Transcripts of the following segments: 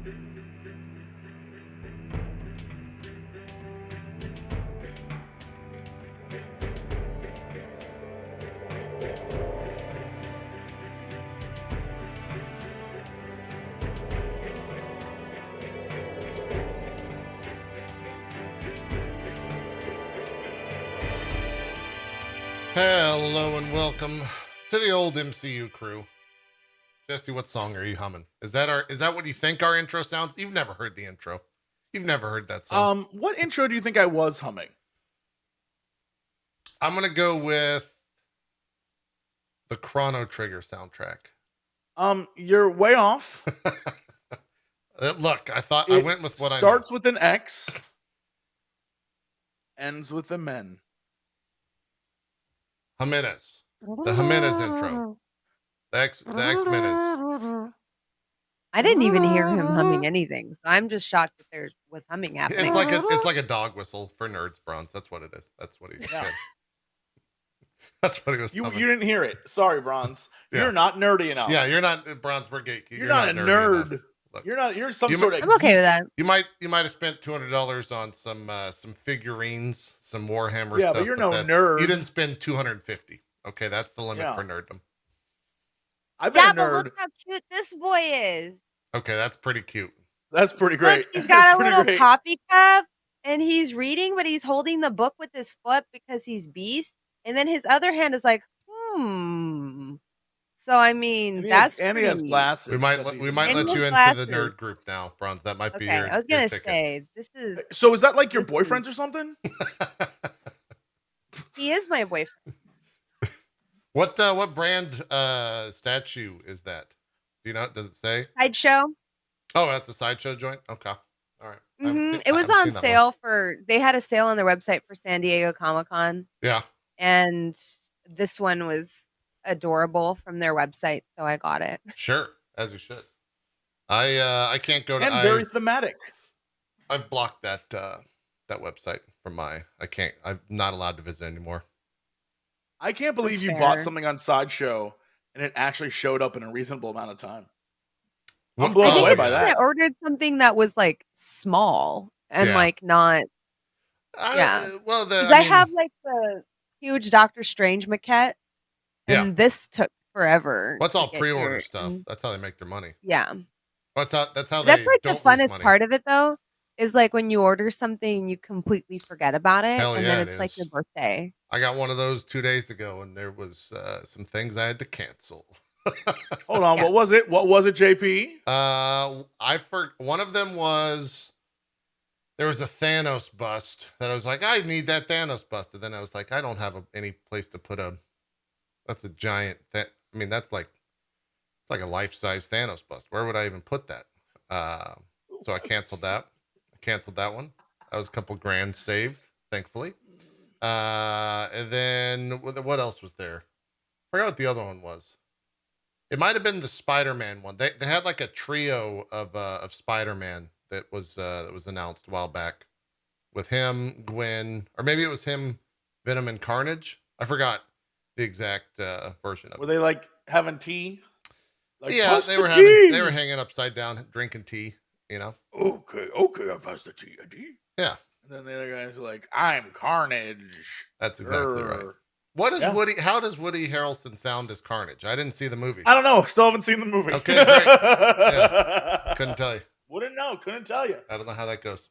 Hello and welcome to the old MCU crew. Jesse, what song are you humming? Is that what you think our intro sounds? You've never heard the intro. You've never heard that song. What intro do you think I was humming? I'm gonna go with the Chrono Trigger soundtrack. You're way off. Look, I went with what I know. Starts with an X, ends with a men. Jimenez. The Jimenez intro. The X-Menez. I didn't even hear him humming anything, so I'm just shocked that there was humming happening. It's like a dog whistle for nerds, Bronze. That's what it is. That's what he's saying. That's what he was. You didn't hear it. Sorry, Bronze. Yeah. You're not nerdy enough. Yeah, you're not Bronze. We're gatekeepers. You're not a nerd. Look, you're some sort of. I'm okay with that. You might have spent $200 on some figurines, some Warhammer stuff. Yeah, but you're no nerd. You didn't spend $250. Okay, that's the limit for nerddom. I've been a nerd. But look how cute this boy is. Okay, that's pretty cute. That's pretty great. Look, he's got a little coffee cup and he's reading, but he's holding the book with his foot because he's Beast. And then his other hand is like, So I mean, and that's and he has glasses. We might let you into the nerd group now, Bronze. That might be your. I was gonna ticket. say this is. So is that like your boyfriend or something? He is my boyfriend. What brand statue is that? Do you know? Does it say? Sideshow. Oh, that's a Sideshow joint. Okay, all right. It was on sale they had a sale on their website for San Diego Comic-Con. Yeah. And this one was adorable from their website, so I got it. Sure, as you should. I can't go to. And very thematic. I've blocked that website from my. I'm not allowed to visit anymore. I can't believe you bought something on Sideshow and it actually showed up in a reasonable amount of time. I'm blown away by that. I ordered something that was like small and like not. Well, I have like the huge Doctor Strange maquette, and this took forever. What's all pre-order stuff? That's how they make their money. Yeah. That's like the funnest part of it, though, is like when you order something and you completely forget about it, and then it's like your birthday. I got one of those 2 days ago, and there was some things I had to cancel. Hold on, what was it? What was it, JP? One of them was there was a Thanos bust that I was like, I need that Thanos bust, and then I was like, I don't have any place to put that's a giant. I mean, it's like a life-size Thanos bust. Where would I even put that? So I canceled that. One. That was a couple grand saved, thankfully. And then what else was there? I forgot what the other one was. It might have been the Spider-Man one. They had like a trio of Spider-Man that was announced a while back with him, Gwen, or maybe it was him, Venom, and Carnage. I forgot the exact version of it. Were they like having tea? Like, yeah, they were hanging upside down drinking tea, you know. Okay, I passed the tea. Yeah. And then the other guy's like, I'm Carnage. That's exactly right. What is Woody? How does Woody Harrelson sound as Carnage? I didn't see the movie. I don't know. Still haven't seen the movie. Okay, great. Yeah. Couldn't tell you. Wouldn't know. Couldn't tell you. I don't know how that goes.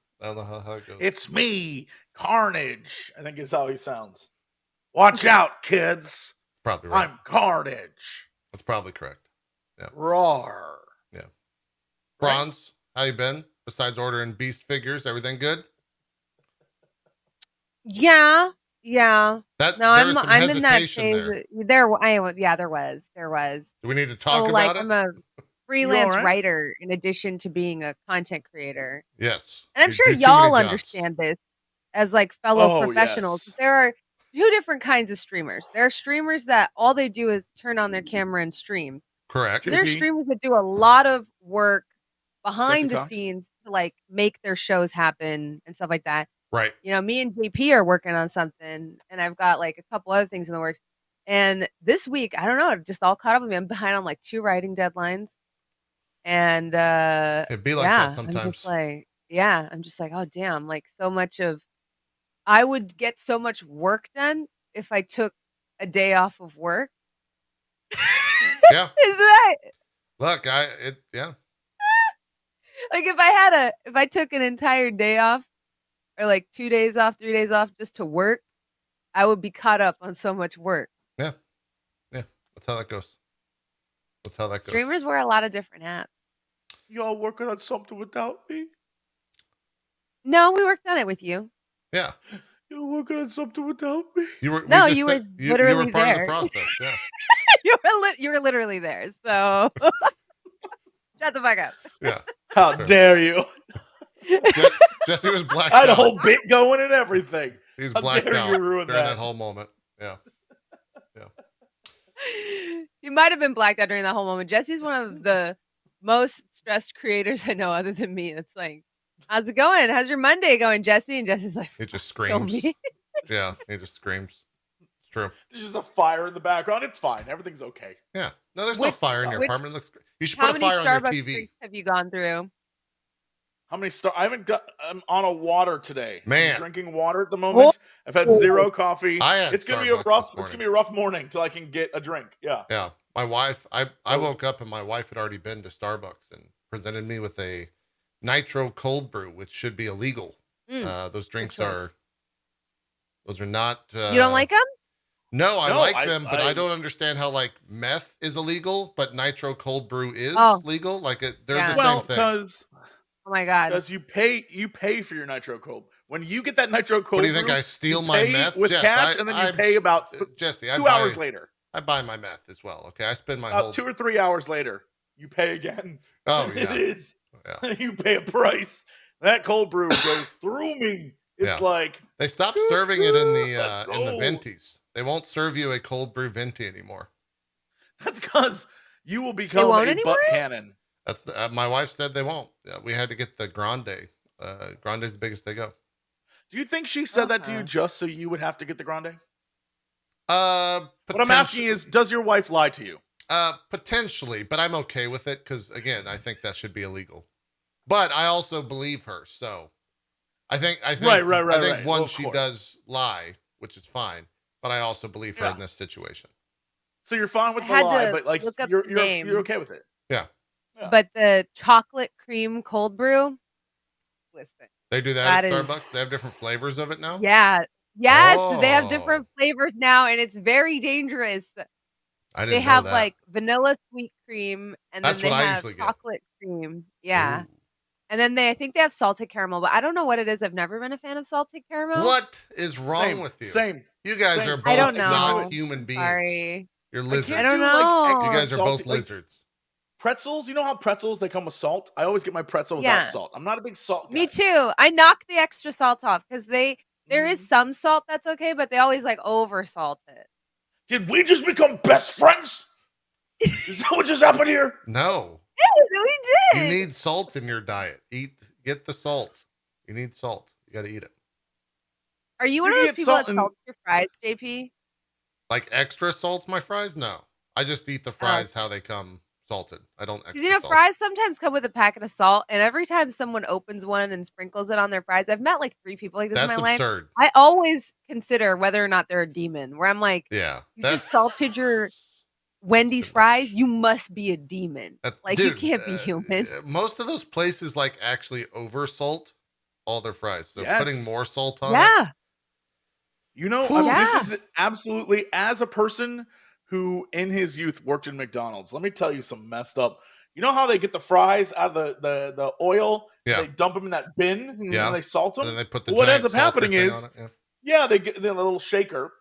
It's me, Carnage. I think is how he sounds. Watch out, kids. Probably right. I'm Carnage. That's probably correct. Yeah. Roar. Yeah. Bronze, how you been? Besides ordering Beast figures, everything good? Yeah. I'm in that phase. There was. Do we need to talk about it? I'm a freelance writer in addition to being a content creator. Yes. And I'm sure y'all understand this as like fellow professionals. Yes. There are two different kinds of streamers. There are streamers that all they do is turn on their camera and stream. Correct. There are streamers that do a lot of work behind the scenes to like make their shows happen and stuff like that. Right. You know, me and JP are working on something, and I've got like a couple other things in the works. And this week, I don't know, it just all caught up with me. I'm behind on like 2 writing deadlines. And It'd be like that I'm sometimes. just like, oh damn, like so much of I would get so much work done if I took a day off of work. Yeah. Is that Look, yeah. like if I took an entire day off or like 2 days off, 3 days off just to work, I would be caught up on so much work. Yeah. Yeah. That's how that goes. Streamers wear a lot of different hats. Y'all working on something without me? No, we worked on it with you. Yeah. You're working on something without me? You were literally you were part there. of the process, yeah. you were literally there, so shut the fuck up. Yeah. How dare you? Jesse was blacked I had a out. whole bit going and everything. He's How blacked dare out you ruin during that? that whole moment. Yeah. You might have been blacked out during that whole moment. Jesse's one of the most stressed creators I know other than me. It's like, how's it going? How's your Monday going, Jesse? And Jesse's like, he just screams. Yeah, he just screams. It's true. There's just a fire in the background. It's fine. Everything's okay. Yeah. No, there's no fire in your apartment. It looks great. You should how put a many fire on your Starbucks TV. drinks have you gone through? How many I'm on a water today. Man. I'm drinking water at the moment. I've had 0 coffee. It's gonna be a rough morning till I can get a drink. Yeah. Yeah. My wife, I woke up and my wife had already been to Starbucks and presented me with a nitro cold brew, which should be illegal. Those drinks those are not. You don't like them? No, I like them, but I don't understand how like meth is illegal, but nitro cold brew is legal. Like they're the same thing. Because oh my god, because you pay for your nitro cold. When you get that nitro cold, what do you think? I steal my meth with cash, and then you pay about Jesse. 2 hours later. I buy my meth as well. Okay, I spend my whole 2 or 3 hours later. You pay again. Oh yeah, it is. Yeah. You pay a price. That cold brew goes through me. It's like they stopped serving it in the ventis. They won't serve you a cold brew venti anymore. That's because you will become a butt cannon. That's my wife said they won't. Yeah, we had to get the grande. Grande's the biggest they go. Do you think she said that to you just so you would have to get the grande? What I'm asking is, does your wife lie to you? Potentially, but I'm okay with it because again, I think that should be illegal. But I also believe her, so I think right. One, she does lie, which is fine, but I also believe her in this situation. So you're fine with the lie, but like you're okay with it. Yeah. But the chocolate cream cold brew, listen. They do that at Starbucks? They have different flavors of it now? Yeah. Yes, they have different flavors now, and it's very dangerous. I didn't They know have that. like vanilla sweet cream, and then they have chocolate cream. Yeah. Ooh. And then I think they have salted caramel, but I don't know what it is. I've never been a fan of salted caramel. What is wrong with you? Same. You guys are both not human beings. Sorry. You're lizards. I don't know. You guys are both lizards. Pretzels, you know how pretzels, they come with salt? I always get my pretzel without salt. I'm not a big salt guy. Me too. I knock the extra salt off because there is some salt that's okay, but they always like over salt it. Did we just become best friends? Is that what just happened here? No. Yeah, we did. You need salt in your diet. Get the salt. You need salt. You got to eat it. Are you one of those people that salts your fries, JP? Like extra salts my fries? No. I just eat the fries how they come salted. I don't extra salt. Fries sometimes come with a packet of salt, and every time someone opens one and sprinkles it on their fries, I've met like 3 people like this in my life. That's absurd. I always consider whether or not they're a demon, where I'm like, you just salted your Wendy's fries, you must be a demon. Like, dude, you can't be human. Most of those places like actually over salt all their fries. So putting more salt on it. Yeah. You know, this is absolutely, as a person who in his youth worked in McDonald's, let me tell you some messed up. You know how they get the fries out of the oil? Yeah. They dump them in that bin and they salt them? And then they put the what ends up happening is, they get the little shaker.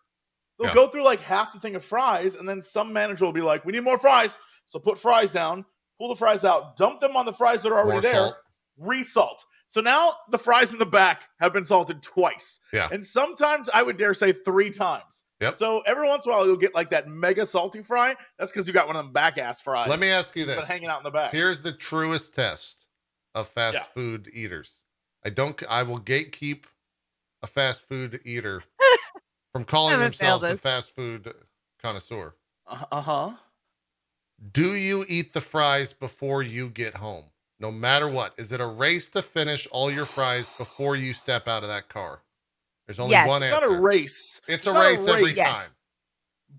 They'll go through like half the thing of fries, and then some manager will be like, we need more fries. So put fries down, pull the fries out, dump them on the fries that are already there, resalt. So now the fries in the back have been salted twice. Yeah. And sometimes I would dare say 3 times. Yep. So every once in a while you'll get like that mega salty fry. That's because you got one of them back ass fries. Let me ask you this. Hanging out in the back. Here's the truest test of fast food eaters. I will gatekeep a fast food eater from calling themselves a fast food connoisseur. Do you eat the fries before you get home? No matter what. Is it a race to finish all your fries before you step out of that car? There's only Yes. one It's answer. not a race. It's It's a not a race every race. Yes. time.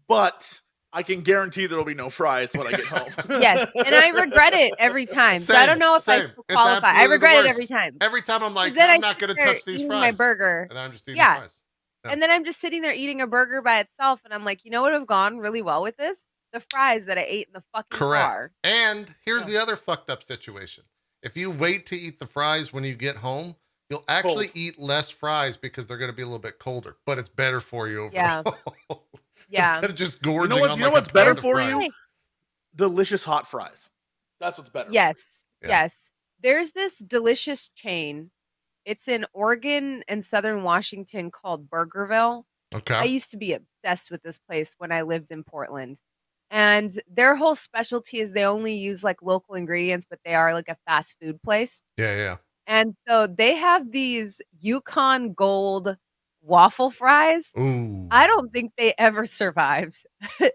But I can guarantee there'll be no fries when I get home. Yes, and I regret it every time. So I don't know if I Same. still It's qualify. I absolutely the regret it worst. every time. Every time I'm like, 'Cause then I'm I not sit going to there touch these eating fries. my burger. And then I'm just eating Yeah. fries. Yeah. And then I'm just sitting there eating a burger by itself, and I'm like, you know what would have gone really well with this? The fries that I ate in the fucking Correct. car. And here's the other fucked up situation. If you wait to eat the fries when you get home, you'll actually eat less fries because they're going to be a little bit colder, but it's better for you overall. Yeah. Yeah. Instead of just gorging on You know like what's a better pound of for fries. you? Delicious hot fries. That's what's better. Yes. Yeah. Yes. There's this delicious chain. It's in Oregon and Southern Washington called Burgerville. Okay. I used to be obsessed with this place when I lived in Portland. And their whole specialty is they only use like local ingredients, but they are like a fast food place. Yeah. And so they have these Yukon Gold waffle fries. Ooh. I don't think they ever survived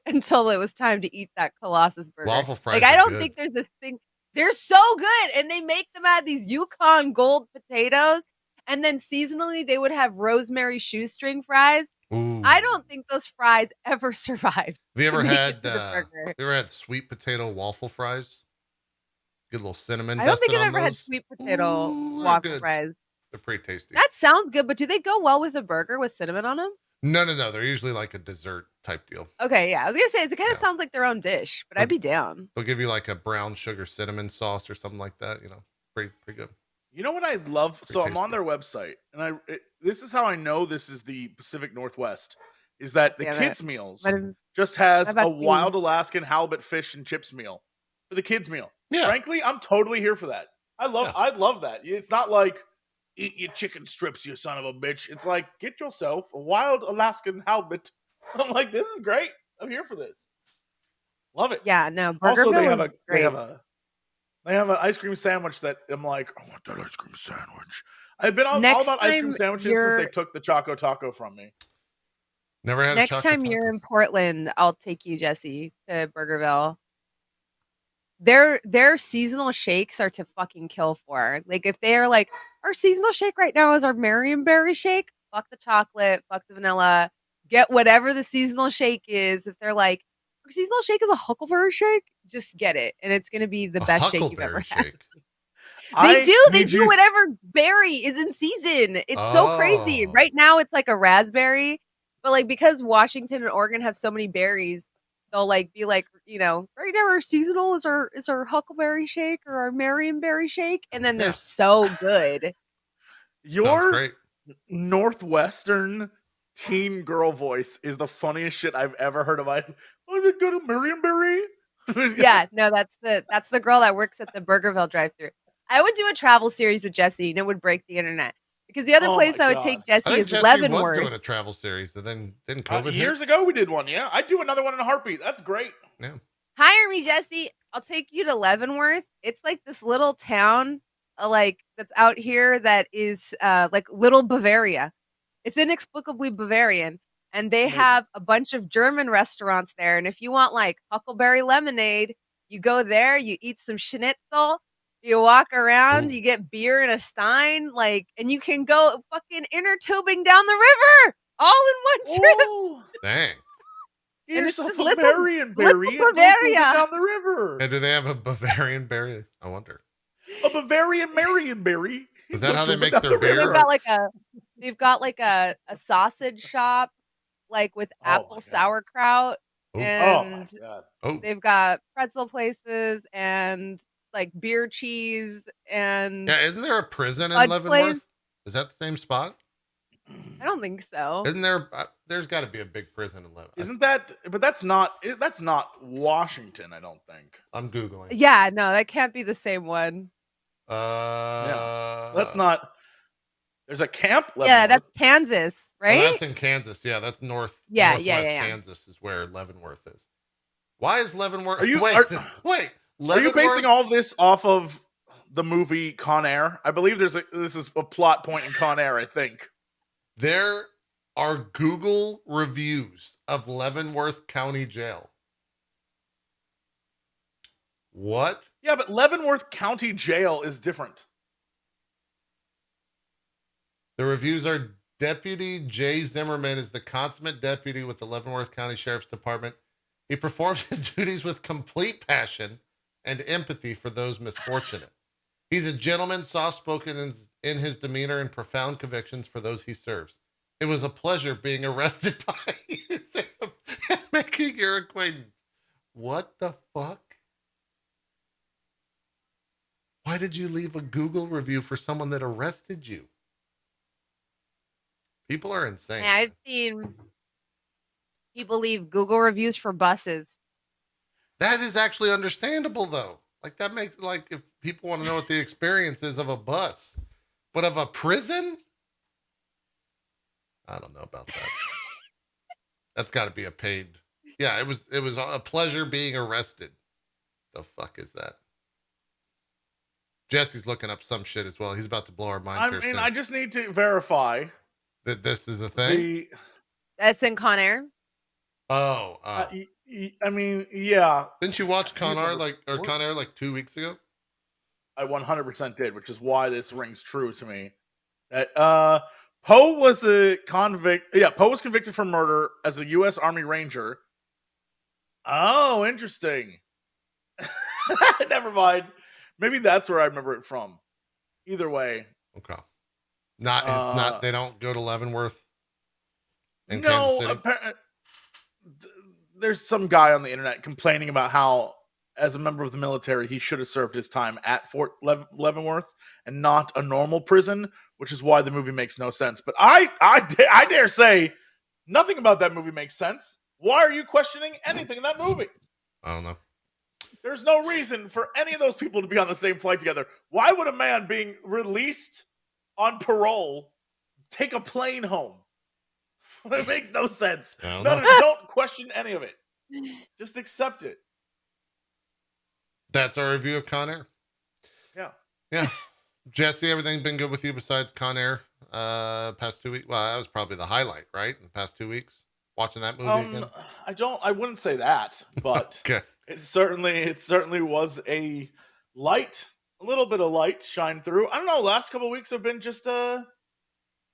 until it was time to eat that Colossus burger. Waffle fries Like, I are don't good. think there's this thing. They're so good. And they make them out of these Yukon Gold potatoes. And then seasonally, they would have rosemary shoestring fries. Ooh. I don't think those fries ever survived. Have you ever had burger. you ever had sweet potato waffle fries? Good little cinnamon. I don't think dusted I've on ever had those. sweet potato Ooh, they're waffle good. fries. They're pretty tasty. That sounds good, but do they go well with a burger with cinnamon on them? No. They're usually like a dessert type deal. Okay, yeah. I was gonna say it kind of sounds like their own dish, but I'd be down. They'll give you like a brown sugar cinnamon sauce or something like that. You know, pretty good. You know what I love? So I'm on tasty. their website, and this is how I know this is the Pacific Northwest. Is that the kids' meals just has a wild Alaskan halibut fish and chips meal for the kids' meal. Yeah. Frankly, I'm totally here for that. I love that. It's not like eat your chicken strips, you son of a bitch. It's like get yourself a wild Alaskan halibut. I'm like, this is great. I'm here for this. Love it. Yeah, no. Also, they have great. they have an ice cream sandwich that I'm like, I want that ice cream sandwich. I've been all about ice cream sandwiches since they took the Choco Taco from me. Never had Next a Choco time Taco. you're in Portland, I'll take you, Jesse, to Burgerville. Their seasonal shakes are to fucking kill for. Like if they are like, our seasonal shake right now is our Marionberry shake. Fuck the chocolate, fuck the vanilla. Get whatever the seasonal shake is. If they're like, our seasonal shake is a huckleberry shake, just get it. And it's gonna be the best shake you've ever had. They do whatever berry is in season. It's so crazy. Right now it's like a raspberry, but like because Washington and Oregon have so many berries, they'll like be like, you know, right now our seasonal is our huckleberry shake or our Marionberry shake, and then they're so good. Your Northwestern teen girl voice is the funniest shit I've ever heard of. Oh, they go to Marionberry? Yeah, no, that's the girl that works at the Burgerville drive-thru. I would do a travel series with Jesse, and it would break the internet. Because the other place I would take Jesse is Leavenworth. Was doing a travel series, and then didn't COVID years ago we did one. Yeah, I'd do another one in a heartbeat. That's great. Yeah. Hire me, Jesse. I'll take you to Leavenworth. It's like this little town, like that's out here that is like little Bavaria. It's inexplicably Bavarian, and they have a bunch of German restaurants there. And if you want like huckleberry lemonade, you go there. You eat some schnitzel. You walk around, you get beer in a stein, like, and you can go fucking inner tubing down the river all in one trip. Ooh. Dang. And it's just Bavarian berry Bavaria down the river. And do they have a Bavarian berry? I wonder. A Bavarian Marionberry. Is that how they make their beer? They've got like a sausage shop, like with apple sauerkraut, and they've got pretzel places and like beer cheese and isn't there a prison in Leavenworth? Is that the same spot? I don't think so. Isn't there? There's got to be a big prison in Leavenworth. Isn't that? But that's not Washington. I don't think. I'm googling. Yeah, no, that can't be the same one. That's not. There's a camp. Leavenworth. Yeah, that's Kansas, right? Oh, that's in Kansas. Yeah, that's northwest Kansas is where Leavenworth is. Why is Leavenworth? Wait. Are you basing all of this off of the movie Con Air? I believe this is a plot point in Con Air, I think. There are Google reviews of Leavenworth County Jail. What? Yeah, but Leavenworth County Jail is different. The reviews are Deputy Jay Zimmerman is the consummate deputy with the Leavenworth County Sheriff's Department. He performs his duties with complete passion and empathy for those misfortunate. He's a gentleman, soft-spoken in his demeanor and profound convictions for those he serves. It was a pleasure being arrested by you and making your acquaintance. What the fuck? Why did you leave a Google review for someone that arrested you? People are insane. Yeah, I've seen people leave Google reviews for buses. That is actually understandable, though. Like, that makes, like, if people want to know what the experience is of a bus, but of a prison? I don't know about that. That's got to be a paid. Yeah, it was a pleasure being arrested. The fuck is that? Jesse's looking up some shit as well. He's about to blow our minds here soon. I just need to verify that this is a thing. That's in Con Air. Oh, I mean, yeah. Didn't you watch Con Air like 2 weeks ago? I 100% did, which is why this rings true to me. Poe was a convict. Yeah, Poe was convicted for murder as a U.S. Army Ranger. Oh, interesting. Never mind. Maybe that's where I remember it from. Either way. Okay. It's not. They don't go to Leavenworth. Kansas City? There's some guy on the internet complaining about how, as a member of the military, he should have served his time at Fort Leavenworth and not a normal prison, which is why the movie makes no sense. But I dare say nothing about that movie makes sense. Why are you questioning anything in that movie? I don't know. There's no reason for any of those people to be on the same flight together. Why would a man being released on parole take a plane home? It makes no sense. Don't question any of it. Just accept it. That's our review of Con Air. Yeah. Jesse, everything been good with you besides Con Air past 2 weeks? Well, that was probably the highlight, right? In the past 2 weeks? Watching that movie again? I wouldn't say that, but okay. It certainly was a little bit of light shine through. I don't know, last couple of weeks have been just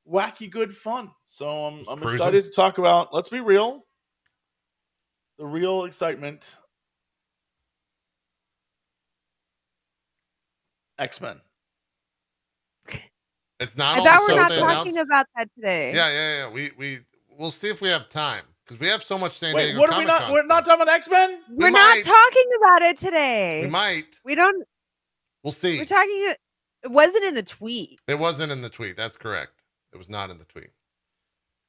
wacky good fun. So I'm excited to talk about, let's be real, the real excitement. X-Men. It's not. I thought we're not talking about that today. Yeah. We'll see if we have time because we have so much San Diego. What are we not? We're not talking about X-Men. We're not talking about it today. We might. We don't. We'll see. We're talking. It wasn't in the tweet. It wasn't in the tweet. That's correct. It was not in the tweet.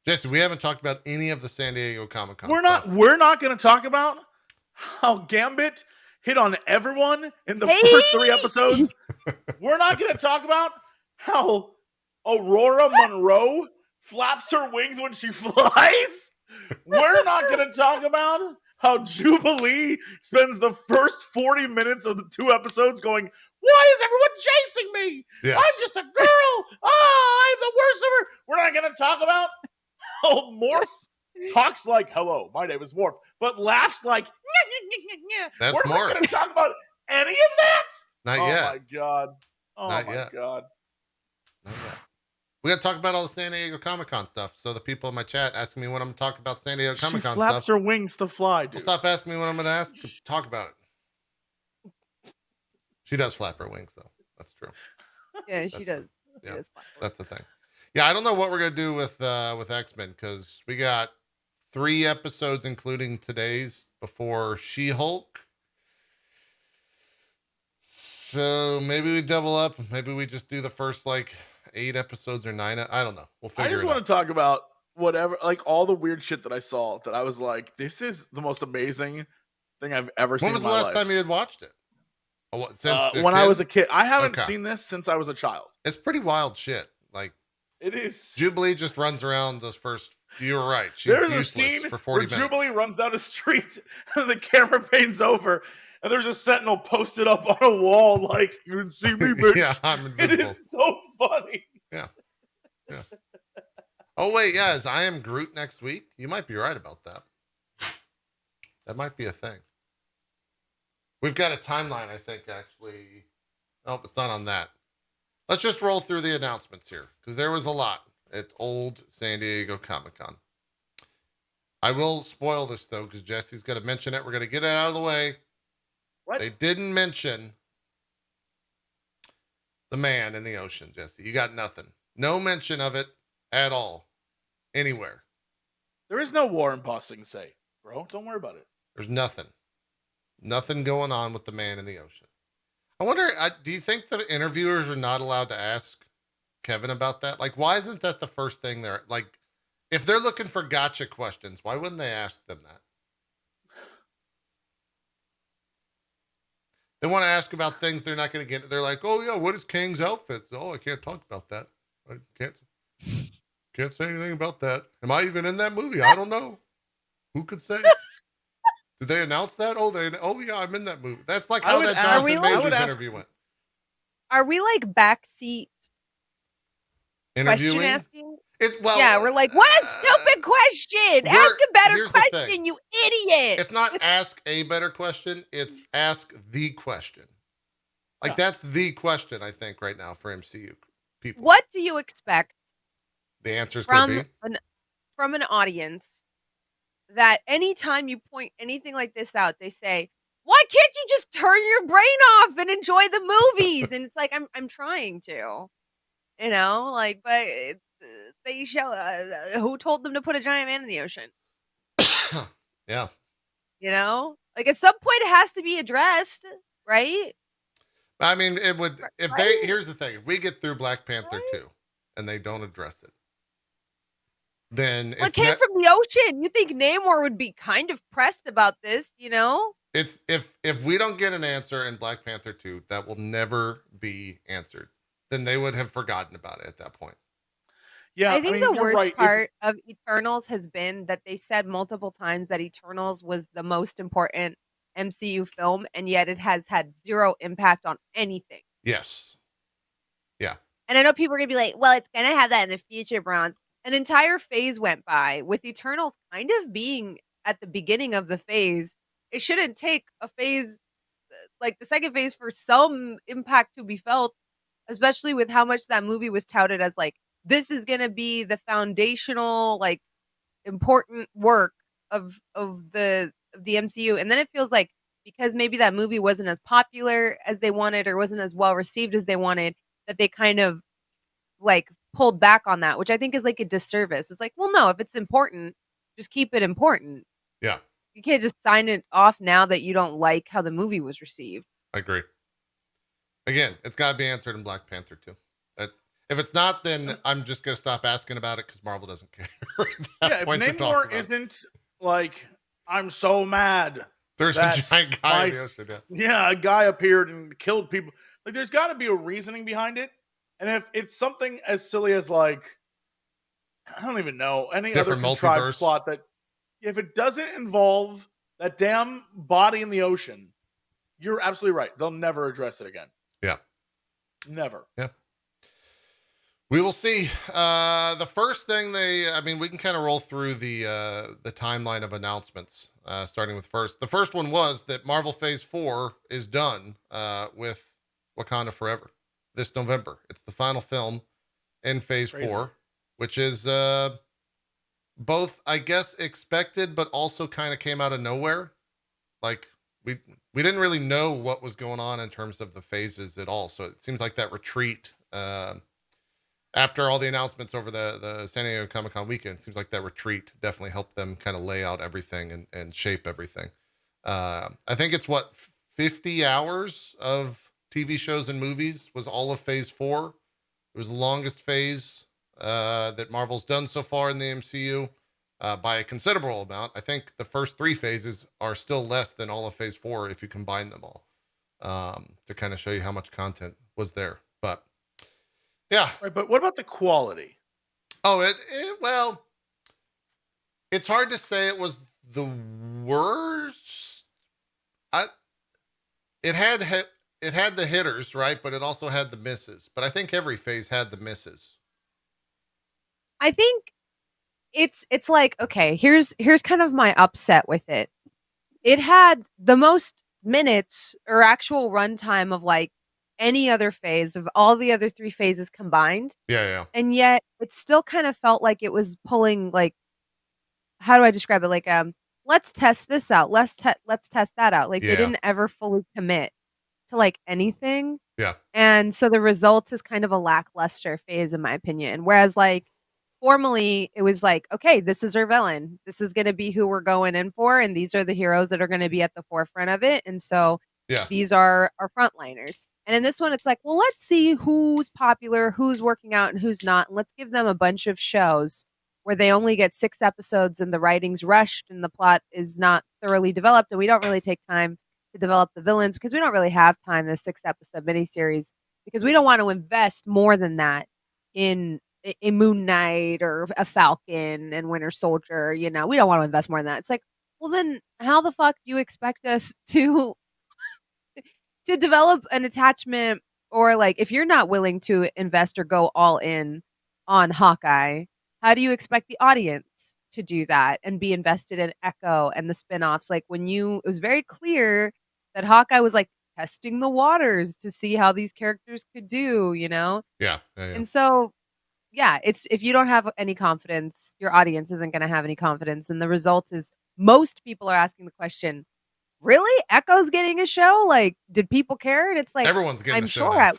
Jesse, we haven't talked about any of the San Diego Comic-Con. We're not going to talk about how Gambit hit on everyone in the first 3 episodes. We're not going to talk about how Aurora Monroe flaps her wings when she flies. We're not going to talk about how Jubilee spends the first 40 minutes of the 2 episodes going, why is everyone chasing me? Yes. I'm just a girl. I'm the worst ever. We're not going to talk about how Morph talks like, hello, my name is Morph, but laughs like, that's We're Morph. not going to talk about any of that? Not yet. Oh, my God. Not yet. We got to talk about all the San Diego Comic-Con stuff. So the people in my chat asking me when I'm going to talk about San Diego Comic-Con stuff. She flaps her wings to fly, dude. Stop asking me when I'm going to ask. Talk about it. She does flap her wings, though. That's true. Yeah, she does. Yeah, that's the thing. Yeah, I don't know what we're going to do with X-Men because we got 3 episodes, including today's, before She-Hulk. So maybe we double up. Maybe we just do the first 8 episodes or 9. I don't know. We'll figure it out. I just want to talk about whatever, all the weird shit that I saw that I was like, this is the most amazing thing I've ever seen in my life. When was the last time you had watched it? When I was a kid. I haven't seen this since I was a child. It's pretty wild shit. It is. Jubilee just runs around those first. You were right. She's useless a scene for 40 minutes. Jubilee runs down a street and the camera pans over and there's a sentinel posted up on a wall like, you can see me, bitch. Yeah, I'm invisible. It is so funny. Yeah. Oh, wait. Yeah. Is I Am Groot next week? You might be right about that. That might be a thing. We've got a timeline, I think, actually. Nope, it's not on that. Let's just roll through the announcements here, because there was a lot at Old San Diego Comic-Con. I will spoil this, though, because Jesse's going to mention it. We're going to get it out of the way. What? They didn't mention the man in the ocean, Jesse. You got nothing. No mention of it at all. Anywhere. There is no war in Ba Sing Se, bro. Don't worry about it. There's nothing. Nothing going on with the man in the ocean. I wonder, do you think the interviewers are not allowed to ask Kevin about that? Like, why isn't that the first thing they're like, if they're looking for gotcha questions, why wouldn't they ask them that? They want to ask about things they're not going to get. They're like, oh yeah, what is Kang's outfits? Oh, I can't talk about that. I can't say anything about that. Am I even in that movie? I don't know. Who could say? Did they announce that? Oh yeah, I'm in that movie. That's like how that Jonathan Majors interview went. Are we like backseat interviewing? Question asking? Well, yeah, we're like, what a stupid question. Ask a better question, you idiot. It's not ask a better question. It's ask the question. Like, that's the question, I think, right now for MCU people. What do you expect? The answer is going to be? From an audience that anytime you point anything like this out, they say, why can't you just turn your brain off and enjoy the movies? And it's like, I'm trying to, you know, like, but they show, who told them to put a giant man in the ocean? Yeah. You know, like at some point it has to be addressed, right? I mean, it would, if right? Here's the thing, if we get through Black Panther 2 and they don't address it, then it came from the ocean. You think Namor would be kind of pressed about this, you know? It's if we don't get an answer in Black Panther 2 that will never be answered, then they would have forgotten about it at that point. Yeah, I think the worst part of Eternals has been that they said multiple times that Eternals was the most important MCU film, and yet it has had zero impact on anything. Yes. Yeah. And I know people are going to be like, well, it's going to have that in the future, Bronze. An entire phase went by with Eternals kind of being at the beginning of the phase. It shouldn't take a phase like the second phase for some impact to be felt, especially with how much that movie was touted as like, this is going to be the foundational, like important work of the MCU. And then it feels like because maybe that movie wasn't as popular as they wanted or wasn't as well received as they wanted, that they kind of like pulled back on that, which I think is like a disservice. It's like, well, no, if it's important, just keep it important. Yeah. You can't just sign it off now that you don't like how the movie was received. I agree. Again, it's got to be answered in Black Panther 2. If it's not, then I'm just going to stop asking about it because Marvel doesn't care. If Namor isn't like, I'm so mad. There's a giant guy in the ocean. Yeah, a guy appeared and killed people. Like, there's got to be a reasoning behind it. And if it's something as silly as like, I don't even know, any different other contrived plot that, if it doesn't involve that damn body in the ocean, you're absolutely right. They'll never address it again. Yeah. Never. Yeah. We will see. The first thing we can kind of roll through the timeline of announcements, starting with first. The first one was that Marvel Phase 4 is done with Wakanda Forever this November. It's the final film in Phase 4, which is both, I guess, expected, but also kind of came out of nowhere. Like, we didn't really know what was going on in terms of the phases at all. So it seems like that retreat, after all the announcements over the San Diego Comic-Con weekend, seems like that retreat definitely helped them kind of lay out everything and shape everything. I think it's 50 hours of TV shows and movies was all of Phase 4. It was the longest phase that Marvel's done so far in the MCU by a considerable amount. I think the first 3 phases are still less than all of Phase 4 if you combine them all, to kind of show you how much content was there. But yeah. Right, but what about the quality? Oh, well, it's hard to say it was the worst. It had the hitters, right? But it also had the misses. But I think every phase had the misses. I think it's like, okay, here's kind of my upset with it. It had the most minutes or actual runtime of like any other phase of all the other 3 phases combined. Yeah. And yet it still kind of felt like it was pulling like, how do I describe it? Like, let's test this out. Let's test that out. Like they Yeah. didn't ever fully commit to like anything. Yeah. And so the result is kind of a lackluster phase in my opinion. Whereas like formally it was like, okay, this is our villain. This is going to be who we're going in for. And these are the heroes that are going to be at the forefront of it. And so Yeah. these are our frontliners. And in this one, it's like, well, let's see who's popular, who's working out, and who's not. And let's give them a bunch of shows where they only get 6 episodes and the writing's rushed and the plot is not thoroughly developed. And we don't really take time to develop the villains because we don't really have time in a 6-episode miniseries because we don't want to invest more than that in Moon Knight or a Falcon and Winter Soldier. You know, we don't want to invest more than that. It's like, well, then how the fuck do you expect us to develop an attachment, or like if you're not willing to invest or go all in on Hawkeye, how do you expect the audience to do that and be invested in Echo and the spinoffs? Like it was very clear that Hawkeye was like testing the waters to see how these characters could do, you know? Yeah. And so yeah, it's if you don't have any confidence, your audience isn't going to have any confidence, and the result is most people are asking the question, really? Echo's getting a show? Like, did people care? And it's like, Everyone's getting I'm a show sure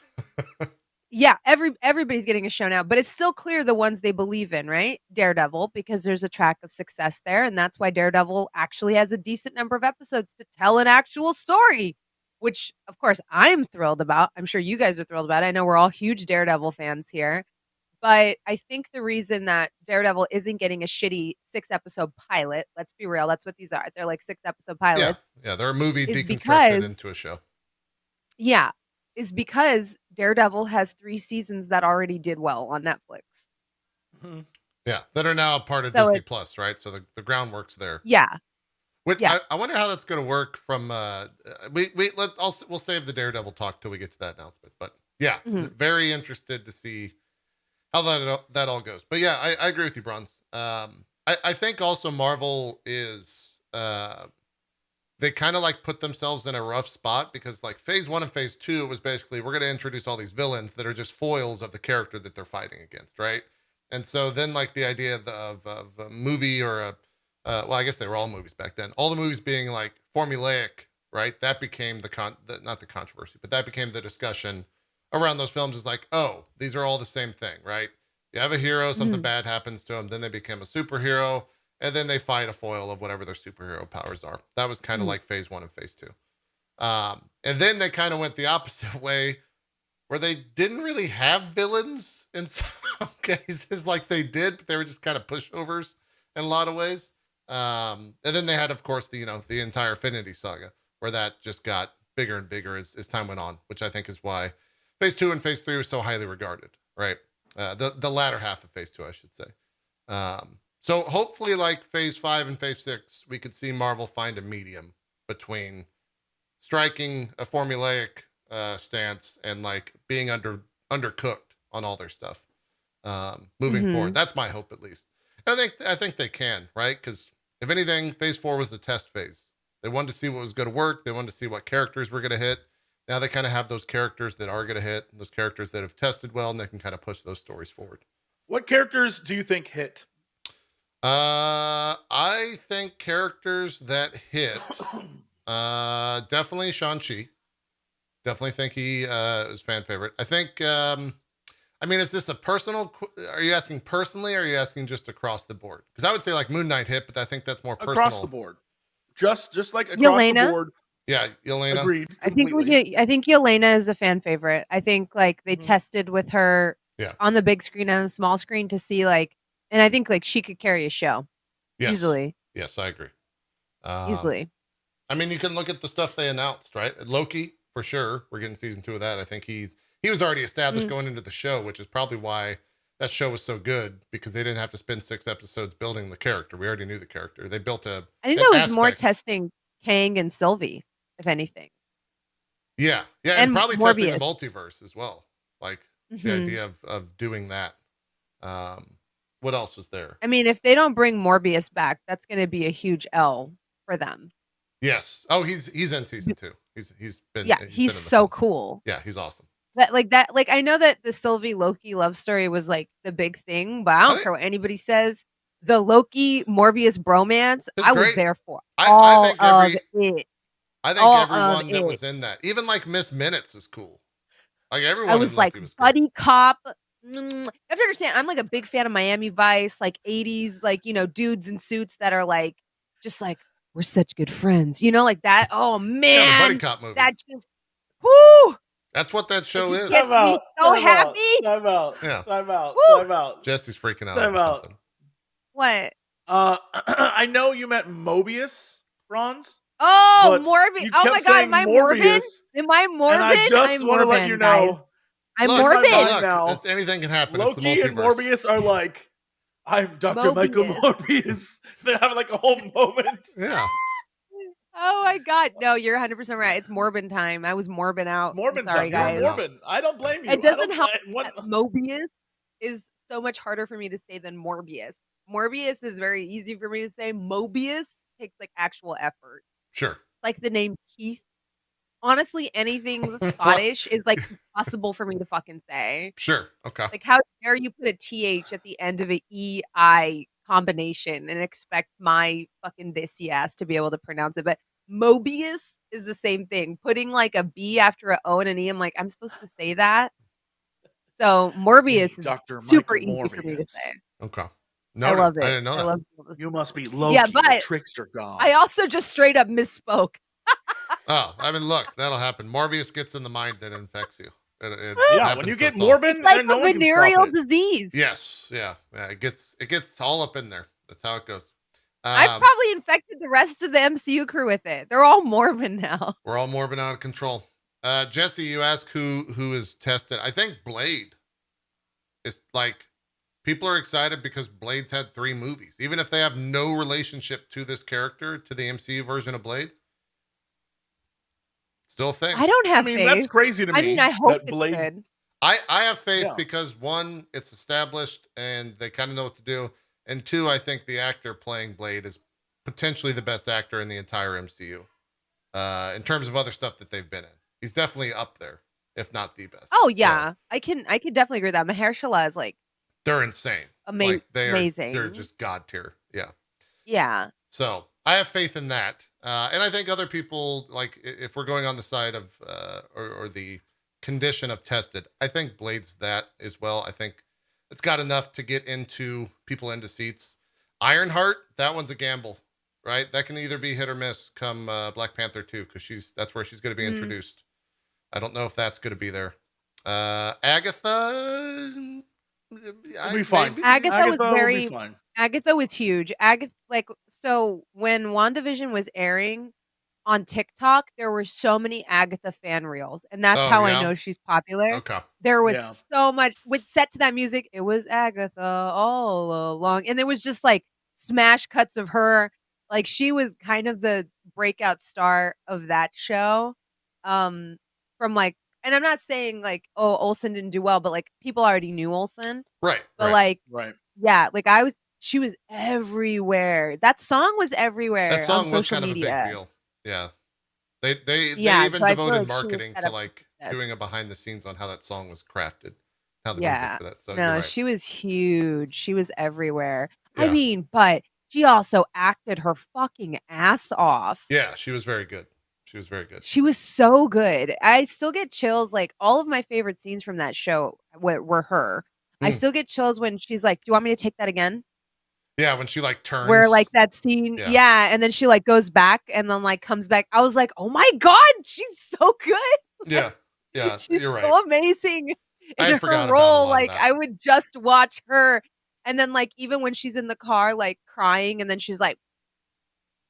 now. yeah, everybody's getting a show now, but it's still clear the ones they believe in, right? Daredevil, because there's a track of success there, and that's why Daredevil actually has a decent number of episodes to tell an actual story, which of course I'm thrilled about. I'm sure you guys are thrilled about it. I know we're all huge Daredevil fans here. But I think the reason that Daredevil isn't getting a shitty 6-episode pilot, let's be real, that's what these are. They're like 6-episode pilots. Yeah, they're a movie is deconstructed because into a show. Yeah, is because Daredevil has 3 seasons that already did well on Netflix. Mhm. Yeah, that are now a part of So Disney Plus, right? So the groundwork's there. Yeah. Which Yeah. I wonder how that's going to work from we'll save the Daredevil talk till we get to that announcement. But yeah, Mhm. very interested to see how that all goes. But yeah, I agree with you, Bronze. I think also Marvel is they kind of like put themselves in a rough spot because like phase 1 and phase 2 was basically we're going to introduce all these villains that are just foils of the character that they're fighting against, right? And so then like the idea of a movie or well, I guess they were all movies back then. All the movies being like formulaic, right? That became not the controversy, but that became the discussion around those films is like, oh, these are all the same thing, right? You have a hero, something Mhm. bad happens to him, then they become a superhero, and then they fight a foil of whatever their superhero powers are. That was kind of like phase 1 and phase 2. And then they kind of went the opposite way where they didn't really have villains in some cases like they did, but they were just kind of pushovers in a lot of ways. And then they had, of course, the entire Infinity Saga where that just got bigger and bigger as time went on, which I think is why phase 2 and phase 3 were so highly regarded, right? The latter half of phase 2, I should say. So hopefully like phase 5 and phase 6, we could see Marvel find a medium between striking a formulaic stance and like being undercooked on all their stuff moving forward. That's my hope, at least. And I think they can, right? Because if anything, phase 4 was the test phase. They wanted to see what was going to work. They wanted to see what characters were going to hit. Now they kind of have those characters that are going to hit, those characters that have tested well, and they can kind of push those stories forward. What characters do you think hit? I think characters that hit, definitely Shang-Chi. Definitely think he is fan favorite. I think, I mean, is this a personal, are you asking personally or are you asking just across the board? Because I would say like Moon Knight hit, but I think that's more personal. Across the board. Just like across Yelena? the board. Yeah, Yelena. Agreed. I think Yelena is a fan favorite. I think like they tested with her on the big screen and the small screen to see like, and I think like she could carry a show easily. Yes, I agree. Easily. I mean, you can look at the stuff they announced, right? Loki, for sure. We're getting season 2 of that. I think he was already established going into the show, which is probably why that show was so good, because they didn't have to spend 6 episodes building the character. We already knew the character. They built I think that was more testing Kang and Sylvie, if anything. Yeah, and probably Morbius. testing the multiverse as well. Like the idea of doing that. What else was there? I mean, if they don't bring Morbius back, that's going to be a huge L for them. Yes. Oh, he's in season 2. He's been. Yeah, been he's in the so film. cool. Yeah, he's awesome. That I know that the Sylvie Loki love story was like the big thing, but I don't care what anybody says. The Loki Morbius bromance, I was there for I think of it. I think everyone that was in that, even like Miss Minutes, is cool. Like everyone I was in like Loki was great. buddy cop. You have to understand, I'm like a big fan of Miami Vice, like 80s, like, dudes in suits that are like, just like, we're such good friends, like that. Oh man, Yeah, the buddy cop movie. that just, whoo! That's what that show is. Gets me so happy. Time out. Yeah. Time out. Woo! Time out. Jesse's freaking out. Time out. Something. What? I know you meant Mobius, Bronze. Oh, Morbid. Oh my God, am I morbid? Am I morbid? And I just want to let you know. Guys. I'm morbid. Look, anything can happen. Loki it's the and Morbius are like, I'm Dr. Michael Morbius. They're having like a whole moment. Yeah. Oh my God. No, you're 100% right. It's Morbin time. I was Morbin out. It's Morbin sorry, time. guys. Morbin. I don't blame you. It doesn't help. Mobius is so much harder for me to say than Morbius. Morbius is very easy for me to say. Mobius takes like actual effort. Sure. Like the name Keith. Honestly, anything Scottish is like impossible for me to fucking say. Sure. Okay. Like, how dare you put a TH at the end of an EI combination and expect my fucking this ass to be able to pronounce it? But Mobius is the same thing. Putting like a B after an O and an E, I'm like, I'm supposed to say that. So Morbius is Dr. super Michael easy Morbius. for me to say. Okay. I love it. I didn't know that. I love you must be Loki, yeah, but the trickster god. I also just straight up misspoke. Oh, I mean, look, that'll happen. Morbius gets in the mind and infects you. Yeah, when you get Morbin, it's like no a venereal disease. Yes, yeah. It gets all up in there. That's how it goes. I've probably infected the rest of the MCU crew with it. They're all Morbin now. We're all Morbin out of control. Jesse, you ask who is tested. I think Blade is like, people are excited because Blade's had 3 movies, even if they have no relationship to this character, to the MCU version of Blade. Still a thing. I don't have faith. That's crazy to me. I mean, I hope it's Blade... good. I have faith because 1, it's established and they kind of know what to do. And 2, I think the actor playing Blade is potentially the best actor in the entire MCU. In terms of other stuff that they've been in. He's definitely up there, if not the best. Oh yeah. So, I could definitely agree with that. Mahershala is like, they're insane. Amazing. They're just god tier. Yeah. Yeah. So I have faith in that. And I think other people, like if we're going on the side of, or the condition of tested, I think Blade's that as well. I think it's got enough to get people into seats. Ironheart, that one's a gamble, right? That can either be hit or miss come Black Panther 2, because that's where she's going to be introduced. I don't know if that's going to be there. Agatha, it'll be fine. Agatha was very fine. Agatha was huge. So when WandaVision was airing on TikTok, there were so many Agatha fan reels, and that's how I know she's popular. Okay. There was so much set to that music. It was Agatha all along, and there was just like smash cuts of her. Like she was kind of the breakout star of that show. From like, and I'm not saying like, oh, Olsen didn't do well, but like people already knew Olsen, right? But yeah, like she was everywhere. That song was everywhere. That song on was social kind media. of a big deal. Yeah. They even devoted marketing to like doing a behind the scenes on how that song was crafted. How the music for that. So no, she was huge. She was everywhere. Yeah. I mean, but she also acted her fucking ass off. Yeah, she was very good. She was very good. She was so good. I still get chills. Like all of my favorite scenes from that show were her. I still get chills when she's like, "Do you want me to take that again?" Yeah, when she like turns. Where like that scene, and then she like goes back and then like comes back. I was like, "Oh my God, she's so good!" Yeah, she's you're right. So amazing in her role. Like I would just watch her, and then like even when she's in the car like crying, and then she's like,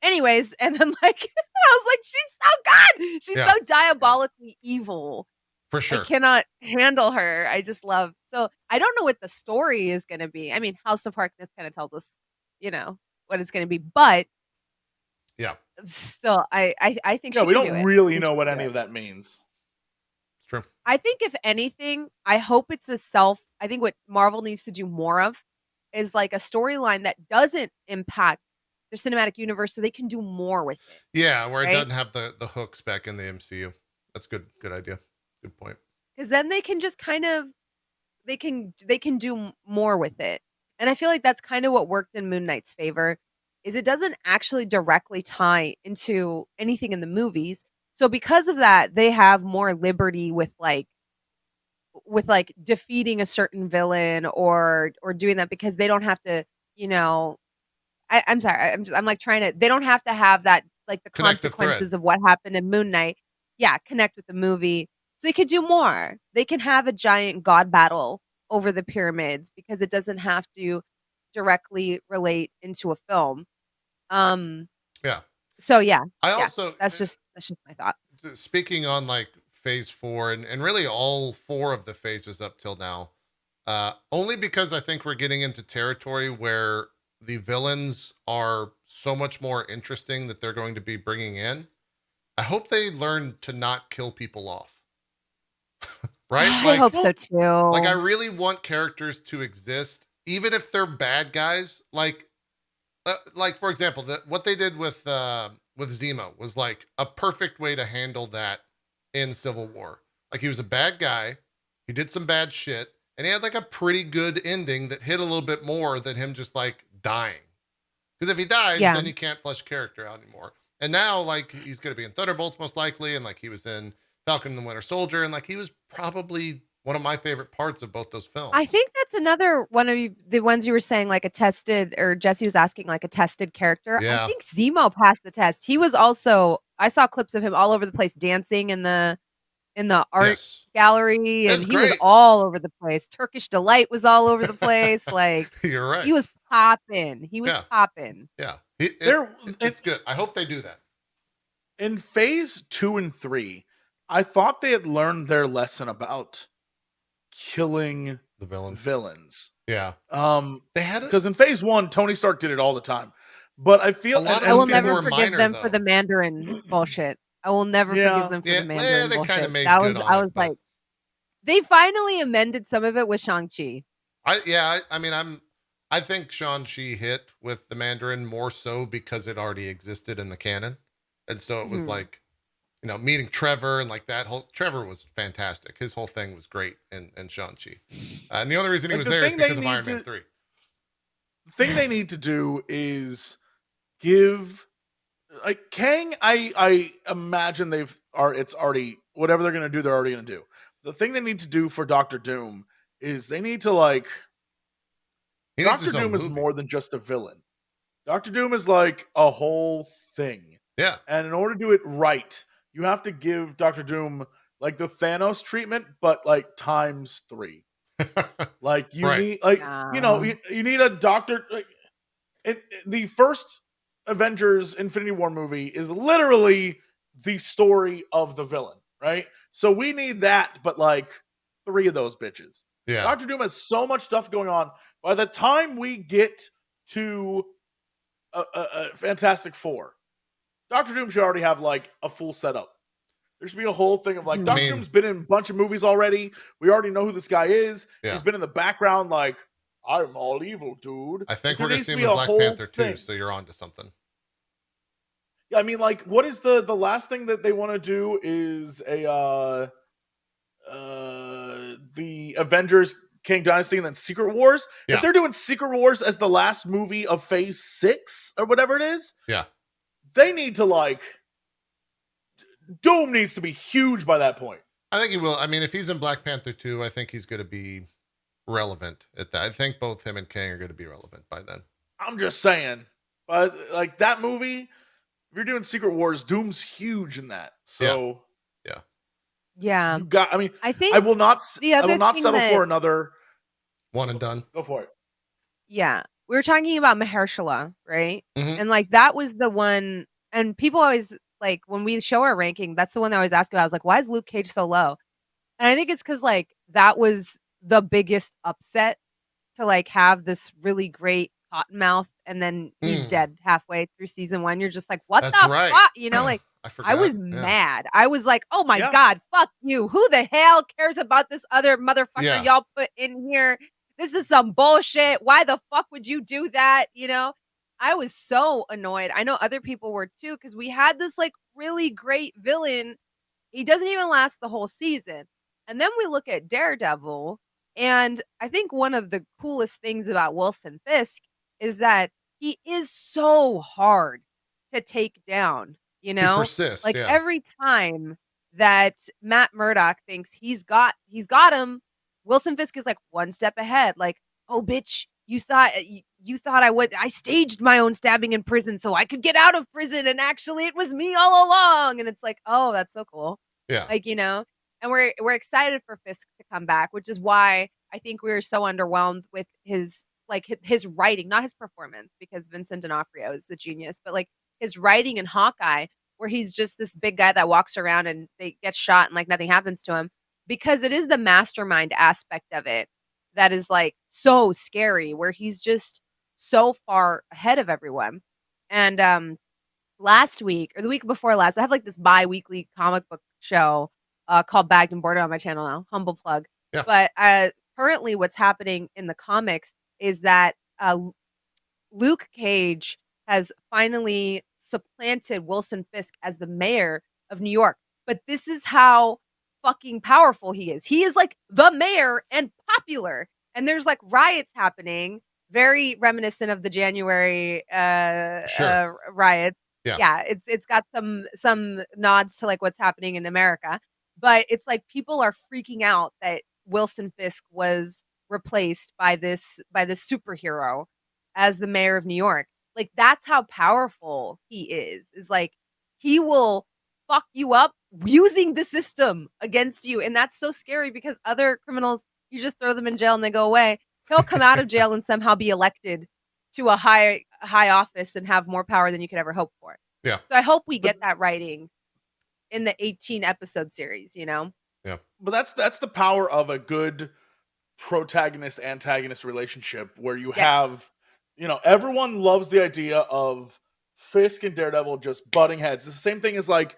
anyways, and then like I was like, she's so good. She's so diabolically evil. For sure. I cannot handle her. I just love. So I don't know what the story is going to be. I mean, House of Harkness kind of tells us, what it's going to be, but still, I think we don't really know what any of that means. It's true. I think if anything, I hope it's I think what Marvel needs to do more of is like a storyline that doesn't impact their cinematic universe, so they can do more with it. Yeah, where right? it doesn't have the hooks back in the MCU. That's good idea. Good point. Because then they can just kind of they can do more with it. And I feel like that's kind of what worked in Moon Knight's favor, is it doesn't actually directly tie into anything in the movies. So because of that, they have more liberty with like defeating a certain villain or doing that, because they don't have to, I'm sorry, I'm like trying to, they don't have to have that, like the Connective consequences thread. of what happened in Moon Knight. Yeah, connect with the movie. So they could do more. They can have a giant god battle over the pyramids because it doesn't have to directly relate into a film. Yeah. So yeah. I also that's just my thought. Speaking on like phase 4 and really all 4 of the phases up till now, only because I think we're getting into territory where the villains are so much more interesting that they're going to be bringing in. I hope they learn to not kill people off. Right? I hope so too. Like I really want characters to exist, even if they're bad guys. Like for example, what they did with Zemo was like a perfect way to handle that in Civil War. Like he was a bad guy, he did some bad shit, and he had like a pretty good ending that hit a little bit more than him just like dying. Because if he dies, then you can't flesh character out anymore. And now like he's going to be in Thunderbolts most likely, and like he was in Falcon and the Winter Soldier, and like he was probably one of my favorite parts of both those films. I think that's another one of the ones you were saying, like a tested, or Jesse was asking, like a tested character. Yeah. I think Zemo passed the test. He was also, I saw clips of him all over the place dancing in the art gallery, and he was all over the place. Turkish Delight was all over the place. Like you're right. He was popping. He was popping. Yeah. It's good. I hope they do that. In phase 2 and 3, I thought they had learned their lesson about killing the villains. Yeah. They had it because in phase 1, Tony Stark did it all the time. But I feel I will never forgive them for the Mandarin bullshit. I will never forgive them for the Mandarin they bullshit. Kind of made I good was like, they finally amended some of it with Shang-Chi. I think Shang-Chi hit with the Mandarin more so because it already existed in the canon. And so it was like, meeting Trevor and like that whole, Trevor was fantastic. His whole thing was great in Shang-Chi. And the only reason he was there is because of Iron Man 3. The thing they need to do is give, like, Kang, I imagine it's already, whatever they're going to do, they're already going to do. The thing they need to do for Doctor Doom is they need to, like, Doctor Doom is more than just a villain. Doctor Doom is like a whole thing. Yeah. And in order to do it right, you have to give Doctor Doom like the Thanos treatment, but like times 3. Like you need, like, you need a doctor. Like, the first Avengers Infinity War movie is literally the story of the villain, right? So we need that, but like 3 of those bitches. Yeah. Doctor Doom has so much stuff going on. By the time we get to Fantastic Four, Doctor Doom should already have like a full setup. There should be a whole thing of like, Doctor Doom's been in a bunch of movies already. We already know who this guy is. Yeah. He's been in the background like, I'm all evil, dude. I think we're going to see him in Black Panther too, so you're on to something. Yeah, I mean, like, what is the last thing that they want to do is the Avengers King Dynasty and then Secret Wars. Yeah. If they're doing Secret Wars as the last movie of phase 6 or whatever it is, they need to, like, Doom needs to be huge by that point. I think he will. I mean, if he's in Black Panther 2, I think he's going to be relevant at that. I think both him and Kang are going to be relevant by then. I'm just saying. But, like, that movie, if you're doing Secret Wars, Doom's huge in that. So, yeah. You got, I mean, I will not settle for another one and done. Go for it. Yeah. We were talking about Mahershala, right? Mm-hmm. And like that was the one, and people always, like, when we show our ranking, that's the one they always ask about. I was like, why is Luke Cage so low? And I think it's because, like, that was the biggest upset, to like have this really great Cottonmouth and then he's dead halfway through season 1. You're just like, what the fuck? You know, like, I was mad. I was like, oh my God, fuck you. Who the hell cares about this other motherfucker y'all put in here? This is some bullshit. Why the fuck would you do that? You know? I was so annoyed. I know other people were too, because we had this like really great villain. He doesn't even last the whole season. And then we look at Daredevil, and I think one of the coolest things about Wilson Fisk is that he is so hard to take down, you He know? persists, Like yeah. every time that Matt Murdock thinks he's got him, Wilson Fisk is like one step ahead. Like, "Oh bitch, you thought I staged my own stabbing in prison so I could get out of prison, and actually it was me all along." And it's like, "Oh, that's so cool." Yeah. Like, and we're excited for Fisk to come back, which is why I think we were so underwhelmed with his writing, not his performance, because Vincent D'Onofrio is a genius, but like his writing in Hawkeye, where he's just this big guy that walks around and they get shot and like nothing happens to him, because it is the mastermind aspect of it that is like so scary, where he's just so far ahead of everyone. And last week or the week before last, I have like this bi-weekly comic book show called Bagged and Boarded on my channel now. Humble plug. Yeah. But currently what's happening in the comics is that Luke Cage has finally supplanted Wilson Fisk as the mayor of New York. But this is how fucking powerful he is. He is like the mayor and popular. And there's like riots happening, very reminiscent of the January riots. Yeah, it's got some nods to like what's happening in America. But it's like people are freaking out that Wilson Fisk was replaced by this superhero as the mayor of New York. Like, that's how powerful he is. Is like he will fuck you up using the system against you. And that's so scary, because other criminals, you just throw them in jail and they go away. He'll come out of jail and somehow be elected to a high office and have more power than you could ever hope for. Yeah. So I hope we get that writing in the 18 episode series, Yeah. But that's the power of a good protagonist antagonist relationship, where you have, everyone loves the idea of Fisk and Daredevil just butting heads. It's the same thing as like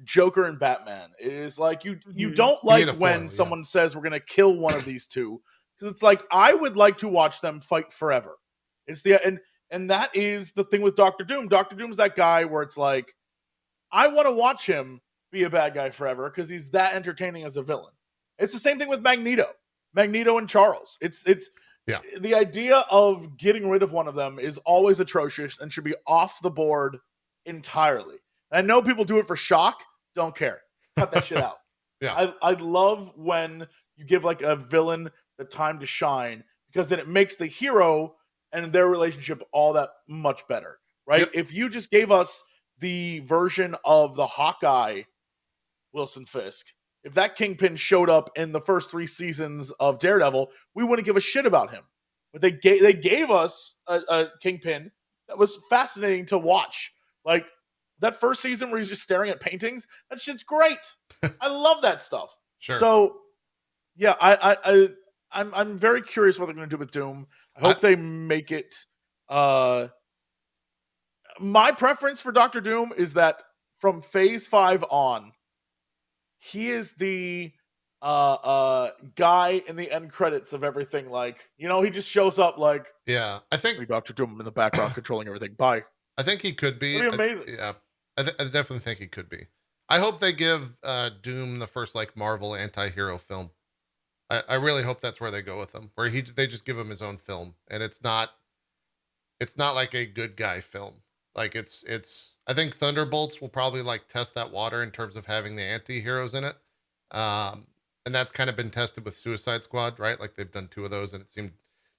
Joker and Batman. It is like you don't like when someone says we're gonna kill one of these two, because it's like, I would like to watch them fight forever. It's and that is the thing with Doctor Doom. Doctor Doom's that guy where it's like, I want to watch him be a bad guy forever because he's that entertaining as a villain. It's the same thing with Magneto and Charles. It's the idea of getting rid of one of them is always atrocious and should be off the board entirely. And I know people do it for shock. Don't care. Cut that shit out. Yeah. I love when you give like a villain the time to shine, because then it makes the hero and their relationship all that much better, right? Yep. If you just gave us the version of the Hawkeye Wilson Fisk, if that Kingpin showed up in the first 3 seasons of Daredevil, we wouldn't give a shit about him. But they gave us a Kingpin that was fascinating to watch. Like that first season where he's just staring at paintings, that shit's great. I love that stuff. Sure. So yeah, I'm very curious what they're going to do with Doom. I hope they make it. My preference for Doctor Doom is that from Phase 5 on, he is the guy in the end credits of everything. Like, he just shows up like, yeah, I think Doctor Doom in the background controlling everything. Bye. I think he could be. That'd be amazing. I definitely think he could be. I hope they give Doom the first like Marvel anti-hero film. I really hope that's where they go with him, where they just give him his own film, and it's not like a good guy film. Like it's I think Thunderbolts will probably like test that water in terms of having the anti-heroes in it. And that's kind of been tested with Suicide Squad, right? Like they've done 2 of those and it seemed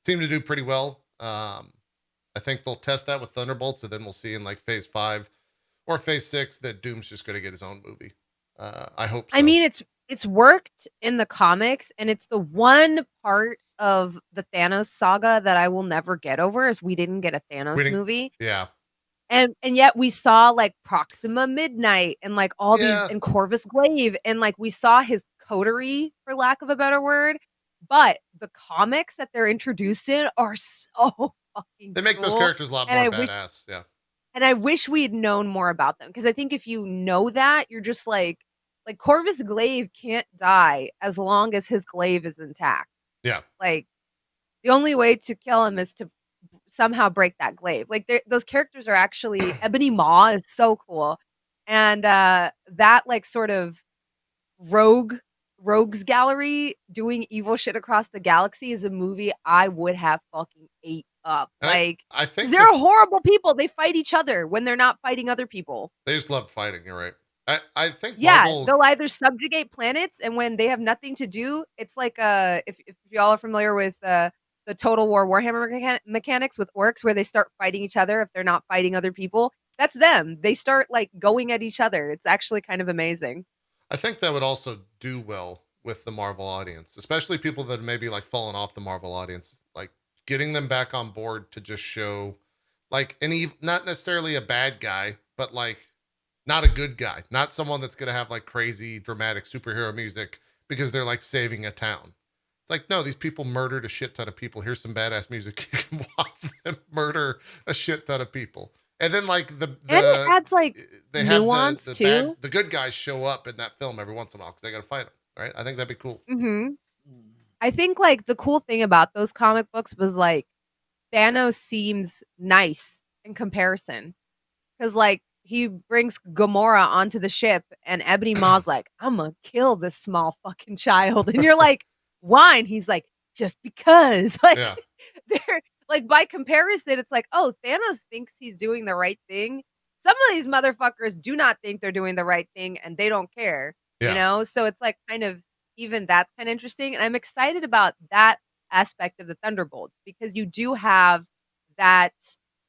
to do pretty well. I think they'll test that with Thunderbolts, and then we'll see in like Phase 5 or Phase 6 that Doom's just going to get his own movie. I hope so. I mean, it's worked in the comics, and it's the one part of the Thanos saga that I will never get over, is we didn't get a Thanos movie. Yeah. And yet we saw like Proxima Midnight and like all these, and Corvus Glaive, and like we saw his coterie, for lack of a better word. But the comics that they're introduced in are so fucking They make cool. those characters a lot more badass. Yeah. And I wish we'd known more about them, because I think if you know that, you're just like Corvus Glaive can't die as long as his glaive is intact. Yeah. Like the only way to kill him is to somehow break that glaive. Like those characters are actually Ebony Maw is so cool, and that like sort of rogues gallery doing evil shit across the galaxy is a movie I would have fucking ate up. And like, I think they're horrible people. They fight each other when they're not fighting other people. They just love fighting. You're right. I think Marvel, they'll either subjugate planets, and when they have nothing to do, it's like if y'all are familiar with the Total War Warhammer mechanics with orcs, where they start fighting each other if they're not fighting other people. That's them. They start like going at each other. It's actually kind of amazing. I think that would also do well with the Marvel audience, especially people that maybe like fallen off the Marvel audience, like getting them back on board to just show like not necessarily a bad guy, but like not a good guy, not someone that's going to have like crazy dramatic superhero music because they're like saving a town. It's like, no, these people murdered a shit ton of people. Here's some badass music. You can watch them murder a shit ton of people. And then like and it adds like they nuance have too. The good guys show up in that film every once in a while because they got to fight them, right? I think that'd be cool. Mm-hmm. I think like the cool thing about those comic books was like Thanos seems nice in comparison because like he brings Gamora onto the ship and Ebony Maw's like, I'm gonna kill this small fucking child, and you're like, why? And he's like, just because. Like, they're like, by comparison, it's like, oh, Thanos thinks he's doing the right thing. Some of these motherfuckers do not think they're doing the right thing, and they don't care. You know, so it's like kind of even that's kind of interesting, and I'm excited about that aspect of the Thunderbolts because you do have that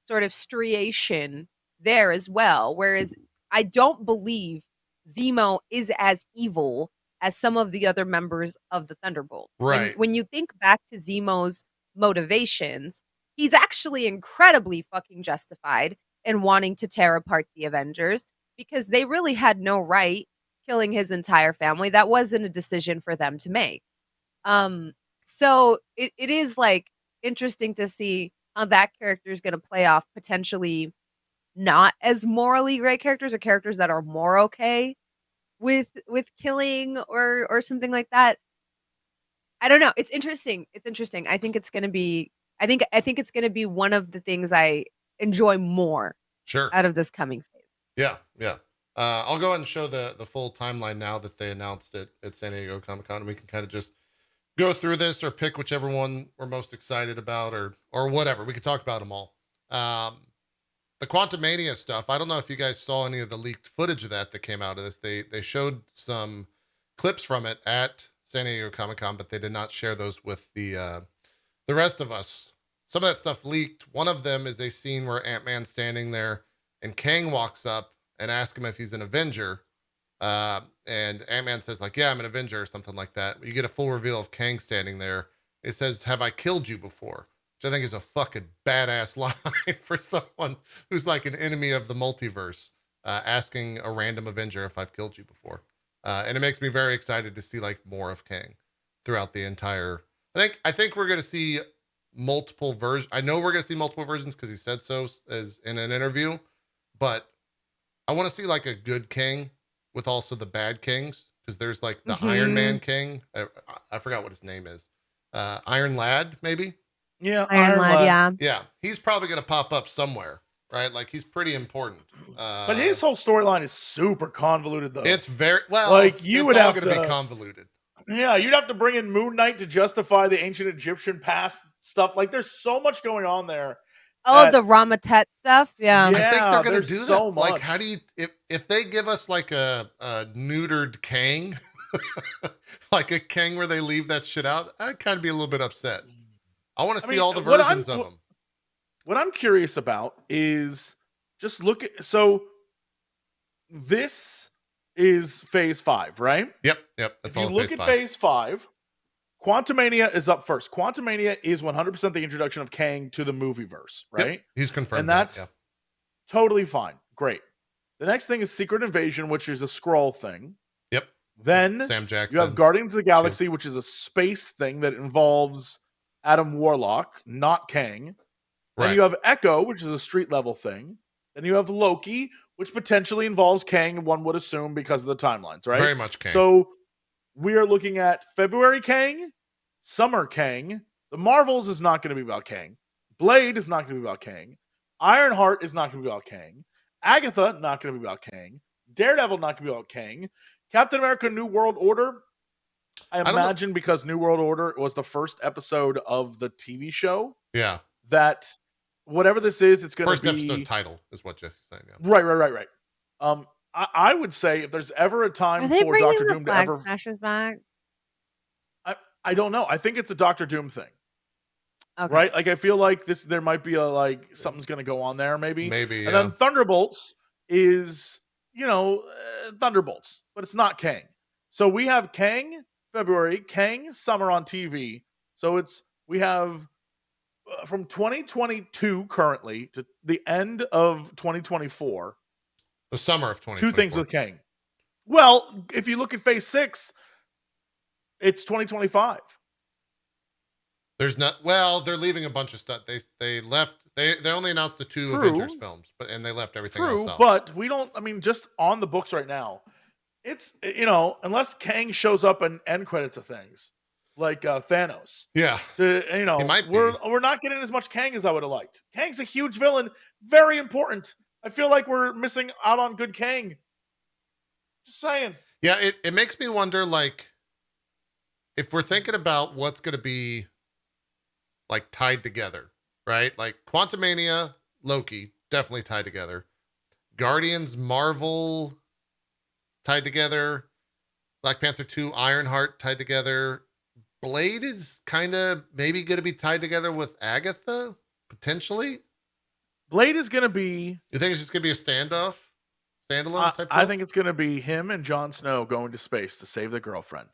sort of striation there as well. Whereas I don't believe Zemo is as evil as some of the other members of the Thunderbolt. Right. When you think back to Zemo's motivations, he's actually incredibly fucking justified in wanting to tear apart the Avengers because they really had no right killing his entire family. That wasn't a decision for them to make. So it is like interesting to see how that character is going to play off potentially not as morally great characters or characters that are more okay with killing or something like that. I don't know. It's interesting. It's interesting. I think it's going to be I think it's going to be one of the things I enjoy more out of this coming phase. Yeah. I'll go ahead and show the full timeline now that they announced it at San Diego Comic-Con, and we can kind of just go through this or pick whichever one we're most excited about or whatever. We can talk about them all. The Quantumania stuff, I don't know if you guys saw any of the leaked footage of that came out of this. They showed some clips from it at San Diego Comic-Con, but they did not share those with the rest of us. Some of that stuff leaked. One of them is a scene where Ant-Man's standing there and Kang walks up and asks him if he's an Avenger. And Ant-Man says like, yeah, I'm an Avenger or something like that. You get a full reveal of Kang standing there. It says, have I killed you before? Which I think is a fucking badass line for someone who's like an enemy of the multiverse, asking a random Avenger if I've killed you before. And it makes me very excited to see like more of Kang throughout the entire. I think we're gonna see multiple versions. I know we're gonna see multiple versions because he said so as in an interview, but I want to see like a good Kang with also the bad Kings because there's like the Iron Man King. I forgot what his name is. Iron Lad, maybe. Yeah, Iron Lad. Yeah, he's probably gonna pop up somewhere, right? Like he's pretty important. But his whole storyline is super convoluted, though. It's very well. Like you would have to be convoluted. Yeah, you'd have to bring in Moon Knight to justify the ancient Egyptian past stuff. Like there's so much going on there. Oh, the Ramatet stuff. Yeah, I think they're gonna do so that. much. Like, how do you if they give us like a neutered Kang, like a Kang where they leave that shit out, I'd kind of be a little bit upset. I want to see all the versions of them. What I'm curious about is just look at. So this is Phase 5, right? Yep. That's if all. You look at Phase 5. Quantumania is up first. Quantumania is 100% the introduction of Kang to the movieverse, right? Yep, he's confirmed, and that's totally fine. Great. The next thing is Secret Invasion, which is a Skrull thing. Yep. Then Sam Jackson. You have Guardians of the Galaxy, which is a space thing that involves Adam Warlock, not Kang. Then you have Echo, which is a street level thing. Then you have Loki, which potentially involves Kang, one would assume, because of the timelines, right? Very much Kang. So we are looking at February Kang, Summer Kang. The Marvels is not going to be about Kang. Blade is not going to be about Kang. Ironheart is not going to be about Kang. Agatha, not going to be about Kang. Daredevil, not going to be about Kang. Captain America New World Order, I imagine because New World Order was the first episode of the TV show. Yeah. That whatever this is, it's going to be... First episode title is what Jesse's saying. Yeah. Right. I would say if there's ever a time for Doctor Doom to ever... Smashers back? I don't know. I think it's a Doctor Doom thing. Okay. Right? Like, I feel like there might be something's going to go on there, maybe. Maybe, And then Thunderbolts is, Thunderbolts, but it's not Kang. So we have Kang February, Kang summer on TV. So we have from 2022 currently to the end of 2024. The summer of 2024. 2 things with Kang. Well, if you look at Phase 6, it's 2025. There's not. Well, they're leaving a bunch of stuff. They left. They only announced the 2 Avengers films, and they left everything else out. But we don't. I mean, just on the books right now, it's unless Kang shows up in end credits of things like Thanos. Yeah. He might be. We're not getting as much Kang as I would have liked. Kang's a huge villain, very important. I feel like we're missing out on good Kang. Just saying. Yeah, it makes me wonder, like, if we're thinking about what's going to be like tied together, right? Like Quantumania, Loki, definitely tied together. Guardians, Marvel, tied together. Black Panther 2, Ironheart, tied together. Blade is kind of maybe going to be tied together with Agatha, potentially. Blade is going to be... You think it's just going to be a standalone type? I think it's going to be him and Jon Snow going to space to save the girlfriend.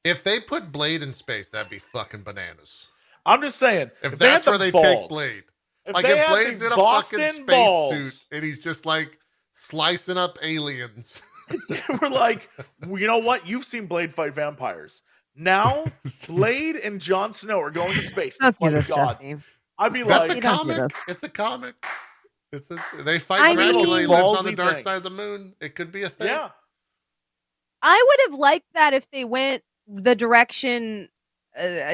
If they put Blade in space, that'd be fucking bananas. I'm just saying. If that's where they take Blade. If Blade's in a fucking spacesuit and he's just like slicing up aliens. We're like, you know what? You've seen Blade fight vampires. Now, Blade and Jon Snow are going to space to fight gods. I'd be that's like... That's a comic. It's a comic. They fight Dracula. He lives on the dark side of the moon. It could be a thing. Yeah. I would have liked that if they went the direction...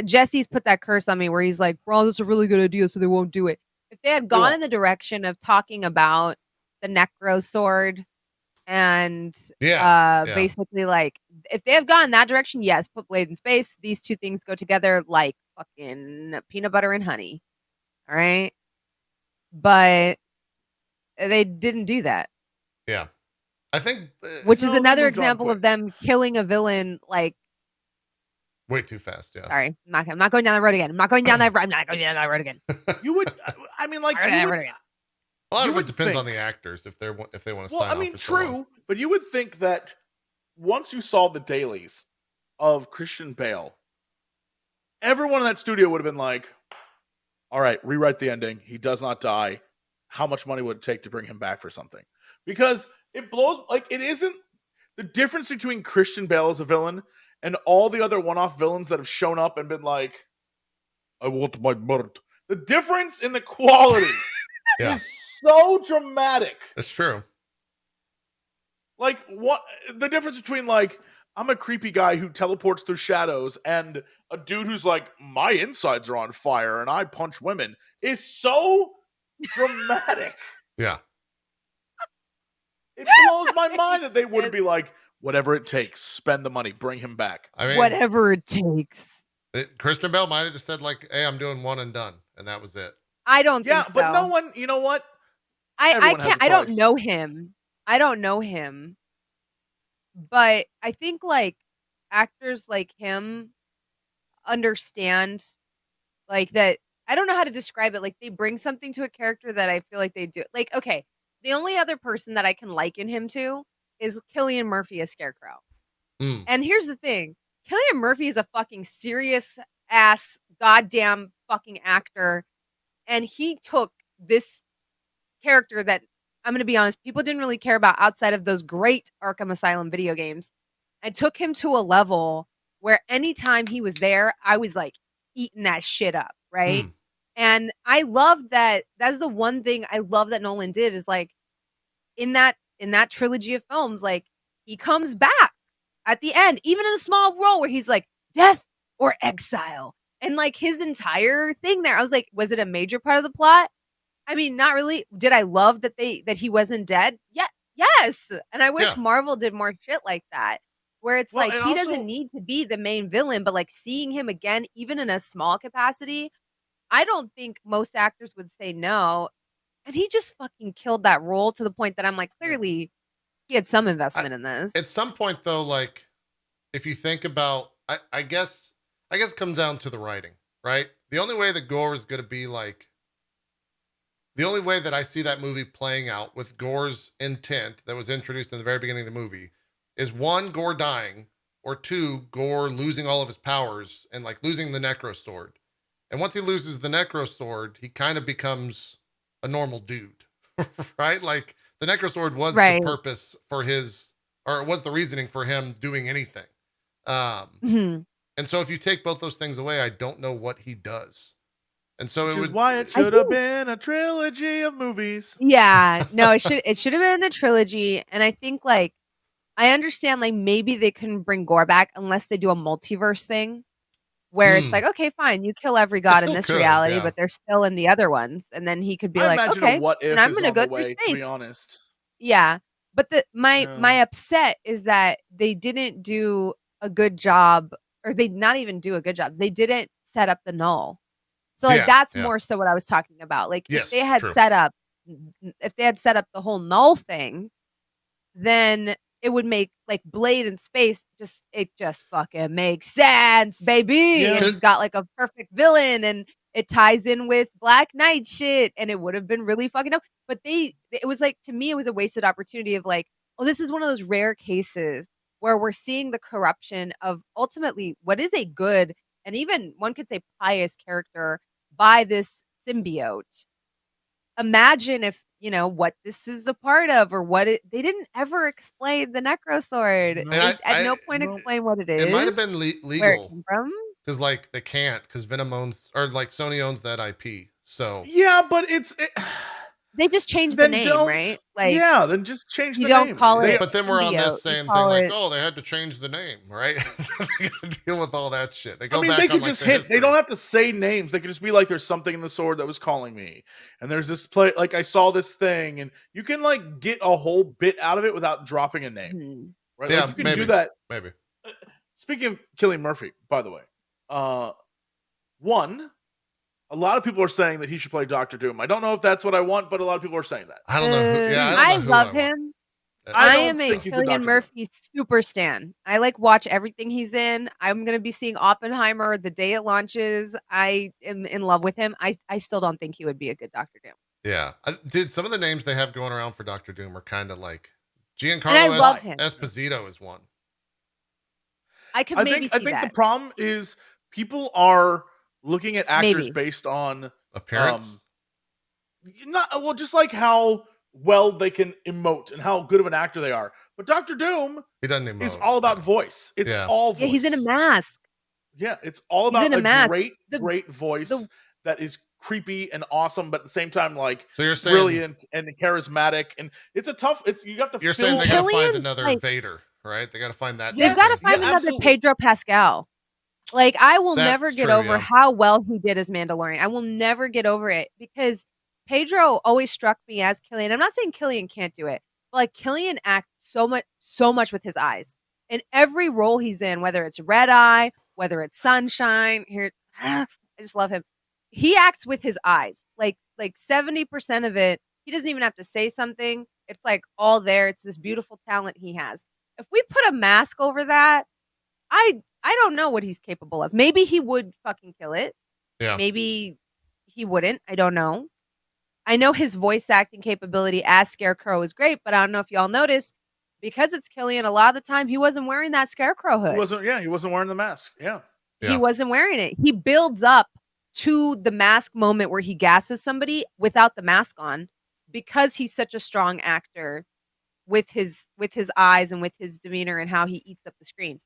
Jesse's put that curse on me where he's like, bro, this is a really good idea, so they won't do it. If they had gone in the direction of talking about the Necro sword and basically like, if they have gone in that direction, yes, put Blade in space. These 2 things go together like fucking peanut butter and honey. All right. But they didn't do that. Yeah. I think. Which is another example of them killing a villain like, way too fast, yeah. Sorry, I'm not going down the road again. I'm not going down that road again. You would, I mean, like, a lot of it depends on the actors if they want to sign off. Well, I mean, true, but you would think that once you saw the dailies of Christian Bale, everyone in that studio would have been like, all right, rewrite the ending. He does not die. How much money would it take to bring him back for something? Because it blows, like, it isn't the difference between Christian Bale as a villain and all the other one-off villains that have shown up and been like, I want my bird. The difference in the quality is so dramatic. It's true. Like, what the difference between, like, I'm a creepy guy who teleports through shadows and a dude who's like, my insides are on fire and I punch women is so dramatic. Yeah. It blows my mind that they wouldn't be like, whatever it takes, spend the money, bring him back. I mean, whatever it takes. Christian Bale might have just said like, "Hey, I'm doing one and done," and that was it. I don't think so. But no one. You know what? I can't. I don't know him. But I think like actors like him understand like that. I don't know how to describe it. Like they bring something to a character that I feel like they do. Like, okay, the only other person that I can liken him to is Cillian Murphy as Scarecrow. And here's the thing. Cillian Murphy is a fucking serious ass goddamn fucking actor. And he took this character that, I'm going to be honest, people didn't really care about outside of those great Arkham Asylum video games, and took him to a level where anytime he was there, I was like eating that shit up, right? And I love that. That's the one thing I love that Nolan did is like in that trilogy of films, like he comes back at the end, even in a small role where he's like death or exile. And like his entire thing there, I was like, was it a major part of the plot? I mean, not really. Did I love that he wasn't dead? Yeah, yes. And I wish Marvel did more shit like that, where it's like he doesn't need to be the main villain, but like seeing him again, even in a small capacity, I don't think most actors would say no. And he just fucking killed that role to the point that I'm like, clearly he had some investment in this. At some point, though, like if you think about, I guess it comes down to the writing, right? The only way that Gore is going to be like, the only way that I see that movie playing out with Gore's intent that was introduced in the very beginning of the movie is one, Gore dying, or two, Gore losing all of his powers and like losing the Necro Sword. And once he loses the Necro Sword, he kind of becomes a normal dude, right? Like the Necro Sword was the purpose for his, or it was the reasoning for him doing anything. And so if you take both those things away, I don't know what he does. And so Which is why it should have been a trilogy of movies. Yeah, no, it should have been a trilogy. And I think like, I understand like maybe they couldn't bring Gore back unless they do a multiverse thing where it's like, okay, fine, you kill every god in this reality, but they're still in the other ones. And then he could be like, okay, and I'm going to go through space. To be honest. Yeah. But my upset is that they didn't do a good job, or they not even do a good job. They didn't set up the null. So like that's more so what I was talking about. Like if they had set up the whole null thing, then it would make like Blade in space it just fucking makes sense, baby. And he's got like a perfect villain and it ties in with Black Knight shit and it would have been really fucking up. But it was like, to me, it was a wasted opportunity of like, oh, this is one of those rare cases where we're seeing the corruption of ultimately what is a good and even one could say pious character by this symbiote. Imagine if, what this is a part of or they didn't ever explain the Necro Sword. At no point explain what it is. It might have been legal. Where it came from. Because like they can't, because Venom owns, or like Sony owns that IP. So. Yeah, but they just changed the name, right? Like, yeah, then just change the name. You don't call it. But then we're on this same thing, like, oh, they had to change the name, right? They gotta deal with all that shit. They go back. They could just hit. They don't have to say names. They could just be like, "There's something in the sword that was calling me," and there's this play. Like I saw this thing, and you can like get a whole bit out of it without dropping a name, right? Yeah, like, you can do that. Maybe. Speaking of Cillian Murphy, by the way, a lot of people are saying that he should play Doctor Doom. I don't know if that's what I want, but a lot of people are saying that. I don't know. I love him. I am a Cillian Murphy super stan. I like watch everything he's in. I'm going to be seeing Oppenheimer the day it launches. I am in love with him. I still don't think he would be a good Doctor Doom. Yeah. Dude, some of the names they have going around for Doctor Doom are kind of like Giancarlo Esposito is one. I could maybe see that. I think the problem is people are looking at actors based on appearance. Just like how well they can emote and how good of an actor they are. But Doctor Doom, he doesn't emote. It's all about voice. It's all voice. Yeah, he's in a mask. Yeah, it's all about a great voice that is creepy and awesome, but at the same time, like, so you're saying, brilliant and charismatic. And it's a tough. You have to. You're saying they got to find another Vader, right? They got to find that. They've got to find another Pedro Pascal. Like, I will never get over how well he did as Mandalorian. I will never get over it because Pedro always struck me as Cillian. I'm not saying Cillian can't do it, but like Cillian acts so much with his eyes. In every role he's in, whether it's Red Eye, whether it's Sunshine, I just love him. He acts with his eyes. Like 70% of it, he doesn't even have to say something. It's like all there. It's this beautiful talent he has. If we put a mask over that, I don't know what he's capable of. Maybe he would fucking kill it. Yeah. Maybe he wouldn't. I don't know. I know his voice acting capability as Scarecrow is great, but I don't know if y'all noticed, because it's Cillian, a lot of the time he wasn't wearing that Scarecrow hood. He wasn't wearing the mask. Yeah. He wasn't wearing it. He builds up to the mask moment where he gasses somebody without the mask on because he's such a strong actor with his eyes and with his demeanor and how he eats up the screen.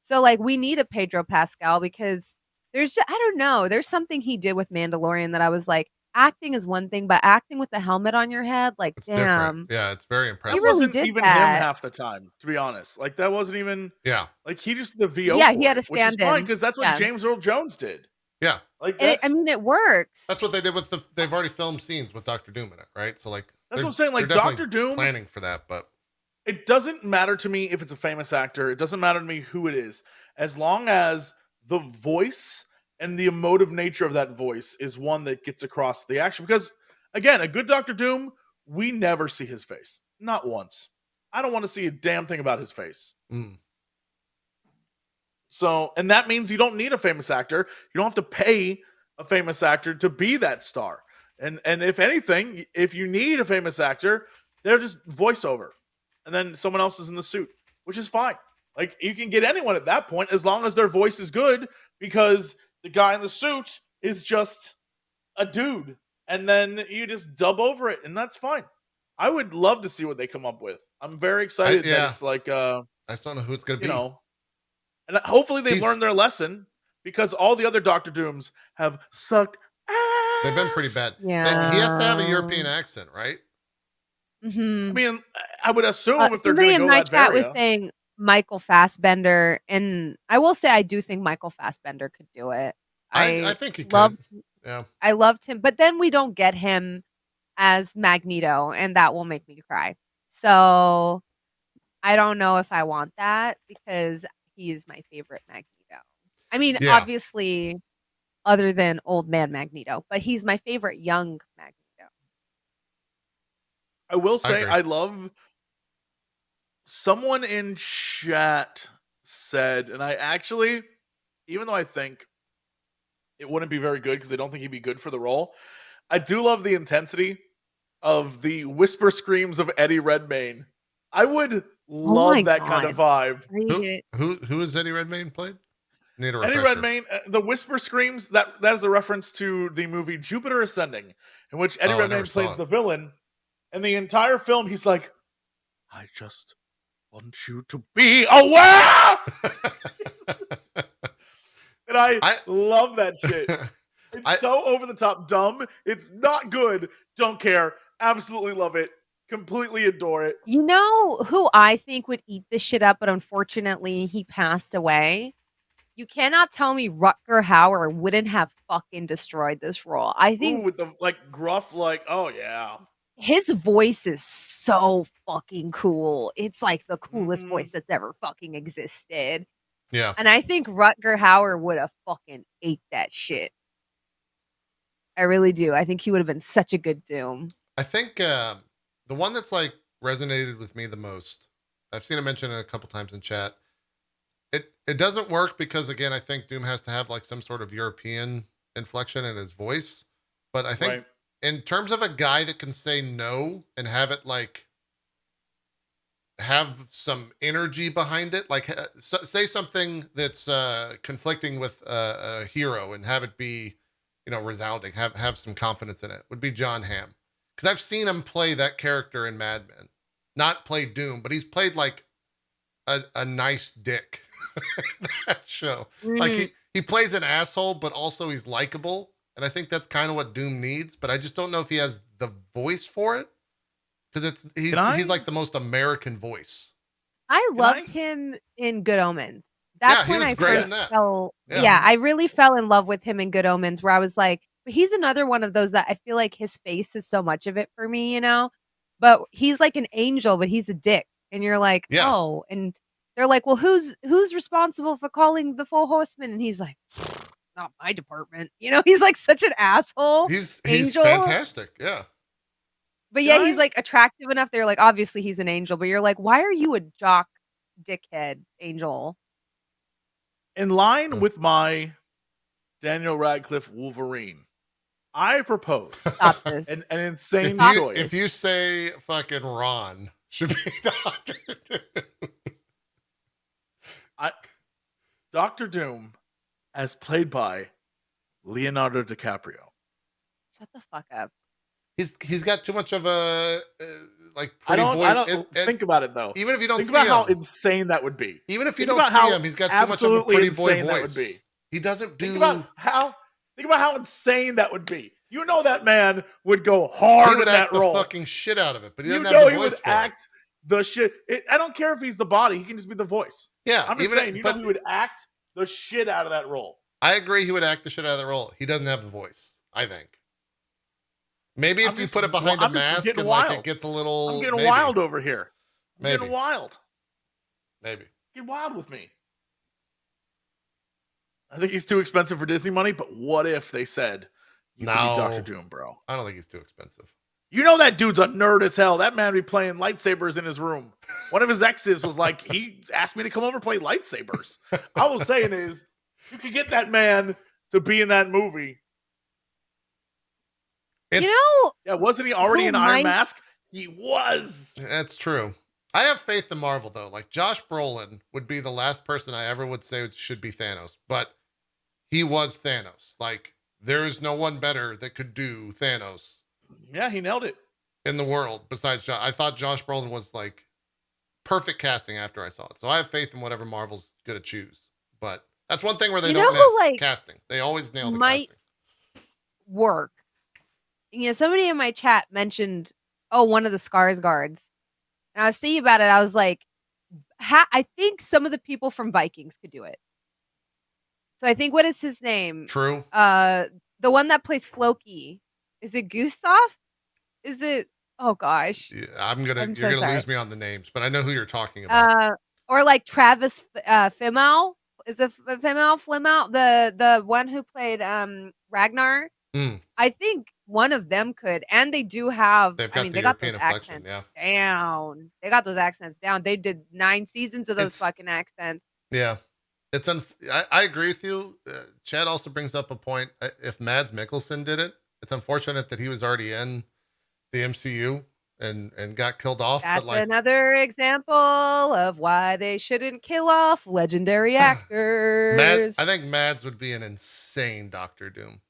So, like, we need a Pedro Pascal because I don't know. There's something he did with Mandalorian that I was like, acting is one thing, but acting with the helmet on your head, like, it's damn. Different. Yeah, it's very impressive. He really did even that. Him half the time, to be honest. Like, that wasn't even. Yeah. Like, he just the VO. Yeah, he had to stand in. Which is fine because that's what James Earl Jones did. Yeah. Like I mean, it works. That's what they did with they've already filmed scenes with Doctor Doom in it, right? So like that's what I'm saying. Like they're Doctor Doom, planning for that, but it doesn't matter to me if it's a famous actor. It doesn't matter to me who it is, as long as the voice and the emotive nature of that voice is one that gets across the action. Because again, a good Doctor Doom, we never see his face, not once. I don't want to see a damn thing about his face. So, and that means you don't need a famous actor. You don't have to pay a famous actor to be that star. And if anything, if you need a famous actor, they're just voiceover. And then someone else is in the suit, which is fine. Like, you can get anyone at that point as long as their voice is good, because the guy in the suit is just a dude. And then you just dub over it, and that's fine. I would love to see what they come up with. I'm very excited that it's like I just don't know who it's going to be. And hopefully they learn their lesson, because all the other Doctor Dooms have sucked ass. They've been pretty bad. Yeah. He has to have a European accent, right? Mm-hmm. I mean, I would assume if they're somebody going to in go my that chat was Varia. saying Michael Fassbender, and I will say I do think Michael Fassbender could do it. I think he could. Yeah, I loved him, but then we don't get him as Magneto, and that will make me cry. So I don't know if I want that, because he is my favorite Magneto. I mean, obviously, other than old man Magneto, but he's my favorite young Magneto. I will say I love, someone in chat said, and I actually, even though I think it wouldn't be very good because I don't think he'd be good for the role, I do love the intensity of the whisper screams of Eddie Redmayne. I would love that kind of vibe. Who is Eddie Redmayne played? Need a Eddie refresher. Redmayne, the whisper screams, that is a reference to the movie Jupiter Ascending, in which Eddie Redmayne plays the villain. And the entire film, he's like, I just want you to be aware! And I love that shit. It's so over the top dumb. It's not good. Don't care. Absolutely love it. Completely adore it. You know who I think would eat this shit up, but unfortunately he passed away? You cannot tell me Rutger Hauer wouldn't have fucking destroyed this role. I think with the gruff, oh yeah. His voice is so fucking cool. It's like the coolest voice that's ever fucking existed. Yeah. And I think Rutger Hauer would have fucking ate that shit. I really do. I think he would have been such a good Doom. I think the one that's like resonated with me the most, I've seen it mentioned a couple times in chat. It doesn't work because, again, I think Doom has to have like some sort of European inflection in his voice. But I think in terms of a guy that can say no and have it like have some energy behind it, like say something that's conflicting with a hero and have it be, resounding, have some confidence in it, would be John Hamm. Because I've seen him play that character in Mad Men. Not play Doom, but he's played like a nice dick in that show. Like he plays an asshole, but also he's likable. And I think that's kind of what Doom needs, but I just don't know if he has the voice for it. Because he's like the most American voice. I loved him in Good Omens. That's when I first fell. Yeah, I really fell in love with him in Good Omens, where I was like, he's another one of those that I feel like his face is so much of it for me, But he's like an angel, but he's a dick. And you're like, oh. And they're like, well, who's responsible for calling the Four Horsemen? And he's like, not my department. He's like such an asshole. He's fantastic. Yeah. But he's like attractive enough. They're like, obviously he's an angel, but you're like, why are you a jock dickhead angel? In line with my Daniel Radcliffe Wolverine, I propose an insane choice. If you say fucking Ron should be Doctor Doom. Doctor Doom, as played by Leonardo DiCaprio. Shut the fuck up. He's got too much of a like pretty boy. I don't think about it though. Even if you don't think about how insane that would be. Even if you don't see him, he's got too much of a pretty boy voice. That would be. He doesn't do. Think about how insane that would be. That man would go hard. He would in act that role. The fucking shit out of it, but he doesn't have the voice for act the shit. I don't care if he's the body; he can just be the voice. Yeah, I'm just saying. He would act the shit out of that role. I agree he would act the shit out of the role. He doesn't have the voice, I think. Maybe if you put it behind a mask and like it gets a little. I'm getting wild over here. I'm maybe. getting wild. Maybe. Get wild with me. I think he's too expensive for Disney money, but what if they said you could be Dr. Doom, bro? I don't think he's too expensive. You know that dude's a nerd as hell. That man be playing lightsabers in his room. One of his exes was like, he asked me to come over and play lightsabers. All I was saying is, you could get that man to be in that movie. Yeah, wasn't he already in Iron Mask? He was. That's true. I have faith in Marvel, though. Like, Josh Brolin would be the last person I ever would say should be Thanos, but he was Thanos. Like, there is no one better that could do Thanos. Yeah, he nailed it. In the world, besides Josh. I thought Josh Brolin was, like, perfect casting after I saw it. So I have faith in whatever Marvel's going to choose. But that's one thing where they don't miss casting. They always nail the casting. Work. Somebody in my chat mentioned, one of the Skarsgårds. And I was thinking about it. I was like, I think some of the people from Vikings could do it. So I think, what is his name? True. The one that plays Floki. Is it Gustav? Is it? Oh gosh. Yeah, you're gonna lose me on the names, but I know who you're talking about. Or like Travis Fimmel. Is it Flimel? The one who played Ragnar. I think one of them could, and they do have. They got those accents down. They got those accents down. They did 9 seasons of those fucking accents. Yeah, I agree with you. Chad also brings up a point. If Mads Mikkelsen did it, it's unfortunate that he was already in the MCU and got killed off. That's another example of why they shouldn't kill off legendary actors. I think Mads would be an insane Dr. Doom.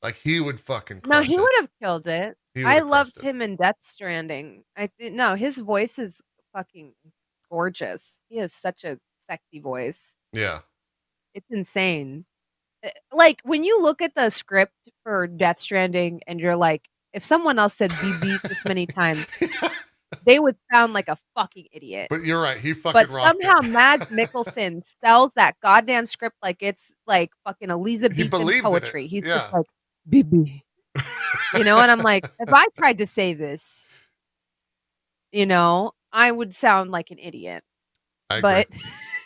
Like, he would fucking crush No, he would have killed it. I loved him in Death Stranding. His voice is fucking gorgeous. He has such a sexy voice. Yeah. It's insane. Like, when you look at the script for Death Stranding and you're like, if someone else said BB this many times, they would sound like a fucking idiot. But you're right. He fucking rocked somehow Mads Mikkelsen sells that goddamn script like it's like fucking Elizabethan poetry. He's just like, BB. And I'm like, if I tried to say this, I would sound like an idiot. I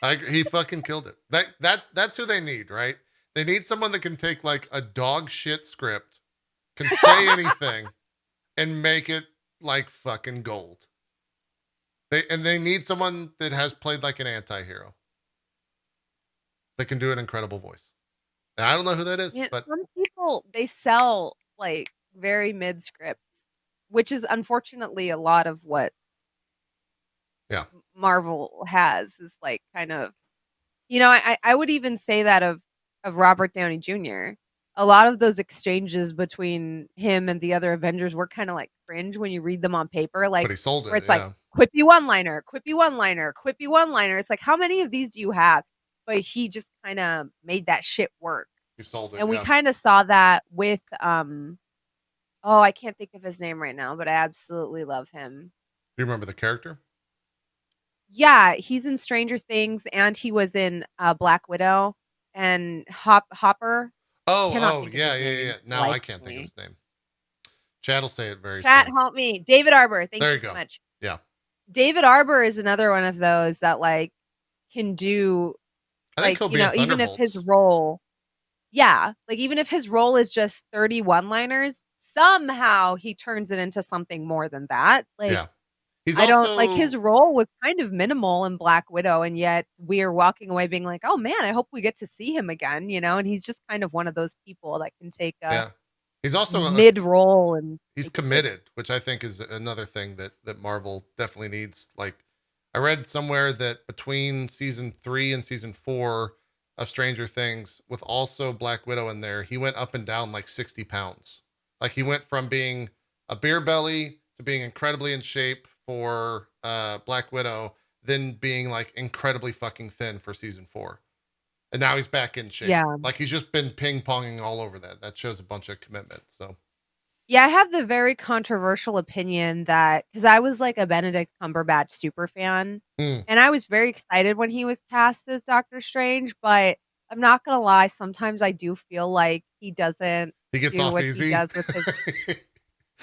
agree. He fucking killed it. That's who they need, right? They need someone that can take like a dog shit script, can say anything, and make it like fucking gold. They need someone that has played like an anti-hero that can do an incredible voice. And I don't know who that is, but some people, they sell like very mid scripts, which is unfortunately a lot of what Marvel has, is like kind of, I would even say that of Robert Downey Jr. A lot of those exchanges between him and the other Avengers were kind of like cringe when you read them on paper. Like, but he sold it. Where it's like quippy one-liner, quippy one-liner, quippy one-liner. It's like, how many of these do you have? But he just kind of made that shit work. He sold it. And we kind of saw that with I can't think of his name right now, but I absolutely love him. Do you remember the character? Yeah, he's in Stranger Things, and he was in Black Widow and Hopper. Yeah. No, I can't think of his name. Chad will say it very soon. Chat, help me. David Arbor. Thank you so much. Yeah. David Arbor is another one of those that like can do, like, even if his role, even if his role is just 30 one-liners, somehow he turns it into something more than that. Like, his role was kind of minimal in Black Widow, and yet we are walking away being like, oh man, I hope we get to see him again, and he's just kind of one of those people that can take he's also mid-role, and he's committed, which I think is another thing that Marvel definitely needs. Like, I read somewhere that between season 3 and season 4 of Stranger Things, with also Black Widow in there, he went up and down like 60 pounds. Like, he went from being a beer belly to being incredibly in shape for Black Widow, then being like incredibly fucking thin for season 4. And now he's back in shape. Yeah. Like, he's just been ping-ponging all over that. That shows a bunch of commitment. So yeah, I have the very controversial opinion that, because I was like a Benedict Cumberbatch super fan, and I was very excited when he was cast as Doctor Strange, but I'm not gonna lie. Sometimes I do feel like he doesn't He gets do off what easy. he does with his.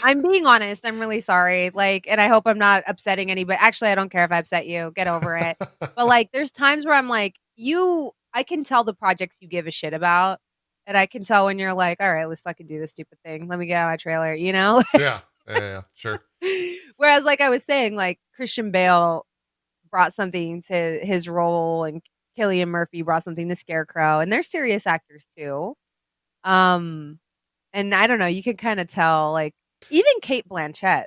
I'm being honest. I'm really sorry. Like, and I hope I'm not upsetting anybody. Actually, I don't care if I upset you. Get over it. But like, there's times where I'm like, I can tell the projects you give a shit about. And I can tell when you're like, all right, let's fucking do this stupid thing. Let me get out my trailer, you know? Yeah, sure. Whereas, like I was saying, like Christian Bale brought something to his role and Cillian Murphy brought something to Scarecrow. And they're serious actors too. And I don't know, you can kind of tell, like, even Cate Blanchett,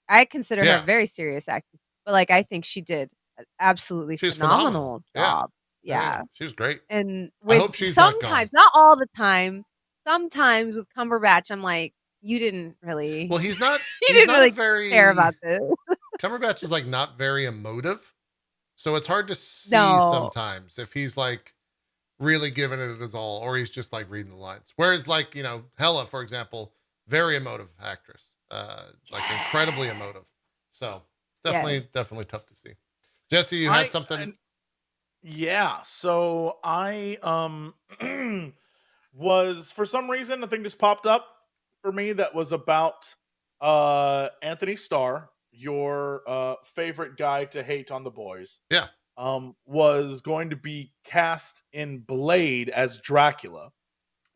I consider her a very serious actress, but like I think she did an absolutely phenomenal job. Yeah. She was great. And I with hope she's sometimes, not all the time, sometimes with Cumberbatch, I'm like, you didn't really. Well, he's not. You didn't really care about this. Cumberbatch is like not very emotive, so it's hard to see sometimes if he's like really giving it his all, or he's just like reading the lines. Whereas, like, you know, Hela, for example, very emotive actress, like incredibly emotive. So it's definitely tough to see. Jesse, you had something. Yeah. So I was, for some reason, a thing just popped up for me that was about Anthony Starr, your favorite guy to hate on The Boys. Yeah. Was going to be cast in Blade as Dracula,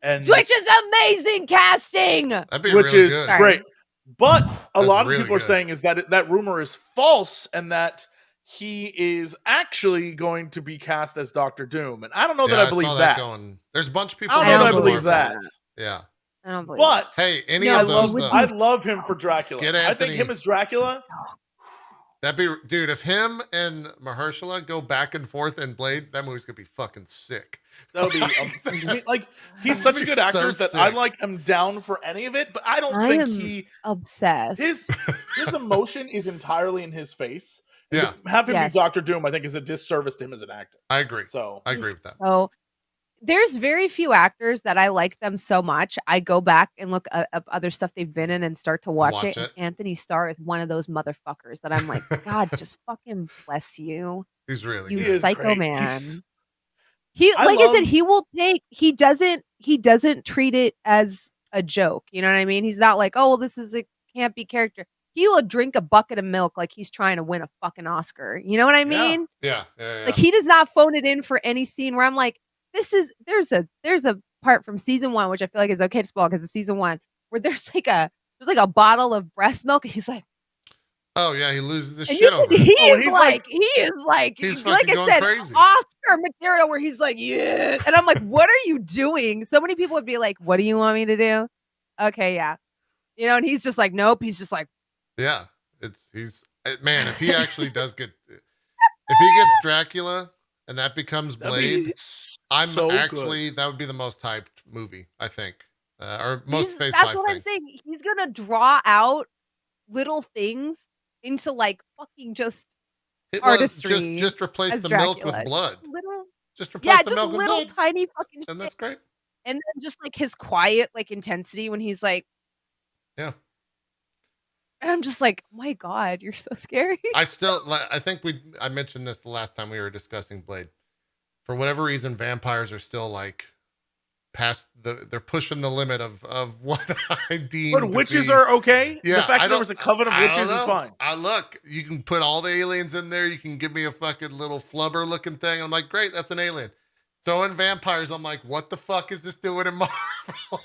and which is amazing casting. That'd be really good. Great. But a lot of people are saying is that that rumor is false and that he is actually going to be cast as Dr. Doom. And I don't know that I believe that. There's a bunch of people. I don't know that I believe that. Yeah. I don't believe but hey, any of those though. I love him for Dracula. I think him as Dracula. That'd be, dude, if him and Mahershala go back and forth in Blade, that movie's gonna be fucking sick. That would be like, he's such a good actor that I like him down for any of it, but I don't think he obsessed. His emotion is entirely in his face. Yeah. Have him be Dr. Doom, I think, is a disservice to him as an actor. I agree. So I agree with that. So there's very few actors that I like them so much. I go back and look up other stuff they've been in and start to watch it. And Anthony Starr is one of those motherfuckers that I'm like, God, just fucking bless you. He's really you good. psycho man. I said, he will take. He doesn't treat it as a joke. You know what I mean? He's not like, oh, well, this is a campy character. He will drink a bucket of milk like he's trying to win a fucking Oscar. You know what I mean? Yeah. Like he does not phone it in for any scene where I'm like, there's a part from season 1 which I feel like is okay to spoil because it's season 1 where there's like a bottle of breast milk and he's like, oh yeah, he loses his shit over it. He is like I said, crazy. Oscar material where he's like, yeah, and I'm like, what are you doing? So many people would be like, what do you want me to do? Okay, yeah, you know, and he's just like, nope. He's just like, yeah, man. If he actually does get, if he gets Dracula and that becomes Blade, that would be the most hyped movie, I think, or most face. That's what I'm saying. He's gonna draw out little things into like fucking just artistry. Just replace the milk with blood. Just replace the milk with blood. Tiny fucking shit. And that's great. And then just like his quiet like intensity when he's like, yeah. And I'm just like, oh my God, you're so scary. I think I mentioned this the last time we were discussing Blade. For whatever reason, vampires are still like past they're pushing the limit of what I deem. But witches are okay. Yeah, the fact that there was a coven of witches is fine. Look, you can put all the aliens in there. You can give me a fucking little flubber looking thing. I'm like, great, that's an alien. Throw in vampires. I'm like, what the fuck is this doing in Marvel?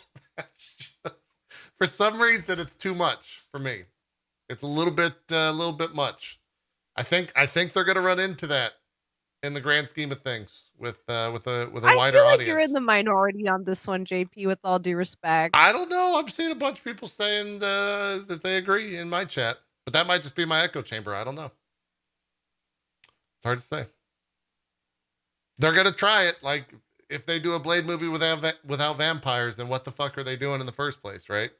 For some reason, it's too much for me. It's a little bit much. I think they're gonna run into that in the grand scheme of things with a wider I feel like audience. You're in the minority on this one, JP, with all due respect. I don't know. I'm seeing a bunch of people saying that they agree in my chat, but that might just be my echo chamber. I don't know. It's hard to say. They're going to try it. Like, if they do a Blade movie without vampires, then what the fuck are they doing in the first place, right?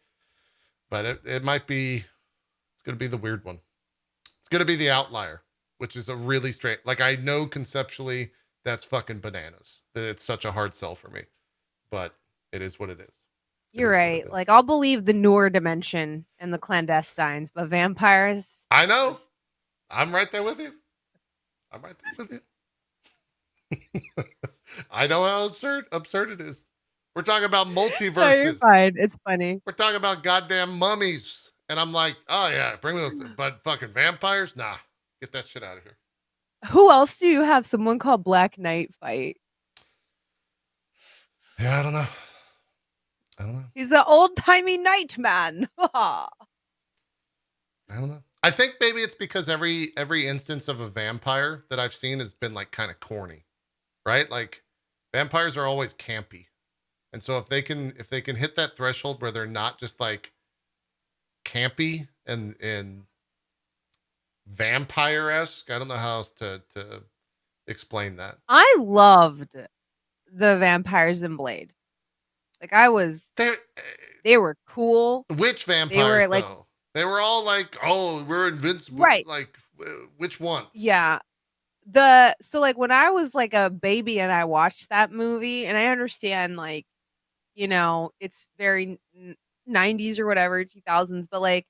But it might be, it's going to be the weird one. It's going to be the outlier, which is a really straight, like, I know conceptually that's fucking bananas, that it's such a hard sell for me, but it is what it is. You're right. Like, I'll believe the Noor dimension and the clandestines, but vampires. I know. I'm right there with you. I know how absurd it is. We're talking about multiverses. No, you're fine. It's funny. We're talking about goddamn mummies. And I'm like, oh yeah, bring those. But fucking vampires? Nah. Get that shit out of here. Who else do you have someone called Black Knight fight? Yeah, I don't know. He's an old-timey knight man. I don't know. I think maybe it's because every instance of a vampire that I've seen has been like kind of corny, right? Like vampires are always campy. And so if they can hit that threshold where they're not just like campy and vampire-esque, I don't know how else to explain that. I loved the vampires in Blade. Like they were cool. Which vampires though? They were all like, oh, we're invincible. Right. Like which ones? Yeah. So like when I was like a baby and I watched that movie, and I understand like, you know, it's very 90s or whatever, 2000s, but like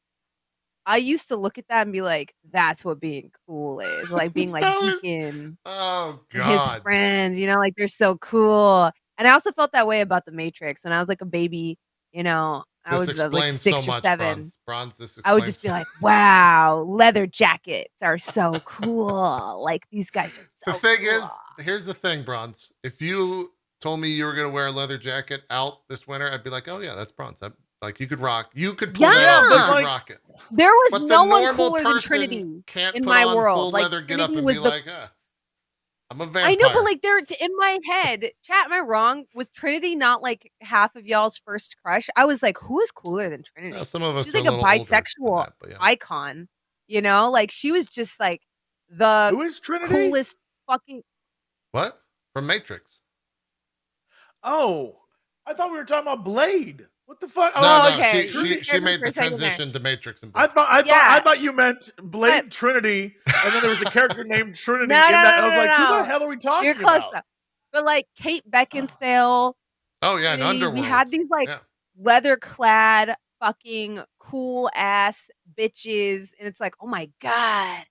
I used to look at that and be like, that's what being cool is. Like being like Deacon. Oh God. His friends, you know, like they're so cool. And I also felt that way about the Matrix when I was like a baby, you know. I was like 6 or 7. Bronze, this I would just be like, wow, leather jackets are so cool. Like these guys are so The thing cool. is, here's the thing, Bronze. If you told me you were gonna wear a leather jacket out this winter, I'd be like, oh yeah, that's Bronze. Like you could pull that off. You could rock it. There was no one cooler than Trinity in my world. Full Like leather get up Trinity and was be the like, I'm a vampire. I know, but like they're in my head. Chat, am I wrong? Was Trinity not like half of y'all's first crush? I was like, who is cooler than Trinity? Yeah, some of us She's are like a bisexual that, icon. You know, like she was just like the Who is Trinity? coolest fucking. What? From Matrix. Oh, I thought we were talking about Blade. What the fuck? No, okay. She made the transition to Matrix and Blade. I thought you meant Blade Trinity, and then there was a character named Trinity in that. And I was like, who the hell are we talking about? You're close though. But like Kate Beckinsale. Oh yeah, in Underworld. We had these like leather clad fucking cool ass bitches, and it's like, oh my God.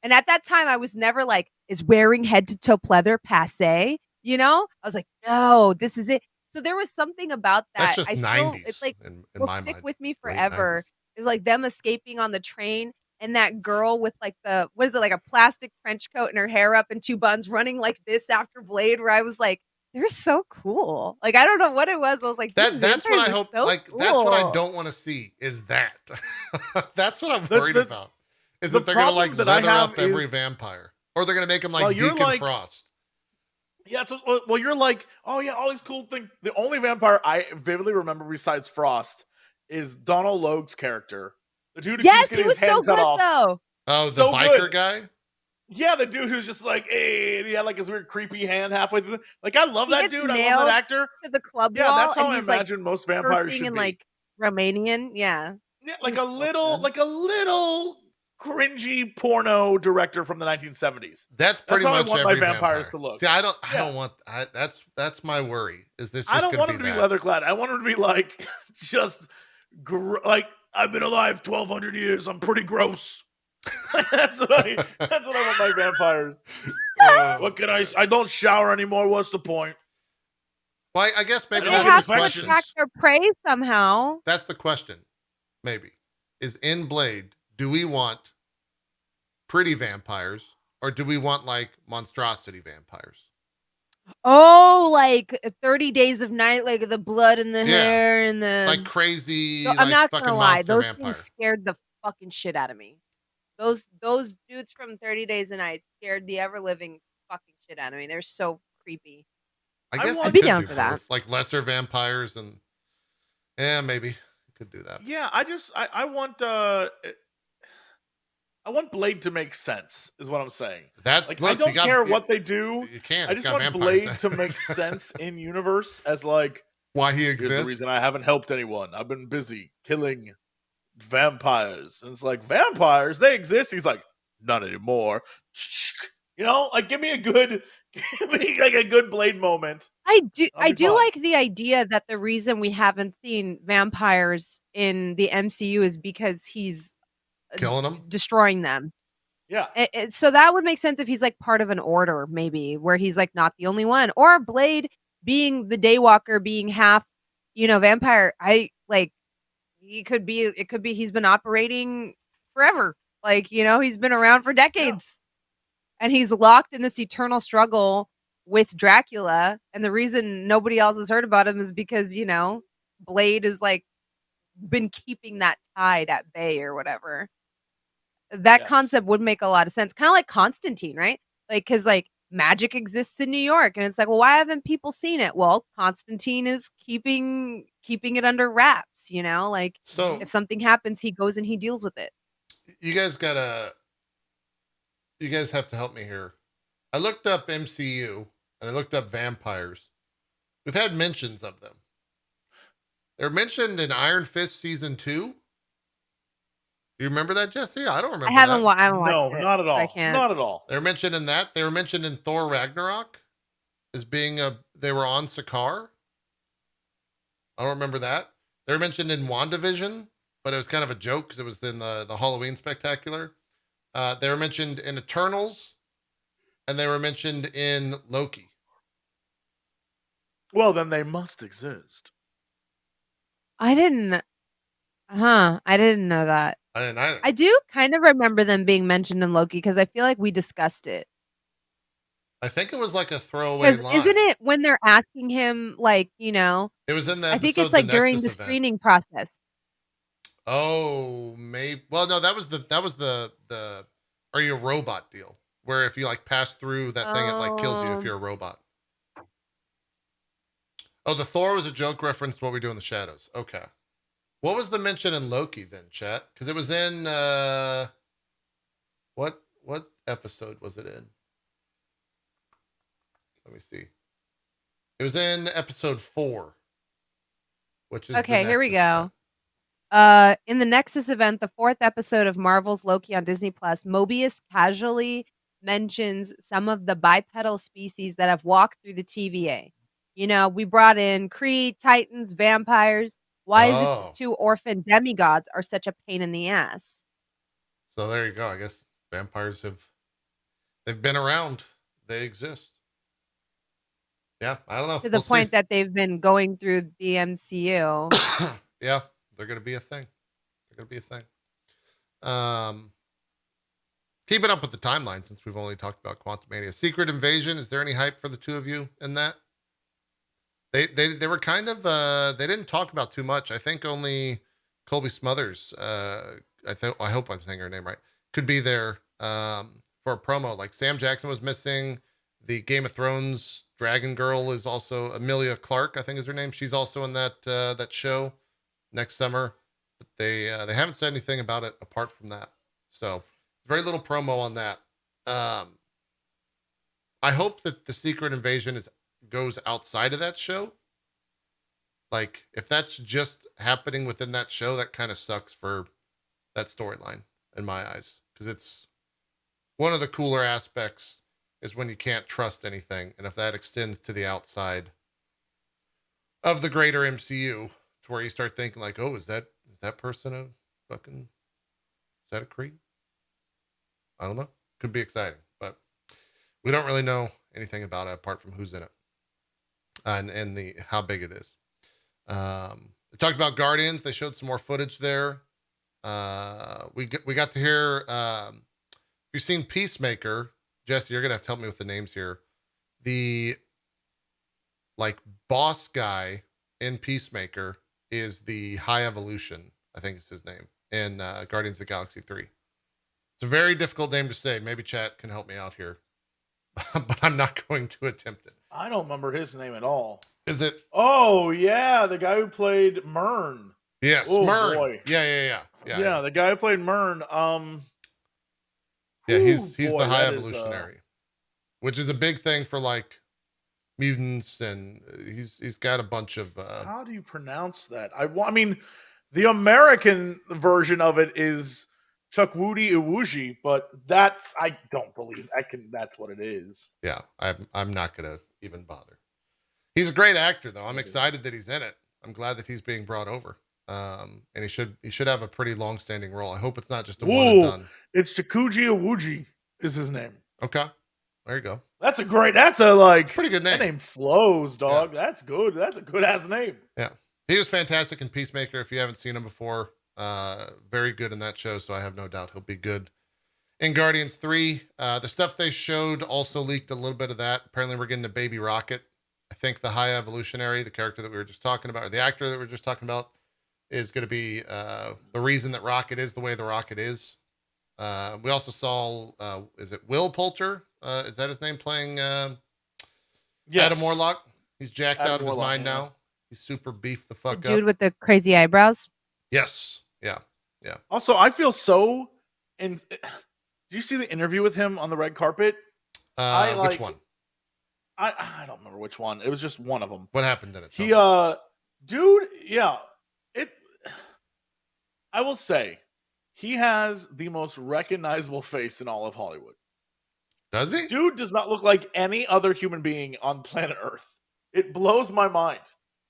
And at that time I was never like, is wearing head to toe pleather passe? You know? I was like, no, this is it. So there was something about that. That's just 90s. It's like in my stick mind. with me forever. Is like them escaping on the train and that girl with like what is it, like a plastic trench coat and her hair up and 2 buns running like this after Blade, where I was like, they're so cool. Like I don't know what it was. I was like, that's what I hope. So cool. That's what I don't want to see. Is that? That's what I'm worried about. Is that they're gonna like leather up every vampire, or they're gonna make them like Deacon Frost. Yeah, well, you're like, oh yeah, all these cool things. The only vampire I vividly remember besides Frost is Donald Logue's character. The dude who he was so good though. Oh, the biker guy? Yeah, the dude who's just like, hey, and he had like his weird creepy hand halfway through. Like, I love that dude. I love that actor. To the club wall, that's how I imagine most vampires should be. Like Romanian, yeah. Yeah, like a little cringy porno director from the 1970s. That's pretty much how I want every my vampires to look. See, I don't want. That's my worry. Is this? Just I don't want him to be leather clad. I want him to be like just like, I've been alive 1,200 years. I'm pretty gross. That's what I want my vampires. What can I don't shower anymore. What's the point? Well, I guess maybe they have to attract their prey somehow. That's the question. Maybe is in Blade. Do we want pretty vampires or do we want like monstrosity vampires? Oh, like 30 Days of Night, like the blood in the hair and the like crazy. So, I'm not gonna lie, those vampire. Things scared the fucking shit out of me. Those dudes from 30 Days of Night scared the ever living fucking shit out of me. They're so creepy. I guess I'd be down for that. Like lesser vampires and maybe could do that. Yeah, I want Blade to make sense, is what I'm saying. That's like, I don't care what they do. You can't. I just want Blade to make sense in universe as like why he exists. Here's the reason I haven't helped anyone. I've been busy killing vampires. And it's like, vampires, they exist. He's like, not anymore. You know, like give me a good Blade moment. I do like the idea that the reason we haven't seen vampires in the MCU is because he's killing them, destroying them. Yeah. So that would make sense if he's like part of an order, maybe, where he's like not the only one. Or Blade being the Daywalker, being half, vampire. It could be he's been operating forever. He's been around for decades. And he's locked in this eternal struggle with Dracula. And the reason nobody else has heard about him is because, Blade has been keeping that tide at bay or whatever. That concept would make a lot of sense. Kind of like Constantine, right? Because magic exists in New York, and it's like, well, why haven't people seen it? Well, Constantine is keeping it under wraps. So if something happens, he goes and he deals with it. You guys have to help me here. I looked up MCU and I looked up vampires. We've had mentions of them. They're mentioned in Iron Fist season 2. Do you remember that, Jesse? I don't remember. I haven't watched it. No, not at all. I can't. Not at all. They were mentioned in that. They were mentioned in Thor Ragnarok as being they were on Sakaar. I don't remember that. They were mentioned in WandaVision, but it was kind of a joke because it was in the Halloween Spectacular. They were mentioned in Eternals, and they were mentioned in Loki. Well, then they must exist. I didn't know that. I didn't either. I do kind of remember them being mentioned in Loki because I feel like we discussed it. I think it was like a throwaway line. Isn't it when they're asking him, It was in the episode, I think it's like during the screening process. Oh, maybe. Well, no, that was the are you a robot deal, where if you pass through that thing, it kills you if you're a robot. Oh, the Thor was a joke reference to What We Do in the Shadows. Okay. What was the mention in Loki then, chat? Because it was in what episode was it in? Let me see. It was in episode 4, which is okay. Here we go. In the Nexus event, the 4th episode of Marvel's Loki on Disney Plus, Mobius casually mentions some of the bipedal species that have walked through the TVA. We brought in Kree, Titans, vampires. Why is it the 2 orphan demigods are such a pain in the ass? So there you go. I guess vampires they've been around. They exist. Yeah, I don't know. To the point that they've been going through the MCU. Yeah, they're going to be a thing. Keeping up with the timeline since we've only talked about Quantumania. Secret Invasion, is there any hype for the two of you in that? They were kind of they didn't talk about too much. I think only Colby Smothers, I hope I'm saying her name right, could be there for a promo. Like Sam Jackson was missing. The Game of Thrones Dragon Girl is also Emilia Clarke, I think is her name. She's also in that show next summer. But they haven't said anything about it apart from that. So very little promo on that. I hope that the Secret Invasion goes outside of that show. Like if that's just happening within that show, that kind of sucks for that storyline in my eyes, because it's one of the cooler aspects is when you can't trust anything, and if that extends to the outside of the greater MCU, to where you start thinking like, oh, is that person a fucking, is that a Kree? I don't know. Could be exciting, but we don't really know anything about it apart from who's in it and the how big it is. They talked about Guardians. They showed some more footage there. We got to hear. If you've seen Peacemaker, Jesse, you're gonna have to help me with the names here. The boss guy in Peacemaker is the High Evolution, I think is his name, in Guardians of the Galaxy 3. It's a very difficult name to say. Maybe chat can help me out here, but I'm not going to attempt it. I don't remember his name at all. Is it? Oh yeah, the guy who played Myrn. Yes, Myrn. Boy. Yeah. The guy who played Myrn. Yeah, he's the High Evolutionary, which is a big thing for mutants, and he's got a bunch of. How do you pronounce that? I mean, the American version of it is Chukwudi Iwuji, but I don't believe that's what it is. Yeah, I'm not gonna even bother. He's a great actor, though. I'm excited that he's in it. I'm glad that he's being brought over. and he should have a pretty long-standing role. I hope it's not just a one and done. It's Chikuji Iwuji is his name. Okay, there you go. That's a pretty good name. That name flows, dog. Yeah. That's good. That's a good ass name. Yeah, he was fantastic in Peacemaker. If you haven't seen him before, very good in that show. So I have no doubt he'll be good in Guardians 3. The stuff they showed also leaked a little bit of that. Apparently, we're getting a Baby Rocket. I think the High Evolutionary, the character that we were just talking about, or the actor that we were just talking about, is going to be the reason that Rocket is the way the Rocket is. We also saw, is it Will Poulter? Is that his name, playing Adam Warlock? He's jacked out of his mind now. He's super beefed the fuck up. Dude with the crazy eyebrows? Yes. Yeah. Also, I feel so... Did you see the interview with him on the red carpet? Which one? I don't remember which one. It was just one of them. What happened in it? Dude, yeah. I will say, he has the most recognizable face in all of Hollywood. Does he? Dude does not look like any other human being on planet Earth. It blows my mind.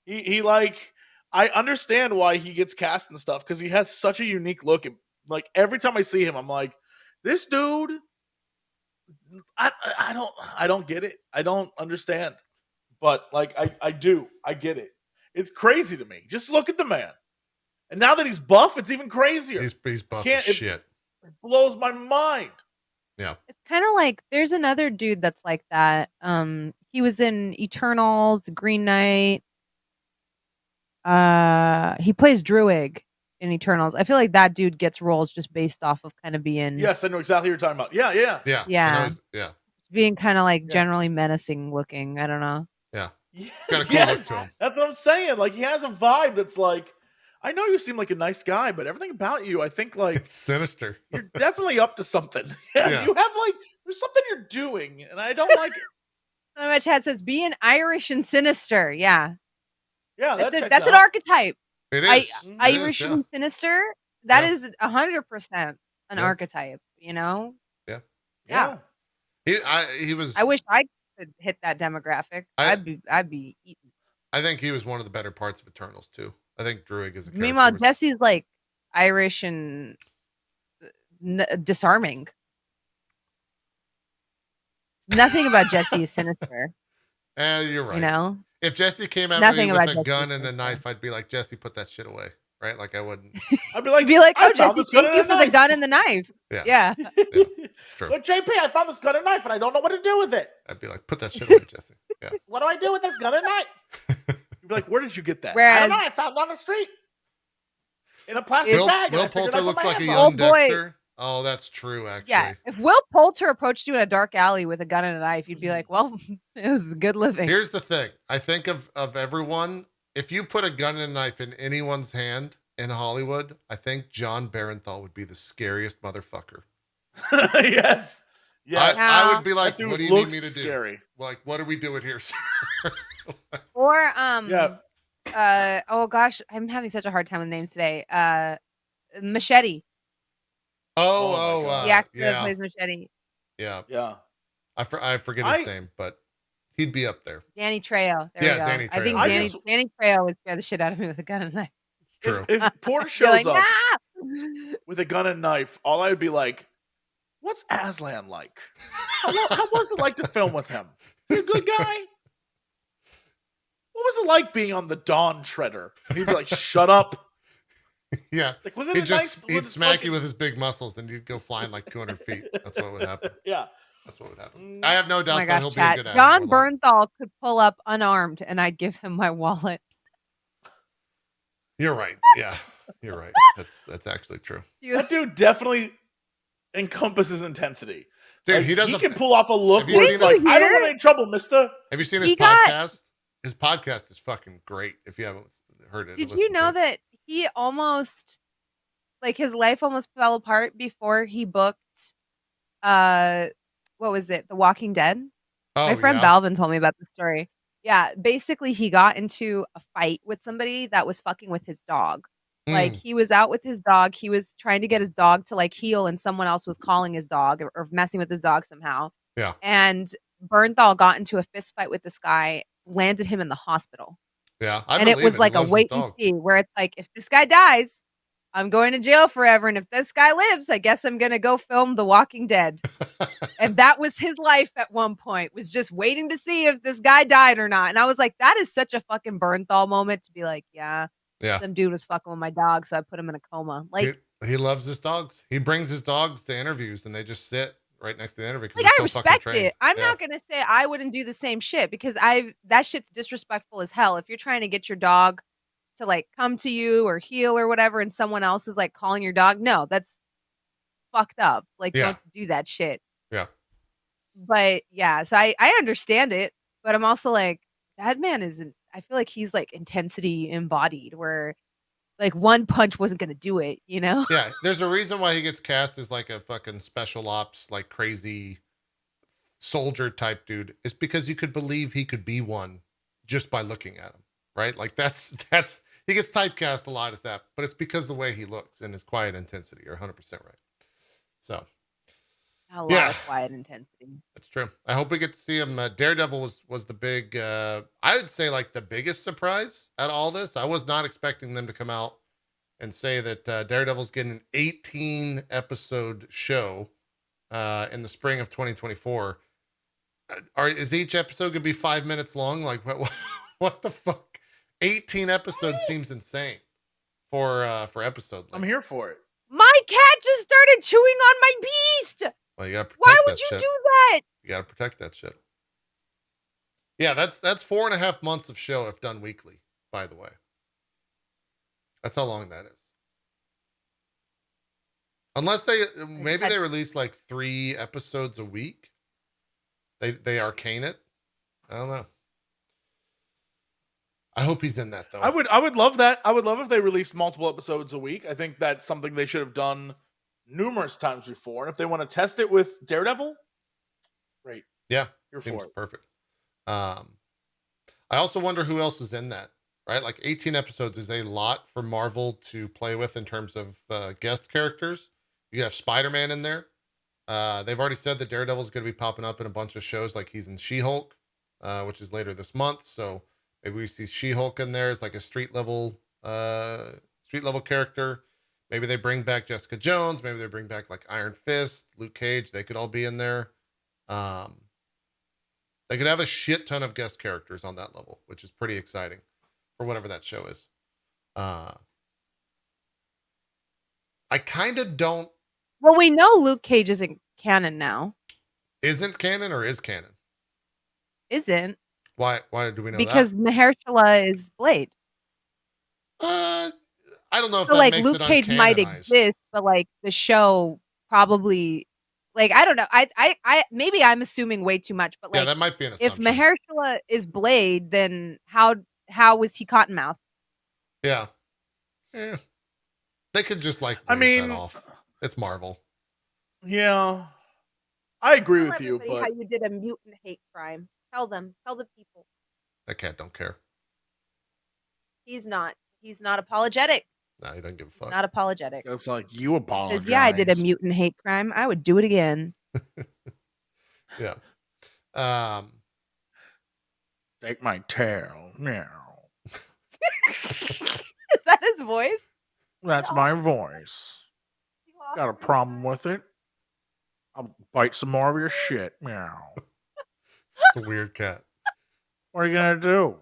He I understand why he gets cast and stuff, because he has such a unique look. And like every time I see him, I'm like, this dude, I don't get it. I don't understand. But like I do. I get it. It's crazy to me. Just look at the man. And now that he's buff, it's even crazier. He's buff as shit. It blows my mind. Yeah. It's kind of like there's another dude that's like that. He was in Eternals, Green Knight. He plays Druig in Eternals. I feel like that dude gets roles just based off of kind of being. Yes, I know exactly what you're talking about. Yeah. Being kind of like generally menacing looking. I don't know. Yeah. He's got a cool look to him. That's what I'm saying. Like, he has a vibe that's like, I know you seem like a nice guy, but everything about you, I think like it's sinister. You're definitely up to something. Yeah. You have like there's something you're doing, and I don't like it. My chat says being Irish and sinister. Yeah. Yeah, that's an archetype. It is. Irish and sinister. That is 100% an archetype. You know. Yeah. He was. I wish I could hit that demographic. I'd be eaten. I think he was one of the better parts of Eternals too. I think Druig is a character. Meanwhile, Jesse's like Irish and disarming. Nothing about Jesse is sinister. You're right. You know, if Jesse came at me with a gun and a knife, I'd be like, Jesse, put that shit away. Right? Like I wouldn't. I'd be like, oh, Jesse, thank you for the gun and the knife. Yeah. It's true. But JP, I found this gun and knife, and I don't know what to do with it. I'd be like, put that shit away, Jesse. Yeah. What do I do with this gun and knife? You'd be like, where did you get that? Whereas, I don't know. I found it on the street in a plastic bag. Will Poulter looks like a young Dexter. Oh, that's true, actually. Yeah. If Will Poulter approached you in a dark alley with a gun and a knife, you'd be like, well, it was good living. Here's the thing. I think of everyone, if you put a gun and a knife in anyone's hand in Hollywood, I think John Barenthal would be the scariest motherfucker. Yes. I would be like, what do you need me to scary. do? Like, what are we doing here, sir? Or, oh gosh, I'm having such a hard time with names today. Machete. The actor that plays Machete. Yeah. I forget his name, but he'd be up there. Danny Trejo. There we go. Danny Trejo. I think Danny Trejo would scare the shit out of me with a gun and a knife. True. If Porter shows up with a gun and knife, all I would be like, what's Aslan like? How was it like to film with him? Is he a good guy? What was it like being on the Dawn Treader? And he'd be like, shut up. Yeah. Like, wasn't it nice? He'd smack you with his big muscles and you'd go flying like 200 feet. That's what would happen. Yeah. That's what would happen. I have no doubt that he'll be a good actor. John Bernthal could pull up unarmed and I'd give him my wallet. You're right. Yeah. You're right. That's actually true. That dude definitely encompasses intensity. Dude, like, he can pull off a look where he's like, I don't want any trouble, mister. Have you seen his podcast? His podcast is fucking great. If you haven't heard it. Did you know that he almost, like, his life almost fell apart before he booked, what was it? The Walking Dead? My friend Balvin told me about the story. Yeah, basically he got into a fight with somebody that was fucking with his dog. Like, he was out with his dog. He was trying to get his dog to like heal, and someone else was calling his dog or messing with his dog somehow. Yeah. And Bernthal got into a fist fight with this guy, landed him in the hospital. Yeah, and it was like a wait and see, where it's like, if this guy dies, I'm going to jail forever, and if this guy lives, I guess I'm gonna go film The Walking Dead. And that was his life at one point, was just waiting to see if this guy died or not. And I was like, that is such a fucking Bernthal moment to be like, yeah, some dude was fucking with my dog, so I put him in a coma. Like, he loves his dogs. He brings his dogs to interviews, and they just sit right next to the interview. Like, I respect it. I'm not gonna say I wouldn't do the same shit, because that shit's disrespectful as hell. If you're trying to get your dog to like come to you or heal or whatever, and someone else is like calling your dog, no, that's fucked up. Like, don't do that shit. Yeah. But yeah, so I understand it, but I'm also like, that man isn't. I feel like he's like intensity embodied, where like one punch wasn't gonna do it, you know? Yeah, there's a reason why he gets cast as like a fucking special ops, like crazy soldier type dude. It's because you could believe he could be one just by looking at him, right? Like that's he gets typecast a lot as that, but it's because of the way he looks and his quiet intensity. You're 100% right. So. A lot of quiet intensity. That's true. I hope we get to see him. Daredevil was the big, I would say like the biggest surprise out of all this. I was not expecting them to come out and say that Daredevil's getting an 18 episode show in the spring of 2024. Is each episode gonna be 5 minutes long? Like what the fuck? 18 episodes seems insane for episode length. I'm here for it. My cat just started chewing on my beast. Well, you gotta protect Why would that you shit. do that? You gotta protect that shit. Yeah, that's 4.5 months of show if done weekly, by the way. That's how long that is. Unless they release like 3 episodes a week. They arcane it. I don't know. I hope he's in that though. I would love that. I would love if they released multiple episodes a week. I think that's something they should have done numerous times before. And if they want to test it with Daredevil, great. Yeah, you're seems for it. Perfect. I also wonder who else is in that. Right, like 18 episodes is a lot for Marvel to play with in terms of guest characters. You have Spider-Man in there. They've already said that Daredevil is going to be popping up in a bunch of shows, like he's in She-Hulk, which is later this month. So maybe we see She-Hulk in there as like a street level character. Maybe they bring back Jessica Jones. Maybe they bring back like Iron Fist, Luke Cage. They could all be in there. They could have a shit ton of guest characters on that level, which is pretty exciting for whatever that show is. I kind of don't. Well, we know Luke Cage isn't canon now. Isn't canon or is canon? Isn't. Why do we know because that? Because Mahershala is Blade. I don't know if so that like makes Luke it Cage might exist, but like the show probably, like, I don't know. I maybe I'm assuming way too much, but like, yeah, that might be an assumption. If Mahershala is Blade, then how was he Cottonmouth? Yeah. They could just like that off. It's Marvel. Yeah, I agree with you. But how you did a mutant hate crime? Tell the people. That cat don't care. He's not apologetic. No, he doesn't give a fuck. Not apologetic. It's like, you apologize. Says, yeah, I did a mutant hate crime. I would do it again. Yeah. Take my tail. Meow. Is that his voice? That's my voice. Got a problem with it? I'll bite some more of your shit. Meow. It's a weird cat. What are you gonna do?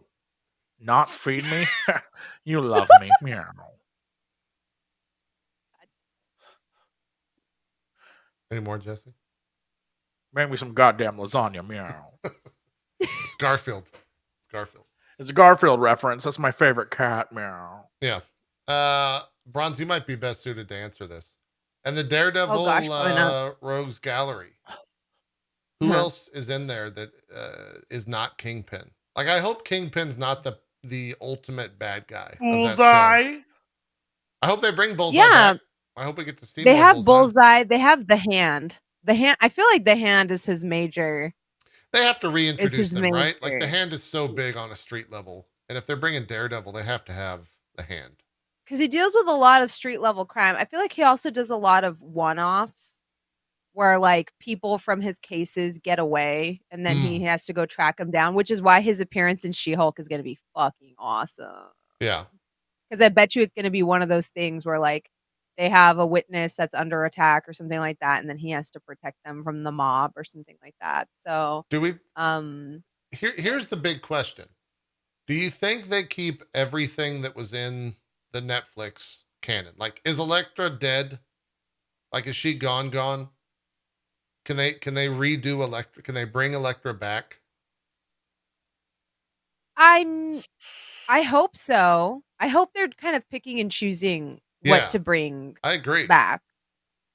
Not feed me? You love me. Meow. Any more, Jesse? Make me some goddamn lasagna. Meow. It's Garfield. It's a Garfield reference. That's my favorite cat. Meow. Yeah. Bronze, you might be best suited to answer this. And the Daredevil Rogues Gallery. Who else is in there that is not Kingpin? Like, I hope Kingpin's not the ultimate bad guy. Bullseye. I hope they bring Bullseye back. I hope we get to see. They have Bullseye. They have the Hand. The Hand. I feel like the Hand is his major. They have to reintroduce them, right? Like, the Hand is so big on a street level, and if they're bringing Daredevil, they have to have the Hand. Because he deals with a lot of street level crime. I feel like he also does a lot of one-offs. where like people from his cases get away and then he has to go track them down, which is why his appearance in She-Hulk is going to be fucking awesome. Yeah. Because I bet you it's going to be one of those things where like they have a witness that's under attack or something like that, and then he has to protect them from the mob or something like that. So do we here's the big question. Do you think they keep everything that was in the Netflix canon? Like, is Elektra dead? Like, is she gone? Can they redo Elektra? Can they bring Elektra back? I hope so. I hope they're kind of picking and choosing what to bring I agree. back.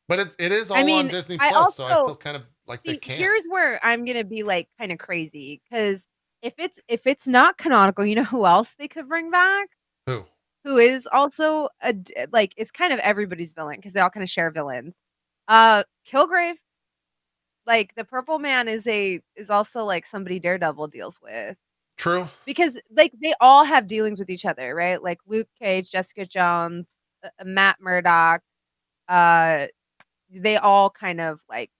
But it is all on Disney Plus, so I feel kind of like they can't. Here's where I'm gonna be like kind of crazy, because if it's not canonical, you know who else they could bring back? Who is also like it's kind of everybody's villain because they all kind of share villains. Kilgrave, like the Purple Man is also like somebody Daredevil deals with. True. Because like they all have dealings with each other, right? Like Luke Cage, Jessica Jones, Matt Murdock, they all kind of like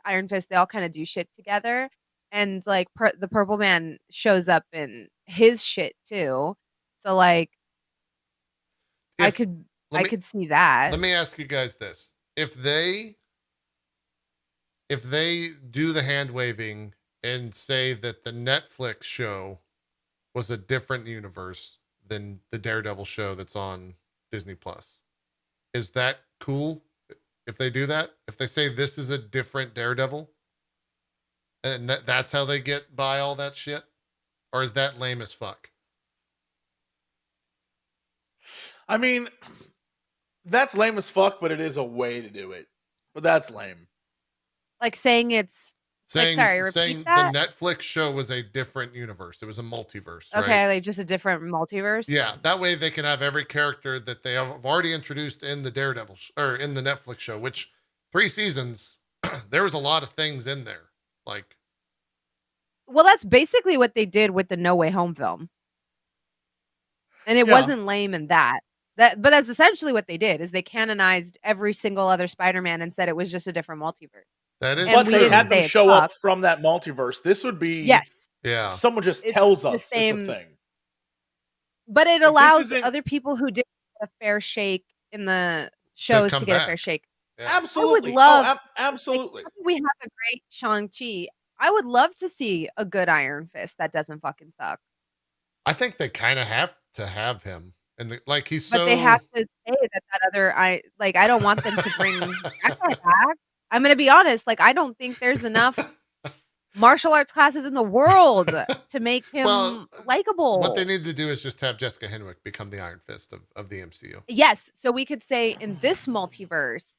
Iron Fist, they all kind of do shit together. And like the Purple Man shows up in his shit too. So like I could see that. Let me ask you guys this. If they do the hand waving and say that the Netflix show was a different universe than the Daredevil show that's on Disney Plus, is that cool? If they do that, if they say this is a different Daredevil, and that's how they get by all that shit, or is that lame as fuck? I mean, that's lame as fuck, but it is a way to do it. But that's lame. Like saying it's saying repeat that? The Netflix show was a different universe. It was a multiverse. Right? Okay, like just a different multiverse. Yeah, that way they can have every character that they have already introduced in the Daredevil or in the Netflix show. Which 3 seasons, there was a lot of things in there. Like, well, that's basically what they did with the No Way Home film, and it wasn't lame in that. But that's essentially what they did. Is they canonized every single other Spider-Man and said it was just a different multiverse. That is, but they had them show up from that multiverse. This would be someone just tells us it's a thing. But it allows other people who didn't get a fair shake in the shows to get a fair shake. Yeah. Absolutely. I would love, absolutely. Like, we have a great Shang-Chi. I would love to see a good Iron Fist that doesn't fucking suck. I think they kind of have to have him. And like he's but they have to say that other I don't want them to bring that guy back. I'm gonna be honest, like I don't think there's enough martial arts classes in the world to make him likable. What they need to do is just have Jessica Henwick become the Iron Fist of the MCU. Yes, so we could say in this multiverse,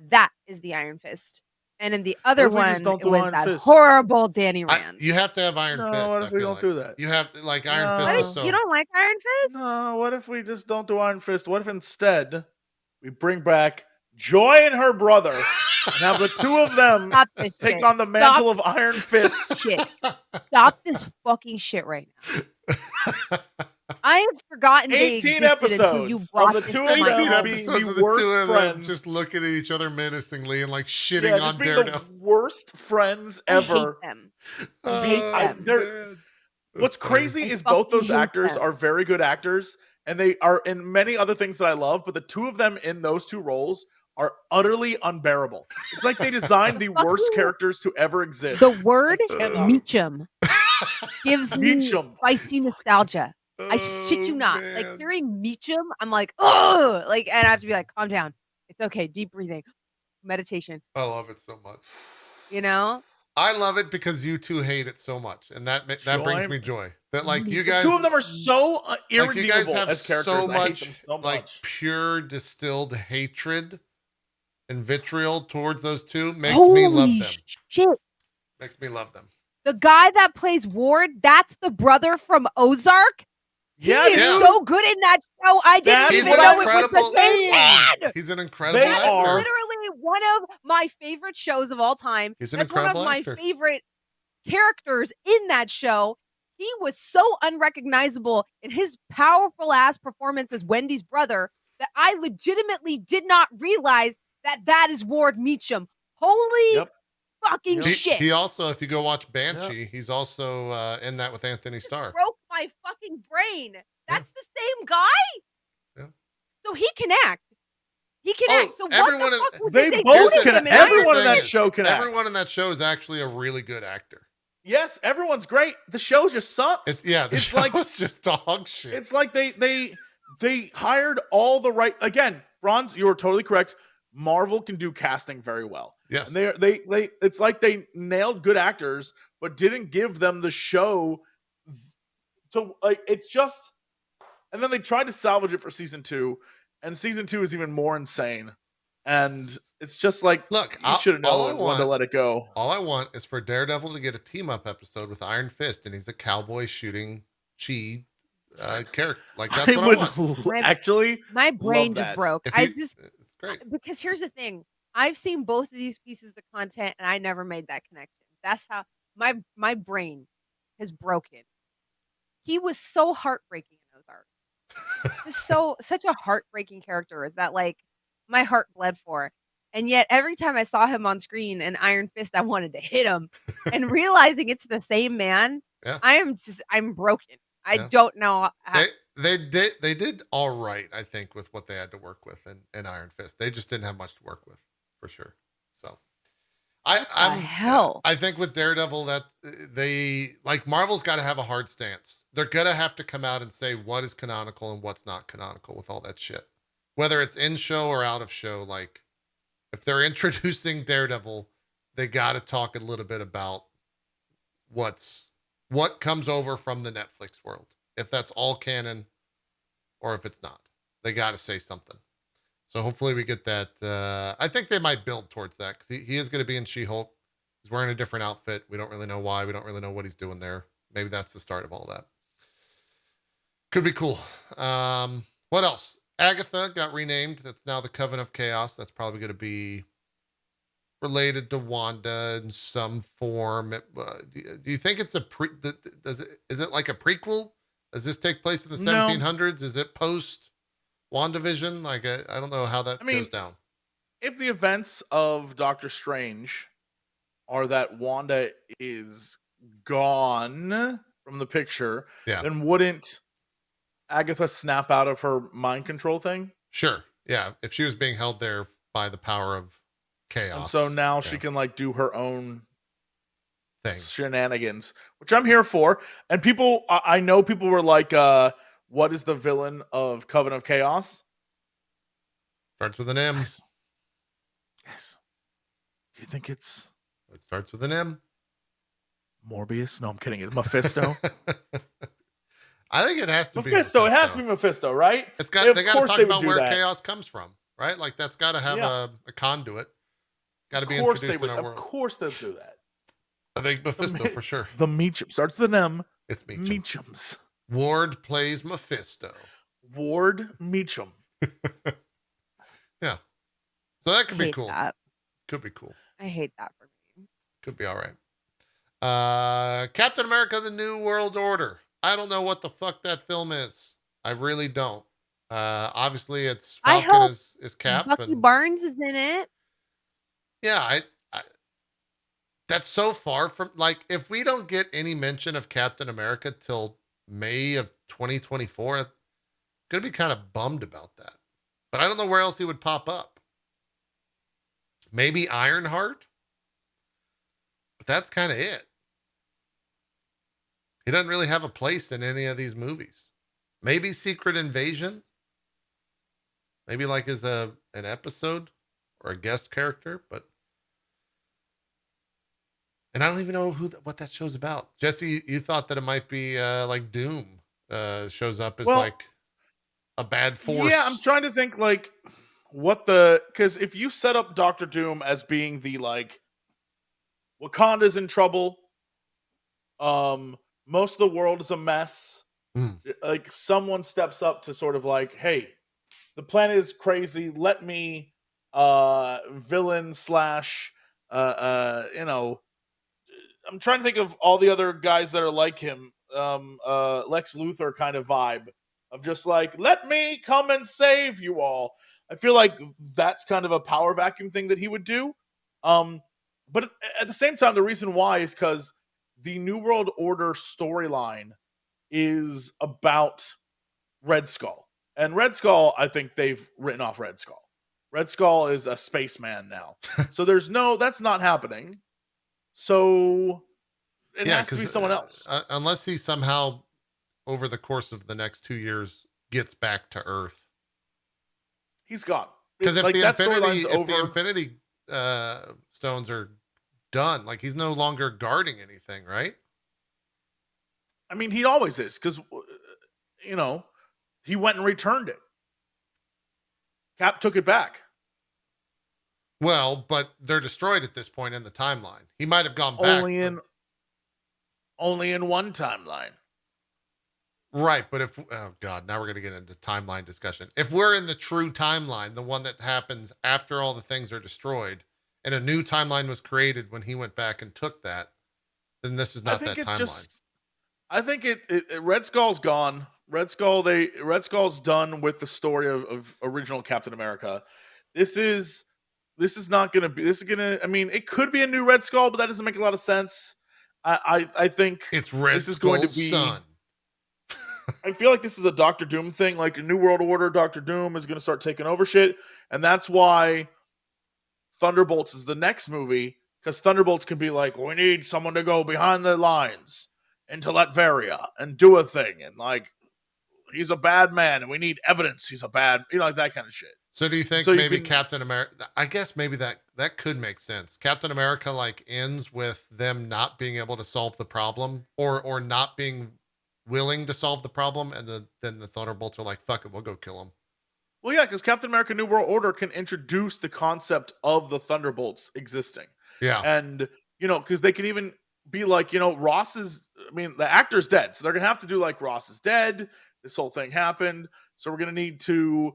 that is the Iron Fist. And in the other one, it was that horrible Danny Rand. You have to have Iron Fist. What if we don't do that? You have to, like, Iron Fist is so... You don't like Iron Fist? No, what if we just don't do Iron Fist? What if instead we bring back Joy and her brother and have the two of them take on the mantle of Iron Fist? Shit. Stop this fucking shit right now. I have forgotten 18 episodes until you brought of the two of them 18 episodes of the two of them just looking at each other menacingly and like shitting on Daredevil. The worst friends ever. I hate them. What's crazy is both those actors are very good actors, and they are in many other things that I love, but the two of them in those two roles are utterly unbearable. It's like they designed the worst characters to ever exist. The word Meachum gives me spicy nostalgia. I shit you not. Man. Like hearing Meachum, I'm like, oh, like, and I have to be like, calm down. It's okay. Deep breathing, meditation. I love it so much. You know, I love it because you two hate it so much, and that brings me joy. That like you guys, the two of them are so irredeemable you guys have as characters. so much, I hate them so much. Like pure distilled hatred and vitriol towards those two makes me love them. Shit. Makes me love them. The guy that plays Ward, that's the brother from Ozark. Yeah, he is so good in that show. I didn't even know it was the same man. He's an incredible actor. It's literally one of my favorite shows of all time. He's an That's one of incredible my actor. favorite characters in that show. He was so unrecognizable in his powerful ass performance as Wendy's brother that I legitimately did not realize that is Ward Meachum. Holy fucking shit. He also, if you go watch Banshee, he's also in that with Anthony Starr. Broke my fucking brain. That's the same guy? Yeah. So he can act. He can act. So everyone what the fuck they did both do to can. him in Everyone Iron in that Fist? show can act. Everyone in that show is actually a really good actor. Yes, everyone's great. The show just sucks. The show was just dog shit. It's like they hired all the right. Again, Bronze, you were totally correct. Marvel can do casting very well. Yes, and they it's like they nailed good actors, but didn't give them the show. So like it's just, and then they tried to salvage it for season 2, and season 2 is even more insane. And it's just like, look, you should have known when to let it go. All I want is for Daredevil to get a team up episode with Iron Fist, and he's a cowboy shooting chi character. Like that's what I want. Actually, my brain just broke. It's great because here's the thing: I've seen both of these pieces of content, and I never made that connection. That's how my brain has broken. He was so heartbreaking in those arcs. Just such a heartbreaking character that like my heart bled for. And yet every time I saw him on screen in Iron Fist, I wanted to hit him. And realizing it's the same man, I'm broken. I don't know how. They did all right, I think, with what they had to work with in Iron Fist. They just didn't have much to work with, for sure. So I think with Daredevil that they like Marvel's got to have a hard stance. They're gonna have to come out and say what is canonical and what's not canonical with all that shit. Whether it's in show or out of show, like if they're introducing Daredevil, they got to talk a little bit about what comes over from the Netflix world. If that's all canon or if it's not, they got to say something. So hopefully we get that. I think they might build towards that because he is going to be in She-Hulk. He's wearing a different outfit. We don't really know why. We don't really know what he's doing there. Maybe that's the start of all that. Could be cool. What else? Agatha got renamed. That's now the Coven of Chaos. That's probably going to be related to Wanda in some form. Do you think it's is it like a prequel? Does this take place in the 1700s? Is it post WandaVision? Like I don't know how that goes down. If the events of Doctor Strange are that Wanda is gone from the picture, then wouldn't Agatha snap out of her mind control thing? Sure. Yeah. If she was being held there by the power of chaos. And so now she can like do her own thing, shenanigans, which I'm here for. And people, I know people were like, what is the villain of Coven of Chaos? Starts with an M. Yes. Do you think it starts with an M? Morbius? No, I'm kidding. It's Mephisto. I think it has to be Mephisto. It has to be Mephisto, right? They got to talk about where chaos comes from, right? Like that's got to have a conduit. Got to be introduced in our world. Of course they'll do that. I think Mephisto for sure. The Meachum starts with an M. It's Meachum. Meachums. Ward plays Mephisto. Ward Meachum. Yeah. So that could be cool. That. Could be cool. I hate that for me. Could be all right. Captain America: The New World Order. I don't know what the fuck that film is. I really don't. Obviously, it's Falcon is Cap. Bucky Barnes is in it. Yeah, I that's so far from like if we don't get any mention of Captain America till May of 2024, I'm gonna be kind of bummed about that. But I don't know where else he would pop up. Maybe Ironheart, but that's kind of it. He doesn't really have a place in any of these movies. Maybe Secret Invasion. Maybe like as an episode or a guest character, but. And I don't even know what that show's about. Jesse, you thought that it might be like Doom shows up as like a bad force. Yeah, I'm trying to think like because if you set up Dr. Doom as being the like Wakanda's in trouble, most of the world is a mess. Like someone steps up to sort of like, hey, the planet is crazy. Let me villain / I'm trying to think of all the other guys that are like him. Lex Luthor kind of vibe of just like, let me come and save you all. I feel like that's kind of a power vacuum thing that he would do. But at the same time, the reason why is because the New World Order storyline is about Red Skull. And Red Skull, I think they've written off Red Skull. Red Skull is a spaceman now. So that's not happening. So it has to be someone else. Unless he somehow, over the course of the next 2 years, gets back to Earth. He's gone. Because if the Infinity Stones are done, like he's no longer guarding anything, right? I mean, he always is, because he went and returned it. Cap took it back. Well, but they're destroyed at this point in the timeline. He might have gone back. Only in one timeline. Right, but oh God, now we're going to get into timeline discussion. If we're in the true timeline, the one that happens after all the things are destroyed, and a new timeline was created when he went back and took that, then this is not that timeline. I think Red Skull's gone. Red Skull's done with the story of original Captain America. This is not going to be. This is going to. I mean, it could be a new Red Skull, but that doesn't make a lot of sense. I think it's Red Skull's son. I feel like this is a Doctor Doom thing. Like a New World Order, Doctor Doom is going to start taking over shit, and that's why Thunderbolts is the next movie, because Thunderbolts can be like, we need someone to go behind the lines into Latveria and do a thing, and like he's a bad man, and we need evidence he's a bad, like that kind of shit. So do you think maybe Captain America? I guess maybe that could make sense. Captain America like ends with them not being able to solve the problem, or not being willing to solve the problem, and then the Thunderbolts are like, fuck it, we'll go kill him. Well, yeah, because Captain America New World Order can introduce the concept of the Thunderbolts existing. Yeah. And, because they can even be like, the actor's dead. So they're going to have to do like, Ross is dead. This whole thing happened. So we're going to need to,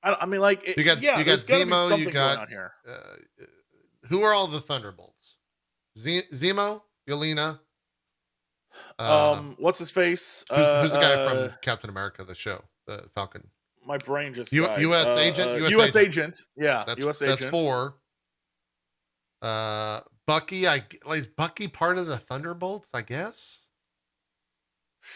you got Zemo, you got, on here. Who are all the Thunderbolts? Zemo, Yelena. What's his face? Who's the guy from Captain America, the show, the Falcon? My brain just U.S. agent. U.S. agent. Yeah, U.S. agent. That's 4. Bucky. Is Bucky part of the Thunderbolts? I guess.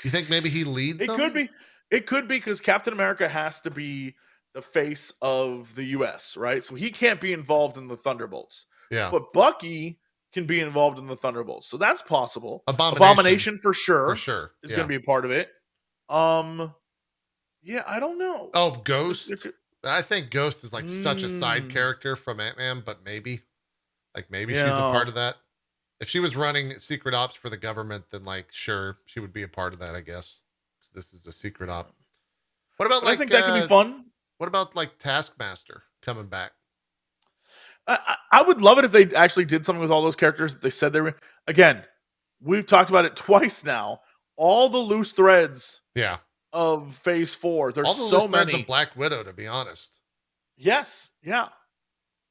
You think maybe he leads? It could be. It could be, because Captain America has to be the face of the U.S., right? So he can't be involved in the Thunderbolts. Yeah. But Bucky can be involved in the Thunderbolts, so that's possible. Abomination for sure is going to be a part of it. Yeah, I don't know. Oh, Ghost. I think Ghost is like such a side character from Ant-Man, but maybe she's a part of that. If she was running secret ops for the government, then like sure she would be a part of that, I guess. This is a secret op. What about I think that could be fun. What about like Taskmaster coming back? I would love it if they actually did something with all those characters that they said they were. Again, we've talked about it twice now. All the loose threads. Yeah. Of Phase 4. There's all the so loose threads many. of Black Widow, to be honest. Yes. Yeah.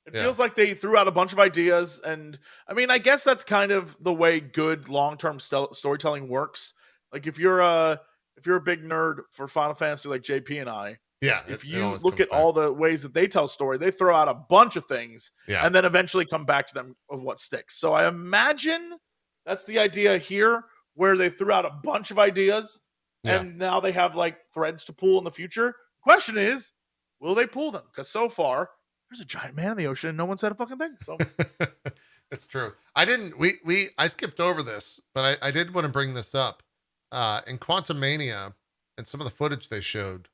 It feels like they threw out a bunch of ideas, and I mean, I guess that's kind of the way good long-term storytelling works. Like if you're a big nerd for Final Fantasy, like JP and I. Yeah, if you look at all the ways that they tell story, they throw out a bunch of things and then eventually come back to them of what sticks. So I imagine that's the idea here, where they threw out a bunch of ideas and now they have like threads to pull in the future. Question is, will they pull them? Because so far, there's a giant man in the ocean and no one said a fucking thing. So it's true. I skipped over this, but I did want to bring this up. In Quantumania and some of the footage they showed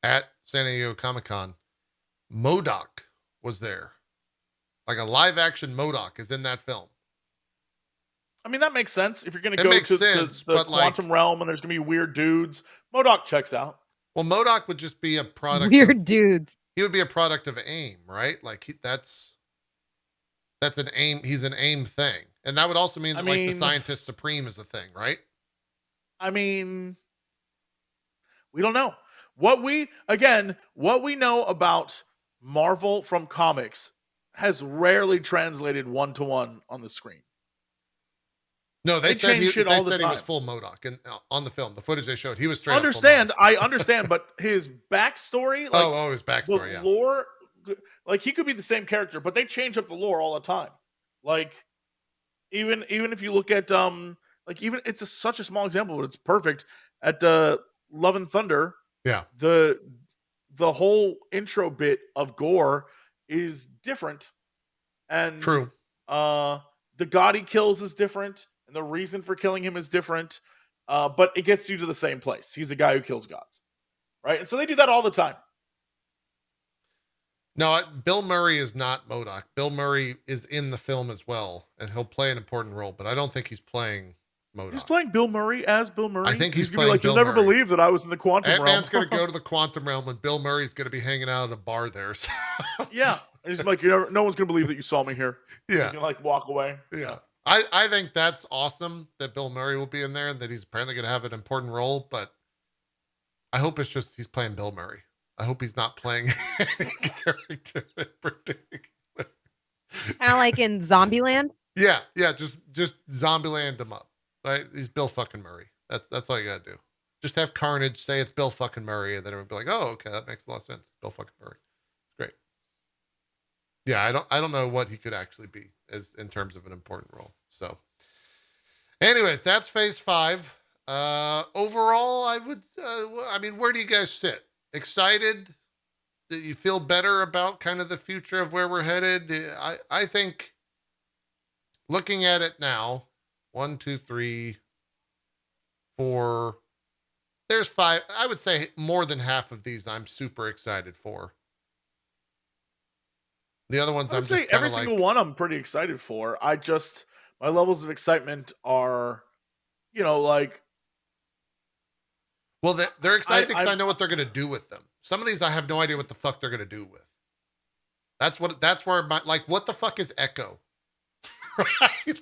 at San Diego Comic-Con, MODOK was there. Like a live action MODOK is in that film. I mean, that makes sense. If you're going to go to the quantum realm and there's going to be weird dudes, MODOK checks out. Well, MODOK would just be a product. Weird dudes. He would be a product of AIM, right? Like that's an AIM. He's an AIM thing. And that would also mean that like the Scientist Supreme is a thing, right? I mean, we don't know. What we know about Marvel from comics has rarely translated 1-to-1 on the screen. No, they said he was full MODOK, and on the film, the footage they showed, he was straight. I understand, but his backstory, his backstory, lore, Like he could be the same character, but they change up the lore all the time. Like even if you look at like even it's such a small example, but it's perfect. At Love and Thunder, Yeah. The whole intro bit of Gore is different, and True. the god he kills is different, and the reason for killing him is different. But it gets you to the same place. He's a guy who kills gods, right? And so they do that all the time. No, Bill Murray is not MODOK. Bill Murray is in the film as well, and he'll play an important role, but I don't think he's playing MODOK. He's playing Bill Murray as Bill Murray. I think he's gonna be like, Bill you'll never Murray. believe that I was in the quantum realm. Ant-Man's going to go to the quantum realm, and Bill Murray's going to be hanging out at a bar there. So. Yeah. And he's like, no one's going to believe that you saw me here. Yeah. He's going to like walk away. Yeah. I think that's awesome that Bill Murray will be in there and that he's apparently going to have an important role, but I hope it's just he's playing Bill Murray. I hope he's not playing any character in particular. Kind of like in Zombieland. Yeah, just Zombieland him up. Right? He's Bill fucking Murray. That's all you gotta do. Just have Carnage say it's Bill fucking Murray, and then everyone will be like, oh, okay, that makes a lot of sense. It's Bill fucking Murray. It's great. Yeah, I don't know what he could actually be as in terms of an important role. So, anyways, that's Phase 5. Overall, I would. I mean, where do you guys sit? Excited? Do you feel better about kind of the future of where we're headed? I think looking at it now, 1, 2, 3, 4. There's 5. I would say more than half of these I'm super excited for. The other ones I would I'm say just every single one I'm pretty excited for. My levels of excitement are, like. Well, they're excited because I know what they're going to do with them. Some of these I have no idea what the fuck they're going to do with. That's where what the fuck is Echo? Right?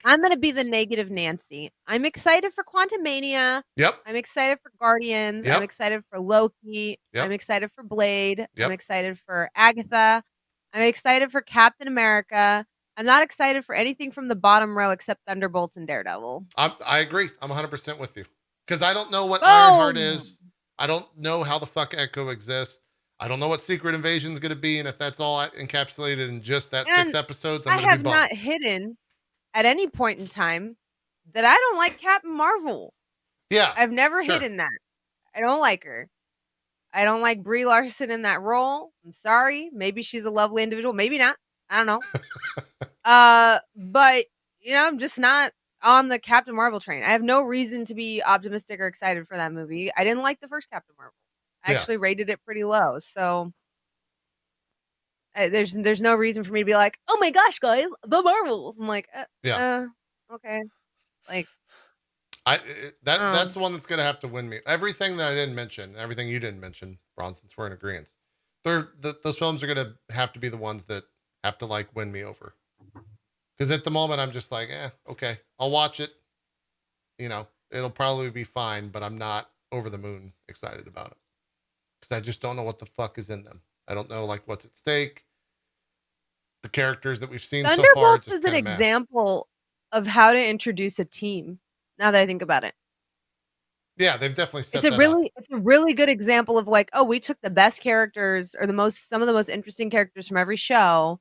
I'm going to be the negative Nancy. I'm excited for Quantumania. Yep. I'm excited for Guardians. Yep. I'm excited for Loki. Yep. I'm excited for Blade. Yep. I'm excited for Agatha. I'm excited for Captain America. I'm not excited for anything from the bottom row except Thunderbolts and Daredevil. I agree. I'm 100% with you. Because I don't know what Ironheart is. I don't know how the fuck Echo exists. I don't know what Secret Invasion is going to be, and if that's all encapsulated in just that 6 episodes, I'm going to be bummed. I have not hidden at any point in time that I don't like Captain Marvel. Yeah. I've never hidden that. I don't like her. I don't like Brie Larson in that role. I'm sorry. Maybe she's a lovely individual. Maybe not. I don't know. But, I'm just not on the Captain Marvel train. I have no reason to be optimistic or excited for that movie. I didn't like the first Captain Marvel. I actually rated it pretty low. So there's no reason for me to be like, oh my gosh, guys, the Marvels. I'm like, okay. Like, that's the one that's going to have to win me. Everything that I didn't mention, everything you didn't mention, Ron, since we're in agreement, those films are going to have to be the ones that have to win me over. Because at the moment, I'm just like, okay, I'll watch it. It'll probably be fine, but I'm not over the moon excited about it. Because I just don't know what the fuck is in them. I don't know what's at stake. The characters that we've seen so far. Thunderbolts is an example of how to introduce a team. Now that I think about it. Yeah, they've definitely set It's a really good example of we took the best characters or some of the most interesting characters from every show,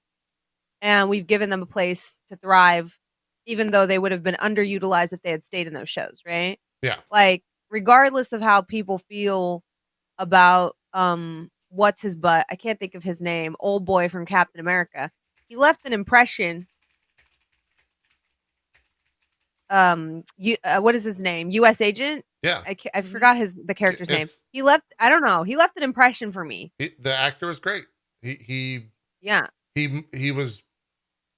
and we've given them a place to thrive, even though they would have been underutilized if they had stayed in those shows, right? Yeah. Regardless of how people feel about what's his butt, I can't think of his name, old boy from Captain America. He left an impression. What is his name? U.S. Agent. Yeah, I forgot the character's name. He left. I don't know. He left an impression for me. The actor was great. He was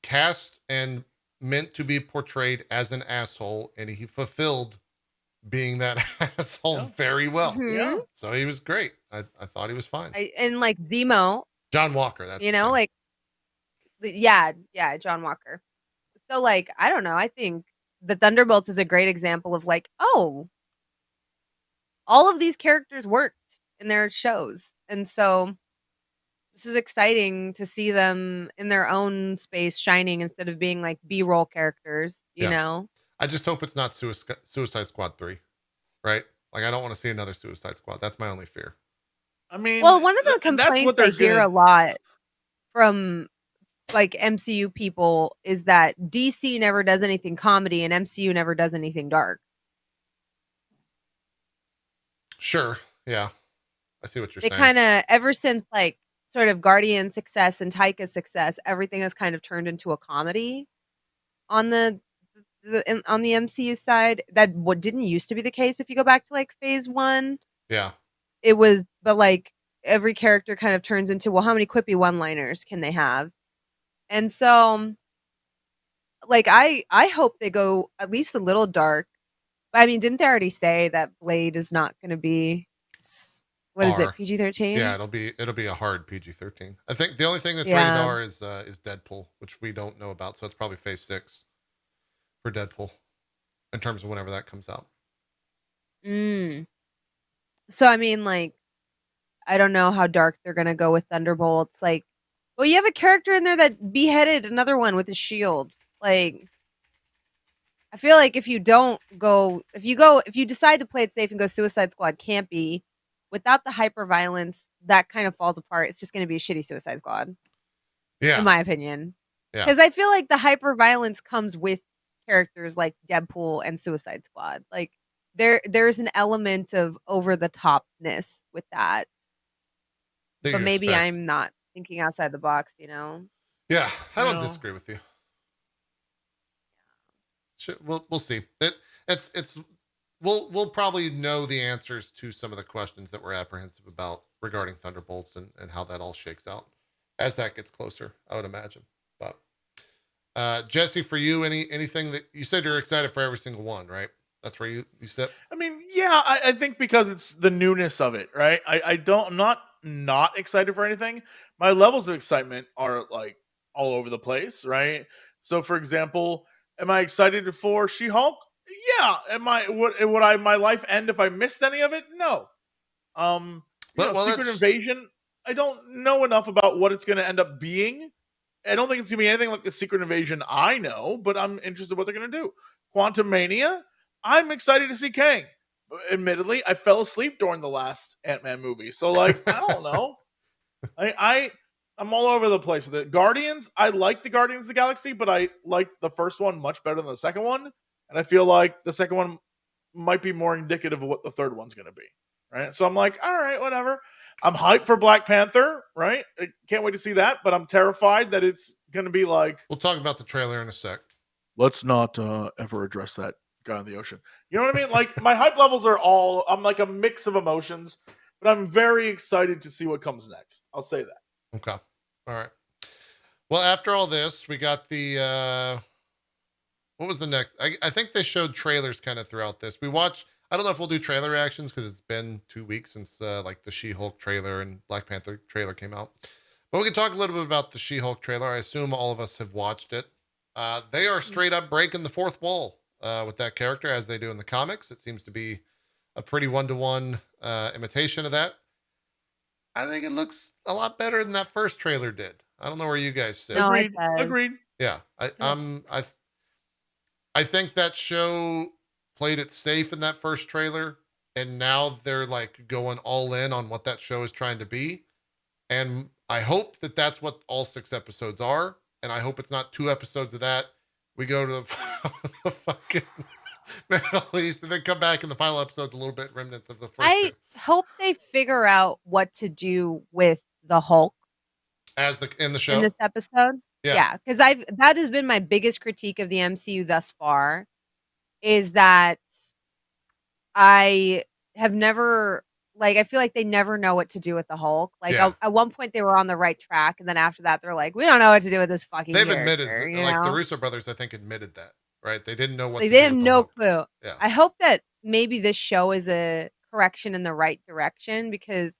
cast and meant to be portrayed as an asshole, and he fulfilled being that asshole very well. Mm-hmm. Yeah. So he was great. I thought he was fine. And Zemo. John Walker. That's John Walker. So I don't know. I think the Thunderbolts is a great example of all of these characters worked in their shows. And so this is exciting to see them in their own space shining instead of being B-roll characters, you know? I just hope it's not Suicide Squad 3, right? I don't want to see another Suicide Squad. That's my only fear. I mean, well, one of the complaints I hear a lot from like MCU people is that DC never does anything comedy and MCU never does anything dark. Sure. Yeah. I see what you're They saying. kind of, ever since like sort of Guardian's success and Taika's success, everything has kind of turned into a comedy on the on the MCU side. That what didn't used to be the case. If you go back to like phase 1, Yeah. it was, but like every character kind of turns into, well, how many quippy one-liners can they have? And so like I hope they go at least a little dark. I mean, didn't they already say that Blade is not going to be, what is it, PG-13? Yeah, it'll be a hard PG-13. I think the only thing that's rated Yeah. R is Deadpool, which we don't know about, so it's probably phase 6 for Deadpool in terms of whenever that comes out. So I mean, like, I don't know how dark they're gonna go with Thunderbolts. Like, well, you have a character in there that beheaded another one with his shield. Like, I feel like if you decide to play it safe and go Suicide Squad campy, without the hyper violence, that kind of falls apart. It's just gonna be a shitty Suicide Squad. Yeah. In my opinion. Yeah. Because I feel like the hyper violence comes with characters like Deadpool and Suicide Squad. Like, there's an element of over the topness with that. But maybe I'm not thinking outside the box, you know? Yeah, I don't disagree with you. We'll see. We'll probably know the answers to some of the questions that we're apprehensive about regarding Thunderbolts and how that all shakes out as that gets closer, I would imagine. But Jesse, for you, anything that you said you're excited for every single one, right? That's where you sit. I mean, yeah, I think because it's the newness of it, right? I'm not excited for anything. My levels of excitement are like all over the place, right? So, for example, am I excited for She-Hulk? Yeah. Would my life end if I missed any of it? No. Secret Invasion, I don't know enough about what it's going to end up being. I don't think it's going to be anything like the Secret Invasion I know, but I'm interested in what they're going to do. Quantumania, I'm excited to see Kang. Admittedly, I fell asleep during the last Ant-Man movie, so like I don't know. I'm all over the place with it. Guardians, I like the Guardians of the Galaxy, but I liked the first one much better than the second one, and I feel like the second one might be more indicative of what the third one's going to be. Right, so I'm like, all right, whatever. I'm hyped for Black Panther, right? I can't wait to see that, but I'm terrified that it's going to be like... We'll talk about the trailer in a sec. Let's not ever address that guy in the ocean. You know what I mean? Like, my hype levels are all... I'm like a mix of emotions, but I'm very excited to see what comes next. I'll say that. Okay. All right. Well, after all this, we got the... what was the next? I think they showed trailers kind of throughout this. We watched... I don't know if we'll do trailer reactions because it's been 2 weeks since like the She-Hulk trailer and Black Panther trailer came out. But we can talk a little bit about the She-Hulk trailer. I assume all of us have watched it. They are straight up breaking the fourth wall with that character as they do in the comics. It seems to be a pretty one-to-one imitation of that. I think it looks a lot better than that first trailer did. I don't know where you guys sit. No, Agreed. Yeah. I think that show played it safe in that first trailer, and now they're like going all in on what that show is trying to be. And I hope that that's what all 6 episodes are, and I hope it's not 2 episodes of that. We go to the fucking Middle East and then come back in the final episode's a little bit remnants of the first. I hope they figure out what to do with the Hulk in the show in this episode. Yeah, because that has been my biggest critique of the MCU thus far. Is that I have never, like, I feel like they never know what to do with the Hulk. Like, at one point they were on the right track, and then after that they're like, we don't know what to do with this fucking character. They've admitted, like, the Russo brothers, I think, admitted that, right? They didn't know what like, to they do have with no Hulk. clue. Yeah. I hope that maybe this show is a correction in the right direction, because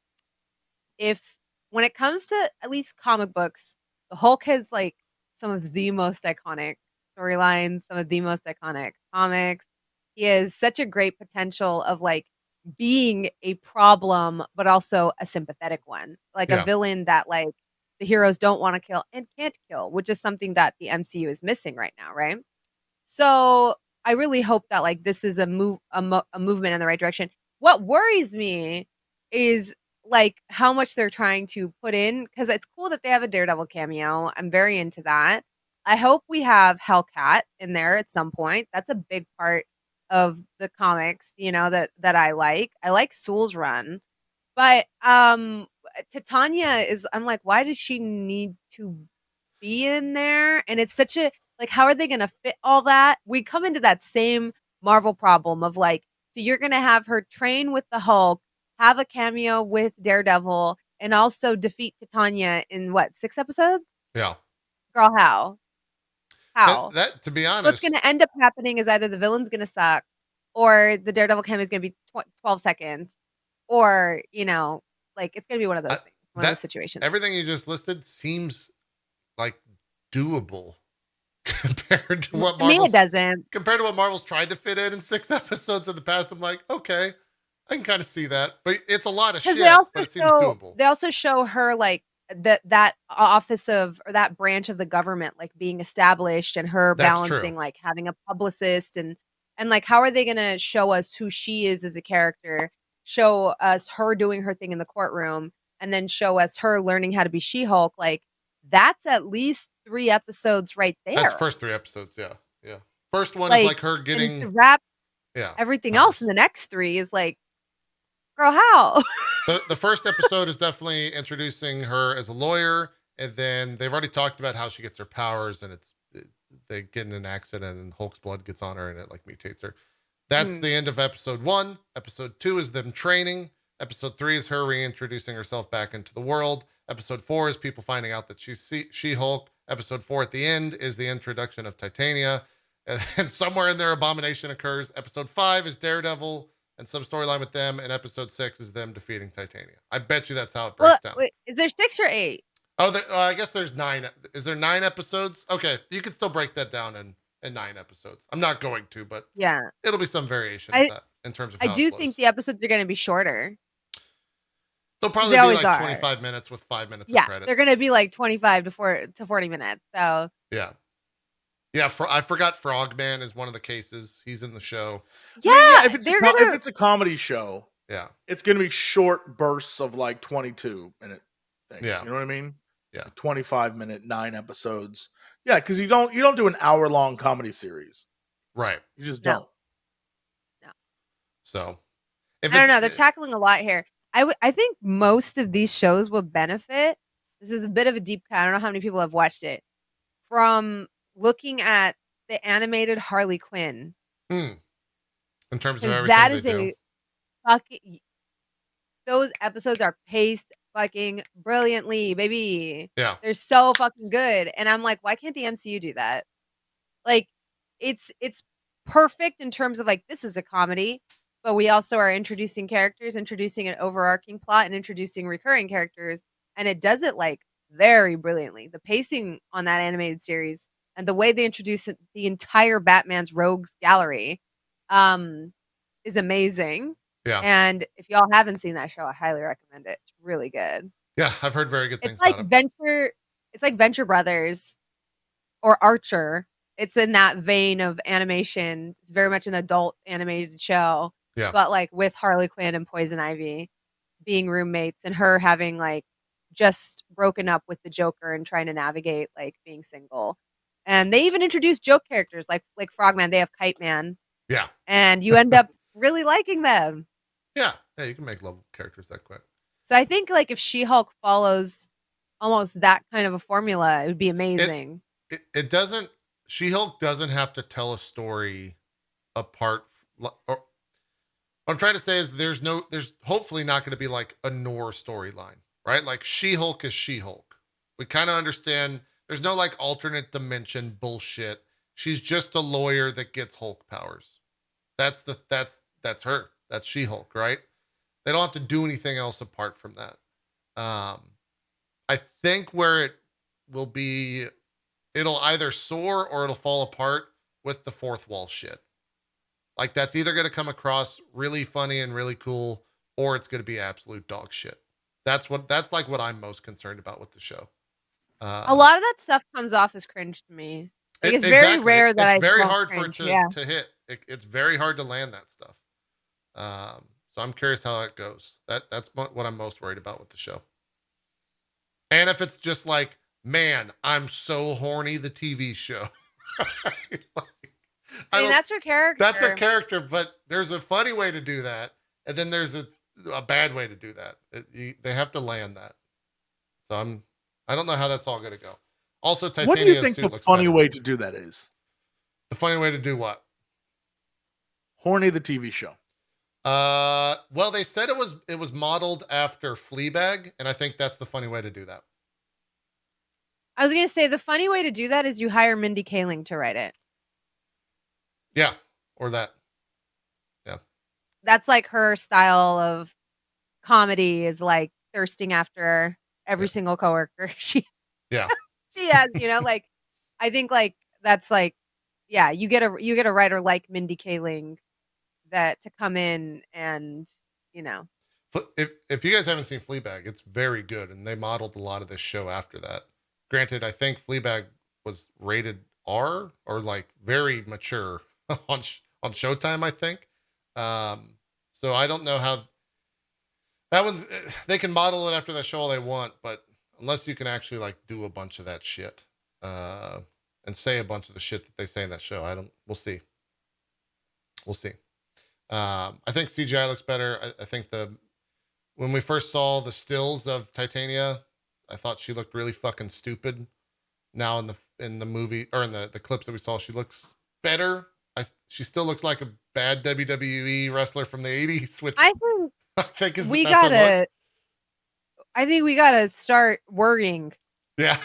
when it comes to at least comic books, the Hulk has, like, some of the most iconic storylines, some of the most iconic comics. He has such a great potential of like being a problem, but also a sympathetic one, like a villain that like the heroes don't want to kill and can't kill, which is something that the MCU is missing right now, right? So I really hope that like this is a movement in the right direction. What worries me is like how much they're trying to put in, because it's cool that they have a Daredevil cameo. I'm very into that. I hope we have Hellcat in there at some point. That's a big part of the comics, that I like. I like Sewell's run. But Titania I'm like, why does she need to be in there? And it's such a how are they gonna fit all that? We come into that same Marvel problem of so you're gonna have her train with the Hulk, have a cameo with Daredevil, and also defeat Titania in what, 6 episodes? Yeah. Girl, how? How? That to be honest, what's gonna end up happening is either the villain's gonna suck, or the Daredevil cameo is gonna be 12 seconds, or it's gonna be one of those things, one of those situations. Everything you just listed seems like doable compared to what Marvel's, it doesn't. Compared to what Marvel's tried to fit in 6 episodes in the past. I'm like, okay, I can kind of see that, but it's a lot of shit. But it seems doable. They also show her that office of, or that branch of the government being established, and her balancing having a publicist and how are they gonna show us who she is as a character, show us her doing her thing in the courtroom, and then show us her learning how to be She-Hulk. That's at least 3 episodes right there. That's first 3 episodes. Yeah. First one is her getting to wrap. Yeah. Everything else in the next 3 is girl, how? The first episode is definitely introducing her as a lawyer, and then they've already talked about how she gets her powers, and they get in an accident and Hulk's blood gets on her and it mutates her. That's the end of episode 1. Episode 2 is them training. Episode 3 is her reintroducing herself back into the world. Episode 4 is people finding out that she's She-Hulk. Episode 4 at the end is the introduction of Titania. And somewhere in there, Abomination occurs. Episode 5 is Daredevil and some storyline with them. And episode 6 is them defeating Titania. I bet you that's how it breaks down. Wait, is there 6 or 8? Oh, I guess there's 9. Is there 9 episodes? Okay, you can still break that down in 9 episodes. I'm not going to, but yeah, it'll be some variation of that in terms of how I do think the episodes are going to be shorter. They'll probably be 25 minutes with 5 minutes of credits. They're going to be 25 to 40 minutes. So yeah. I forgot Frogman is one of the cases. He's in the show. Yeah, if it's a comedy show, it's going to be short bursts of 22-minute things. Yeah. You know what I mean? Yeah, 25-minute, 9 episodes. Yeah, because you don't do an hour-long comedy series, right? You just don't. No. So I don't know. They're tackling a lot here. I think most of these shows will benefit. This is a bit of a deep cut. I don't know how many people have watched it. From looking at the animated Harley Quinn. In terms of everything those episodes are paced fucking brilliantly, baby. Yeah. They're so fucking good. And I'm like, why can't the MCU do that? It's perfect in terms of this is a comedy, but we also are introducing characters, introducing an overarching plot, and introducing recurring characters. And it does it very brilliantly. The pacing on that animated series and the way they introduce the entire Batman's Rogues Gallery is amazing. Yeah. And if y'all haven't seen that show, I highly recommend it. It's really good. Yeah, I've heard very good things about it. It's like Venture Brothers or Archer. It's in that vein of animation. It's very much an adult animated show. Yeah. But with Harley Quinn and Poison Ivy being roommates, and her having just broken up with the Joker and trying to navigate being single. And they even introduced joke characters like Frogman. They have Kite Man. Yeah. And you end up really liking them. Yeah. Yeah, you can make love characters that quick. So I think if She-Hulk follows almost that kind of a formula, it would be amazing. It doesn't. She-Hulk doesn't have to tell a story apart. What I'm trying to say is there's hopefully not going to be a Nor storyline, right? She-Hulk is She-Hulk. We kind of understand there's no alternate dimension bullshit. She's just a lawyer that gets Hulk powers. That's her. That's She-Hulk, right? They don't have to do anything else apart from that. I think where it will be, it'll either soar or it'll fall apart with the fourth wall shit. That's either going to come across really funny and really cool, or it's going to be absolute dog shit. That's what I'm most concerned about with the show. A lot of that stuff comes off as cringe to me. It's very rare that it's very hard cringe. For it to hit. It's very hard to land that stuff. So So I'm curious how that goes. That's what I'm most worried about with the show. And if it's just like, man, I'm so horny, the TV show. I mean, that's her character. That's her character, but there's a funny way to do that, and then there's a bad way to do that. They have to land that. So I don't know how that's all going to go. Also, Titania's what do you think the funny better. way to do that is? The funny way to do what? Horny the TV show. Well, they said it was modeled after Fleabag, and I think that's the funny way to do that. I was going to say the funny way to do that is you hire Mindy Kaling to write it. Yeah, or that. Yeah. That's like her style of comedy is like thirsting after every single coworker she has, you know, like I think like that's like you get a writer like Mindy Kaling that to come in and, you know. If you guys haven't seen Fleabag, it's very good, and they modeled a lot of this show after that. Granted, I think Fleabag was rated R or like very mature on Showtime, I think. So I don't know how that one's. They can model it after that show all they want, but unless you can actually like do a bunch of that shit and say a bunch of the shit that they say in that show, we'll see. We'll see. I think CGI looks better. I think when we first saw the stills of Titania, I thought she looked really fucking stupid. Now in the movie or in the clips that we saw, she looks better. She still looks like a bad WWE wrestler from the 80s, which I think we gotta start worrying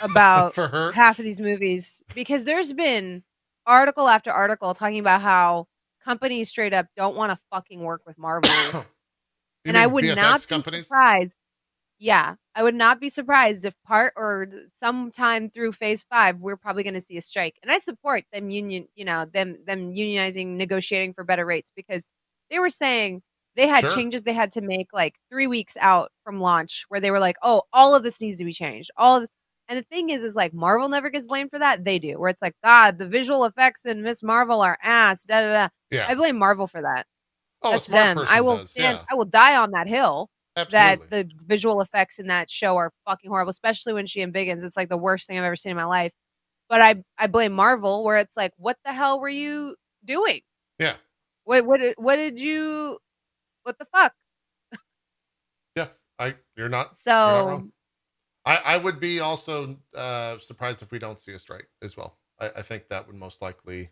about for her. Half of these movies, because there's been article after article talking about how companies straight up don't want to fucking work with Marvel. And I would not be surprised. Yeah, I would not be surprised if sometime through phase 5, we're probably going to see a strike. And I support them them unionizing, negotiating for better rates, because they were saying they had changes they had to make like 3 weeks out from launch, where they were like, oh, all of this needs to be changed. All of this. And the thing is like Marvel never gets blamed for that. They do, where it's like, God, the visual effects in Miss Marvel are ass. Da da da. Yeah. I blame Marvel for that. Oh, that's them. I will I will die on that hill. Absolutely. That the visual effects in that show are fucking horrible, especially when she embiggens. It's like the worst thing I've ever seen in my life. But I blame Marvel, where it's like, what the hell were you doing? Yeah. What the fuck? Yeah, you're not so. You're not wrong. I would be also surprised if we don't see a strike as well. I think that would most likely,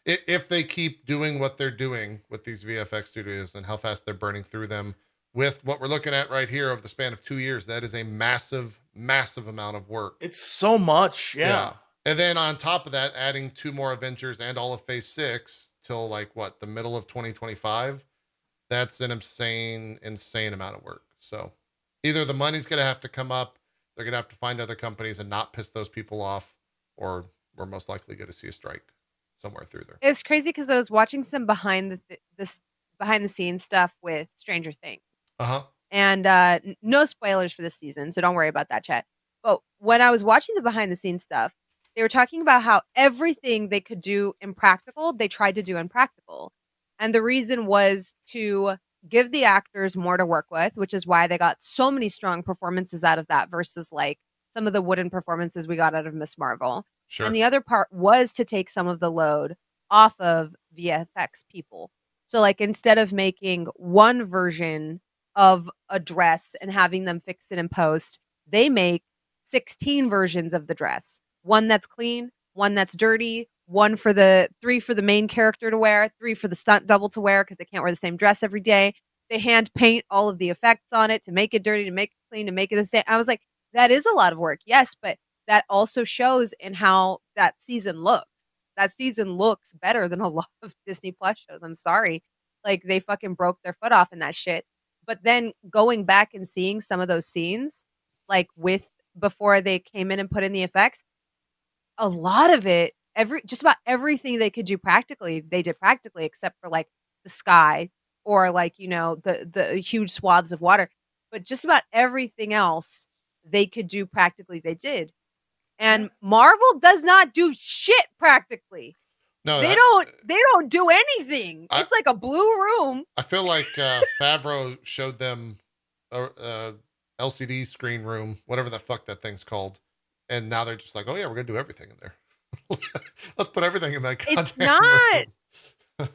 if they keep doing what they're doing with these VFX studios and how fast they're burning through them, with what we're looking at right here over the span of 2 years, that is a massive, massive amount of work. It's so much, yeah. And then on top of that, adding 2 more Avengers and all of Phase 6 till like the middle of 2025. That's an insane amount of work. So either the money's going to have to come up, they're going to have to find other companies and not piss those people off, or we're most likely going to see a strike somewhere through there. It's crazy because I was watching some behind the scenes stuff with Stranger Things. And no spoilers for this season, so don't worry about that, chat. But when I was watching the behind the scenes stuff, they were talking about how everything they could do in practical, they tried to do in practical. And the reason was to give the actors more to work with, which is why they got so many strong performances out of that versus like some of the wooden performances we got out of Miss Marvel. Sure. And the other part was to take some of the load off of VFX people. So like instead of making one version of a dress and having them fix it in post, they make 16 versions of the dress. One that's clean, one that's dirty, 3 for the main character to wear, 3 for the stunt double to wear because they can't wear the same dress every day. They hand paint all of the effects on it to make it dirty, to make it clean, to make it the same. I was like, that is a lot of work, yes, but that also shows in how that season looks. That season looks better than a lot of Disney Plus shows. I'm sorry. Like, they fucking broke their foot off in that shit. But then going back and seeing some of those scenes, like before they came in and put in the effects, a lot of it, just about everything they could do practically, they did practically, except for like the sky or like, the huge swaths of water. But just about everything else they could do practically, they did. And Marvel does not do shit practically. No, they don't do anything. It's like a blue room. I feel like Favreau showed them a LCD screen room, whatever the fuck that thing's called, and now they're just like, oh yeah, we're gonna do everything in there. Let's put everything in that goddamn It's not. room.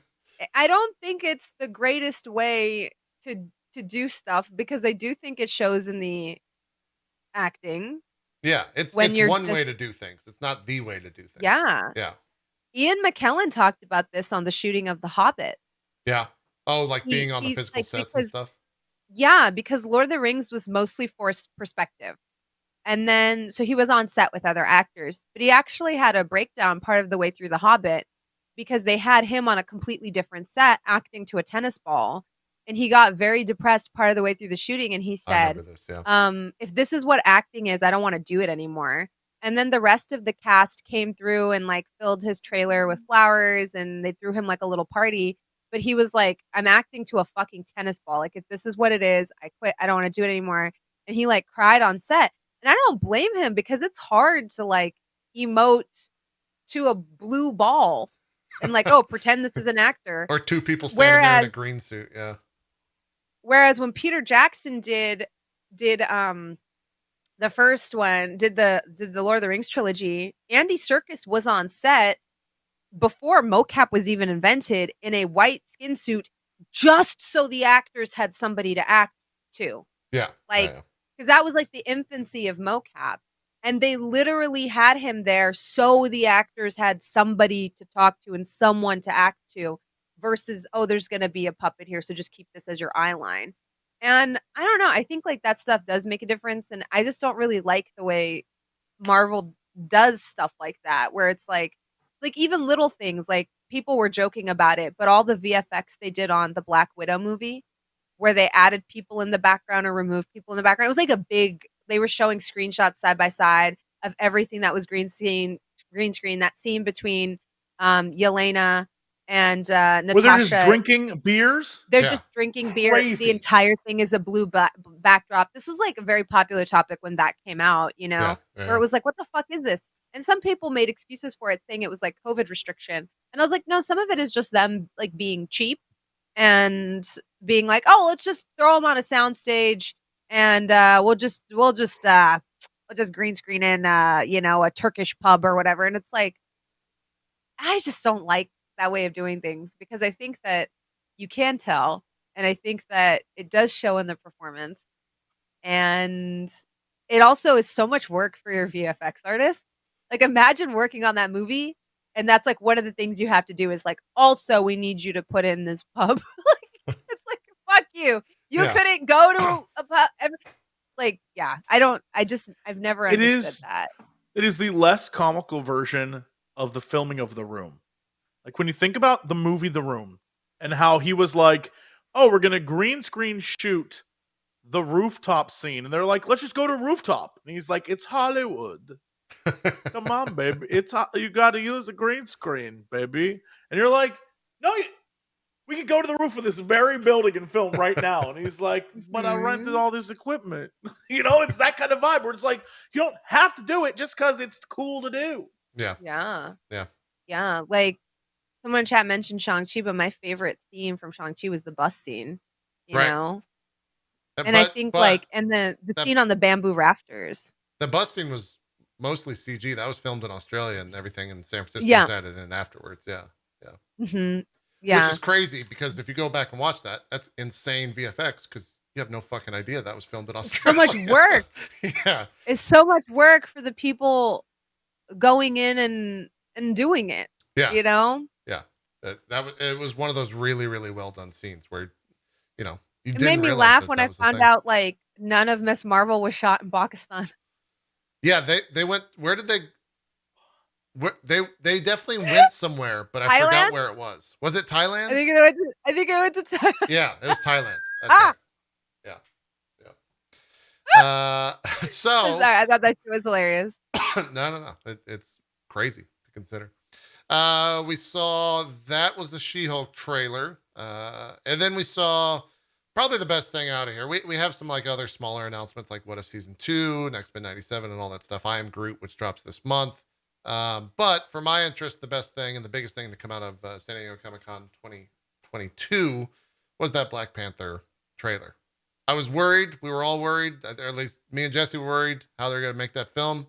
I don't think it's the greatest way to do stuff, because I do think it shows in the acting. Yeah, it's when you're one way to do things. It's not the way to do things. Yeah. Yeah. Ian McKellen talked about this on the shooting of The Hobbit. Yeah. Oh, like being on the physical sets and stuff? Yeah, because Lord of the Rings was mostly forced perspective. And then, so he was on set with other actors, but he actually had a breakdown part of the way through The Hobbit, because they had him on a completely different set acting to a tennis ball. And he got very depressed part of the way through the shooting. And he said, this, yeah. if this is what acting is, I don't want to do it anymore. And then the rest of the cast came through and like filled his trailer with flowers, and they threw him like a little party. But he was like, I'm acting to a fucking tennis ball. Like, if this is what it is, I quit. I don't want to do it anymore. And he like cried on set. And I don't blame him, because it's hard to like emote to a blue ball and like, oh, pretend this is an actor. Or two people standing there in a green suit. Yeah. Whereas when Peter Jackson did the first one, did the Lord of the Rings trilogy, Andy Serkis was on set before mocap was even invented in a white skin suit, just so the actors had somebody to act to. Yeah. Like, because that was like the infancy of mocap. And they literally had him there so the actors had somebody to talk to and someone to act to, versus, oh, there's going to be a puppet here, so just keep this as your eye line. And I don't know. I think like that stuff does make a difference. And I just don't really like the way Marvel does stuff like that, where it's like even little things, like people were joking about it, but all the VFX they did on the Black Widow movie, where they added people in the background or removed people in the background, it was like they were showing screenshots side by side of everything that was green screen. That scene between Yelena and Natasha. Were they just drinking beers? They're just drinking beer. Crazy. The entire thing is a blue backdrop. This is like a very popular topic when that came out, where it was like, what the fuck is this? And some people made excuses for it, saying it was like COVID restriction. And I was like, no, some of it is just them like being cheap and being like, oh, let's just throw them on a soundstage and we'll just green screen in a Turkish pub or whatever. And it's like, I just don't like that way of doing things, because I think that you can tell, and I think that it does show in the performance, and it also is so much work for your VFX artist. Like, imagine working on that movie, and that's like one of the things you have to do is like, also we need you to put in this pub. Like, it's like, fuck you. You couldn't go to a pub. Like, yeah, I've never understood that. It is the less comical version of the filming of The Room. Like, when you think about the movie The Room and how he was like, oh, we're going to green screen shoot the rooftop scene. And they're like, let's just go to rooftop. And he's like, it's Hollywood. Come on, baby. You got to use a green screen, baby. And you're like, no, we could go to the roof of this very building and film right now. And he's like, but I rented all this equipment. It's that kind of vibe where it's like, you don't have to do it just because it's cool to do. Yeah. Yeah. Yeah. Yeah. Like, someone in chat mentioned Shang-Chi, but my favorite scene from Shang-Chi was the bus scene, you know? And I think and the scene on the bamboo rafters. The bus scene was mostly CG. That was filmed in Australia and everything, in San Francisco was added in afterwards. Yeah. Yeah. Mm-hmm. Yeah. Which is crazy, because if you go back and watch that, that's insane VFX, because you have no fucking idea that was filmed in Australia. It's so much work. Yeah. It's so much work for the people going in and doing it. Yeah. Yeah. It was one of those really, really well done scenes where, it made me laugh when I found out like none of Miss Marvel was shot in Pakistan. Yeah, they went. Where did they? They definitely went somewhere, but I forgot where it was. Was it Thailand? I think it went to Thailand. Yeah, it was Thailand. That's right. Yeah. So sorry, I thought that shit was hilarious. No. It's crazy to consider. We saw that was the She-Hulk trailer, and then we saw probably the best thing out of here. We have some like other smaller announcements, like What If Season 2, Next Men 97, and all that stuff. I Am Groot, which drops this month. But for my interest, the best thing and the biggest thing to come out of San Diego Comic-Con 2022 was that Black Panther trailer. I was worried. We were all worried. Or at least me and Jesse were worried how they're going to make that film.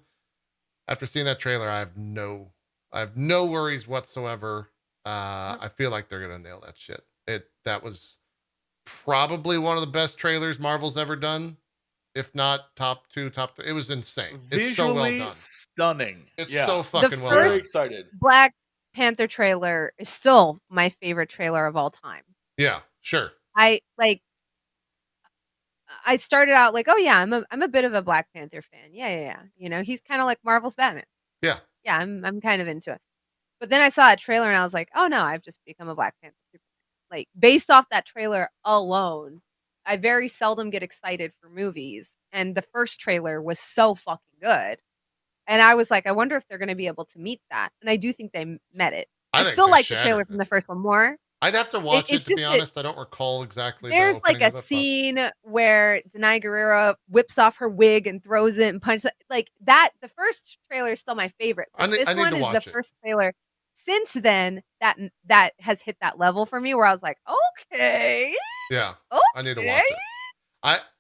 After seeing that trailer, I have no worries whatsoever. I feel like they're going to nail that shit. That was probably one of the best trailers Marvel's ever done. If not top 2, top 3. It was insane. It's so well done. Stunning. It's so fucking well done. Very excited. Black Panther trailer is still my favorite trailer of all time. Yeah, sure. I started out like, oh yeah, I'm a bit of a Black Panther fan. Yeah. You know, he's kind of like Marvel's Batman. Yeah. Yeah, I'm kind of into it. But then I saw a trailer and I was like, oh no, I've just become a Black Panther Superman. Like, based off that trailer alone, I very seldom get excited for movies. And the first trailer was so fucking good. And I was like, I wonder if they're going to be able to meet that. And I do think they met it. I still like the trailer from the first one more. I'd have to watch it to be honest. I don't recall exactly. There's like a scene where Denai Guerrero whips off her wig and throws it and punches it. Like that. The first trailer is still my favorite. This one is the first trailer since then that has hit that level for me where I was like, okay. Yeah. Okay. I need to watch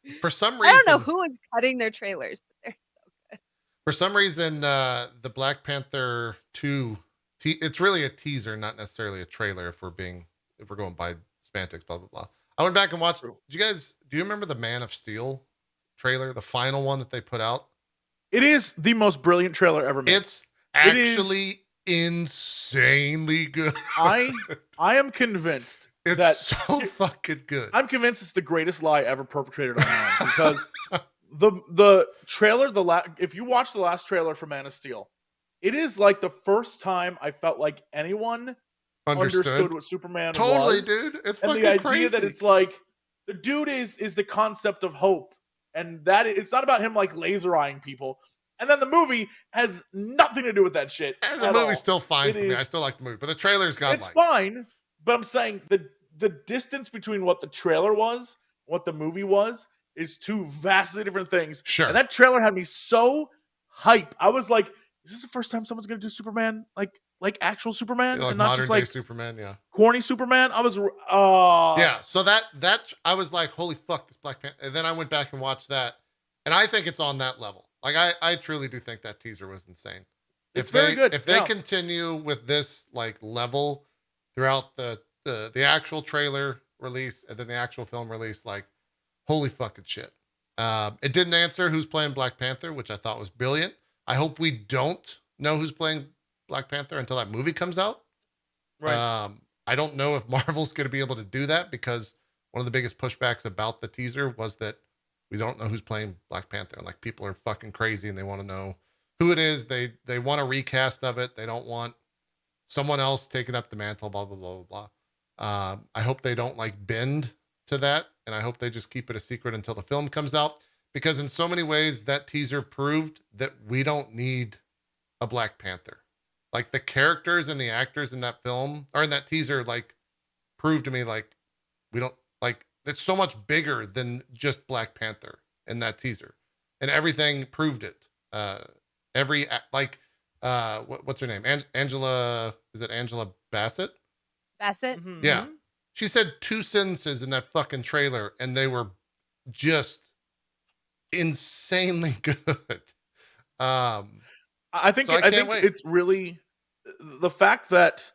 it. For some reason, I don't know who is cutting their trailers, but they're so good. For some reason, the Black Panther 2, it's really a teaser, not necessarily a trailer. If we're going by semantics, blah blah blah. I went back and watched. Do you remember the Man of Steel trailer, the final one that they put out? It is the most brilliant trailer ever made. It's actually insanely good. I am convinced it's so fucking good. I'm convinced it's the greatest lie ever perpetrated on man because the trailer, if you watch the last trailer for Man of Steel, it is like the first time I felt like anyone understood what Superman was. Totally, dude. It's fucking crazy. And the idea that it's like the dude is the concept of hope, and that it's not about him like laser eyeing people. And then the movie has nothing to do with that shit. And the movie's still fine for me. I still like the movie, but the trailer's godlike. It's fine, but I'm saying the distance between what the trailer was, what the movie was, is two vastly different things. Sure. And that trailer had me so hype. I was like, is this the first time someone's gonna do Superman like actual Superman, like and not modern just like day Superman? Yeah. Corny Superman. I was yeah. So that I was like, holy fuck, this Black Panther. And then I went back and watched that, and I think it's on that level. Like I truly do think that teaser was insane. It's very good. If they continue with this like level throughout the actual trailer release and then the actual film release, like holy fucking shit. It didn't answer who's playing Black Panther, which I thought was brilliant. I hope we don't know who's playing Black Panther until that movie comes out. Right. I don't know if Marvel's going to be able to do that because one of the biggest pushbacks about the teaser was that we don't know who's playing Black Panther. And like people are fucking crazy and they want to know who it is. They want a recast of it. They don't want someone else taking up the mantle, blah, blah, blah, blah, blah. I hope they don't like bend to that. And I hope they just keep it a secret until the film comes out, because in so many ways that teaser proved that we don't need a Black Panther. Like the characters and the actors in that film or in that teaser, like proved to me, like we don't like, it's so much bigger than just Black Panther in that teaser, and everything proved it. What's her name? Angela, is it Angela Bassett? Bassett? Mm-hmm. Yeah. She said 2 sentences in that fucking trailer and they were just insanely good. I think it's really the fact that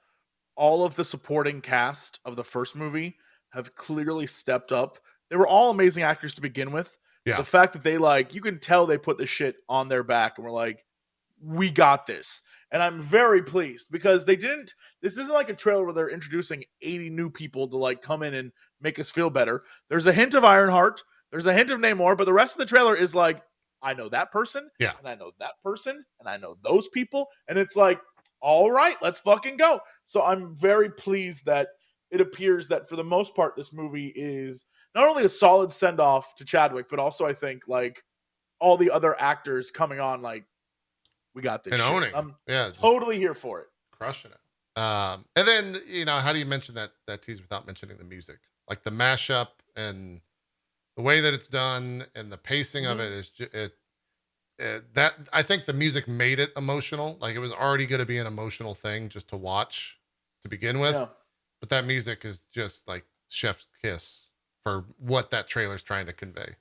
all of the supporting cast of the first movie have clearly stepped up. They were all amazing actors to begin with. Yeah. The fact that they you can tell they put this shit on their back and were like, we got this. And I'm very pleased because this isn't like a trailer where they're introducing 80 new people to like come in and make us feel better. There's a hint of Ironheart. There's a hint of Namor, but the rest of the trailer is like, I know that person. Yeah. And I know that person. And I know those people. And it's like, all right, let's fucking go. So I'm very pleased that it appears that for the most part, this movie is not only a solid send off to Chadwick, but also I think like all the other actors coming on, like, we got this. And shit. owning. I'm yeah. totally here for it. Crushing it. And then, how do you mention that tease without mentioning the music? Like the mashup and the way that it's done and the pacing of it is that I think the music made it emotional. Like it was already going to be an emotional thing just to watch to begin with. Yeah. But that music is just like chef's kiss for what that trailer's trying to convey.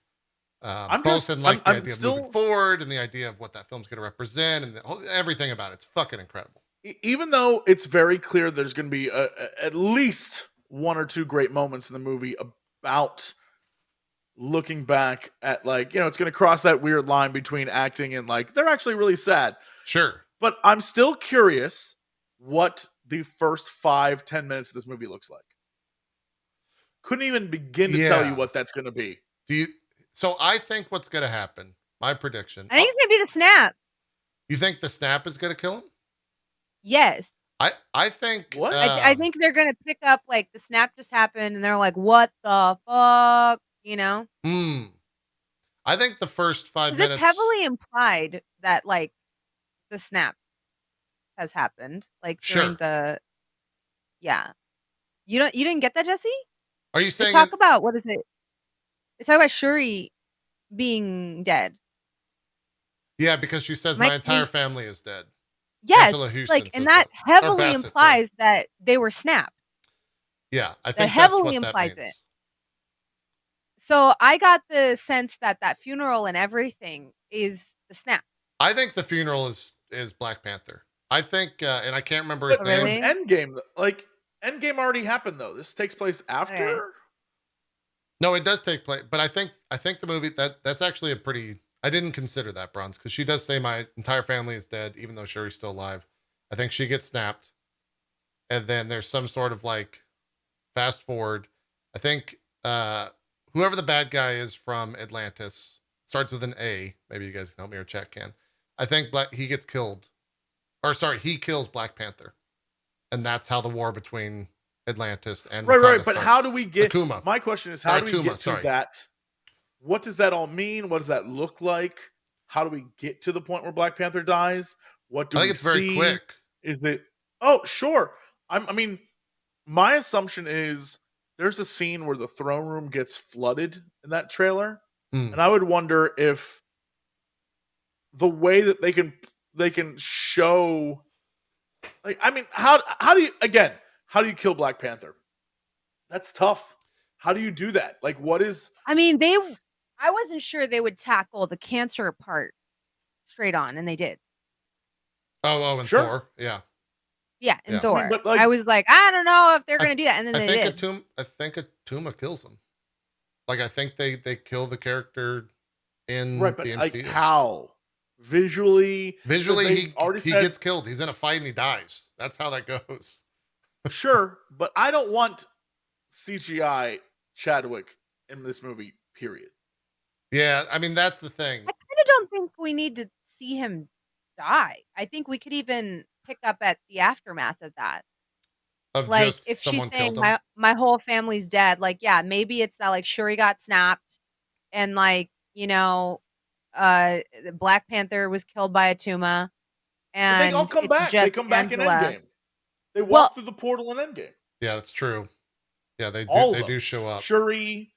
Both in like the idea of moving forward and the idea of what that film's going to represent and everything about it. It's fucking incredible. Even though it's very clear there's going to be at least one or two great moments in the movie about looking back at like, it's going to cross that weird line between acting and like, they're actually really sad. Sure. But I'm still curious what the first 5-10 minutes of this movie looks like. Couldn't even begin to tell you what that's going to be. So I think what's going to happen, my prediction. I think it's going to be the snap. You think the snap is going to kill him? Yes. I think. What? I think they're going to pick up like the snap just happened and they're like, what the fuck? I think the first 5 minutes. It's heavily implied that like the snap has happened. Like during the. Yeah. You didn't get that, Jesse? Are you saying? They talk about, what is it? They talk about Shuri being dead. Yeah, because she says my entire family is dead. Yes, like, and that heavily implies that they were snapped. Yeah, I think that heavily implies it. So I got the sense that funeral and everything is the snap. I think the funeral is Black Panther. I think, and I can't remember his name. Really? Endgame, like Endgame already happened though. This takes place after. Okay. No, it does take place, but I think the movie that's actually a pretty. I didn't consider that, Bronze, because she does say my entire family is dead, even though Shuri's still alive. I think she gets snapped, and then there's some sort of like fast forward. I think whoever the bad guy is from Atlantis starts with an A. Maybe you guys can help me or chat can. I think he gets killed, or sorry, he kills Black Panther, and that's how the war between Atlantis and right. Wakanda But starts. how do we get? Akuma. My question is, how do we get to that? What does that all mean? What does that look like? How do we get to the point where Black Panther dies? What do we see? I think it's very quick. Is it? Oh, sure. I mean, my assumption is there's a scene where the throne room gets flooded in that trailer, and I would wonder if the way that they can show, like, I mean, how do you kill Black Panther? That's tough. How do you do that? Like, what is? I mean, I wasn't sure they would tackle the cancer part straight on, and they did. Oh, and sure. Thor, yeah. Yeah, and Thor. I mean, but like, I was like, I don't know if they're going to do that, and then they did. I think Atuma kills him. Like, I think they kill the character in the MCU. Like, how? Visually, he gets killed. He's in a fight and he dies. That's how that goes. Sure, but I don't want CGI Chadwick in this movie, period. Yeah, I mean, that's the thing. I kind of don't think we need to see him die. I think we could even pick up at the aftermath of that. Of like, just if she's saying my whole family's dead, like, yeah, maybe it's that, like, Shuri got snapped and, like, Black Panther was killed by Atuma. And they all come back. They come back in Endgame. They walk through the portal in Endgame. Yeah, that's true. Yeah, they do show up. Shuri,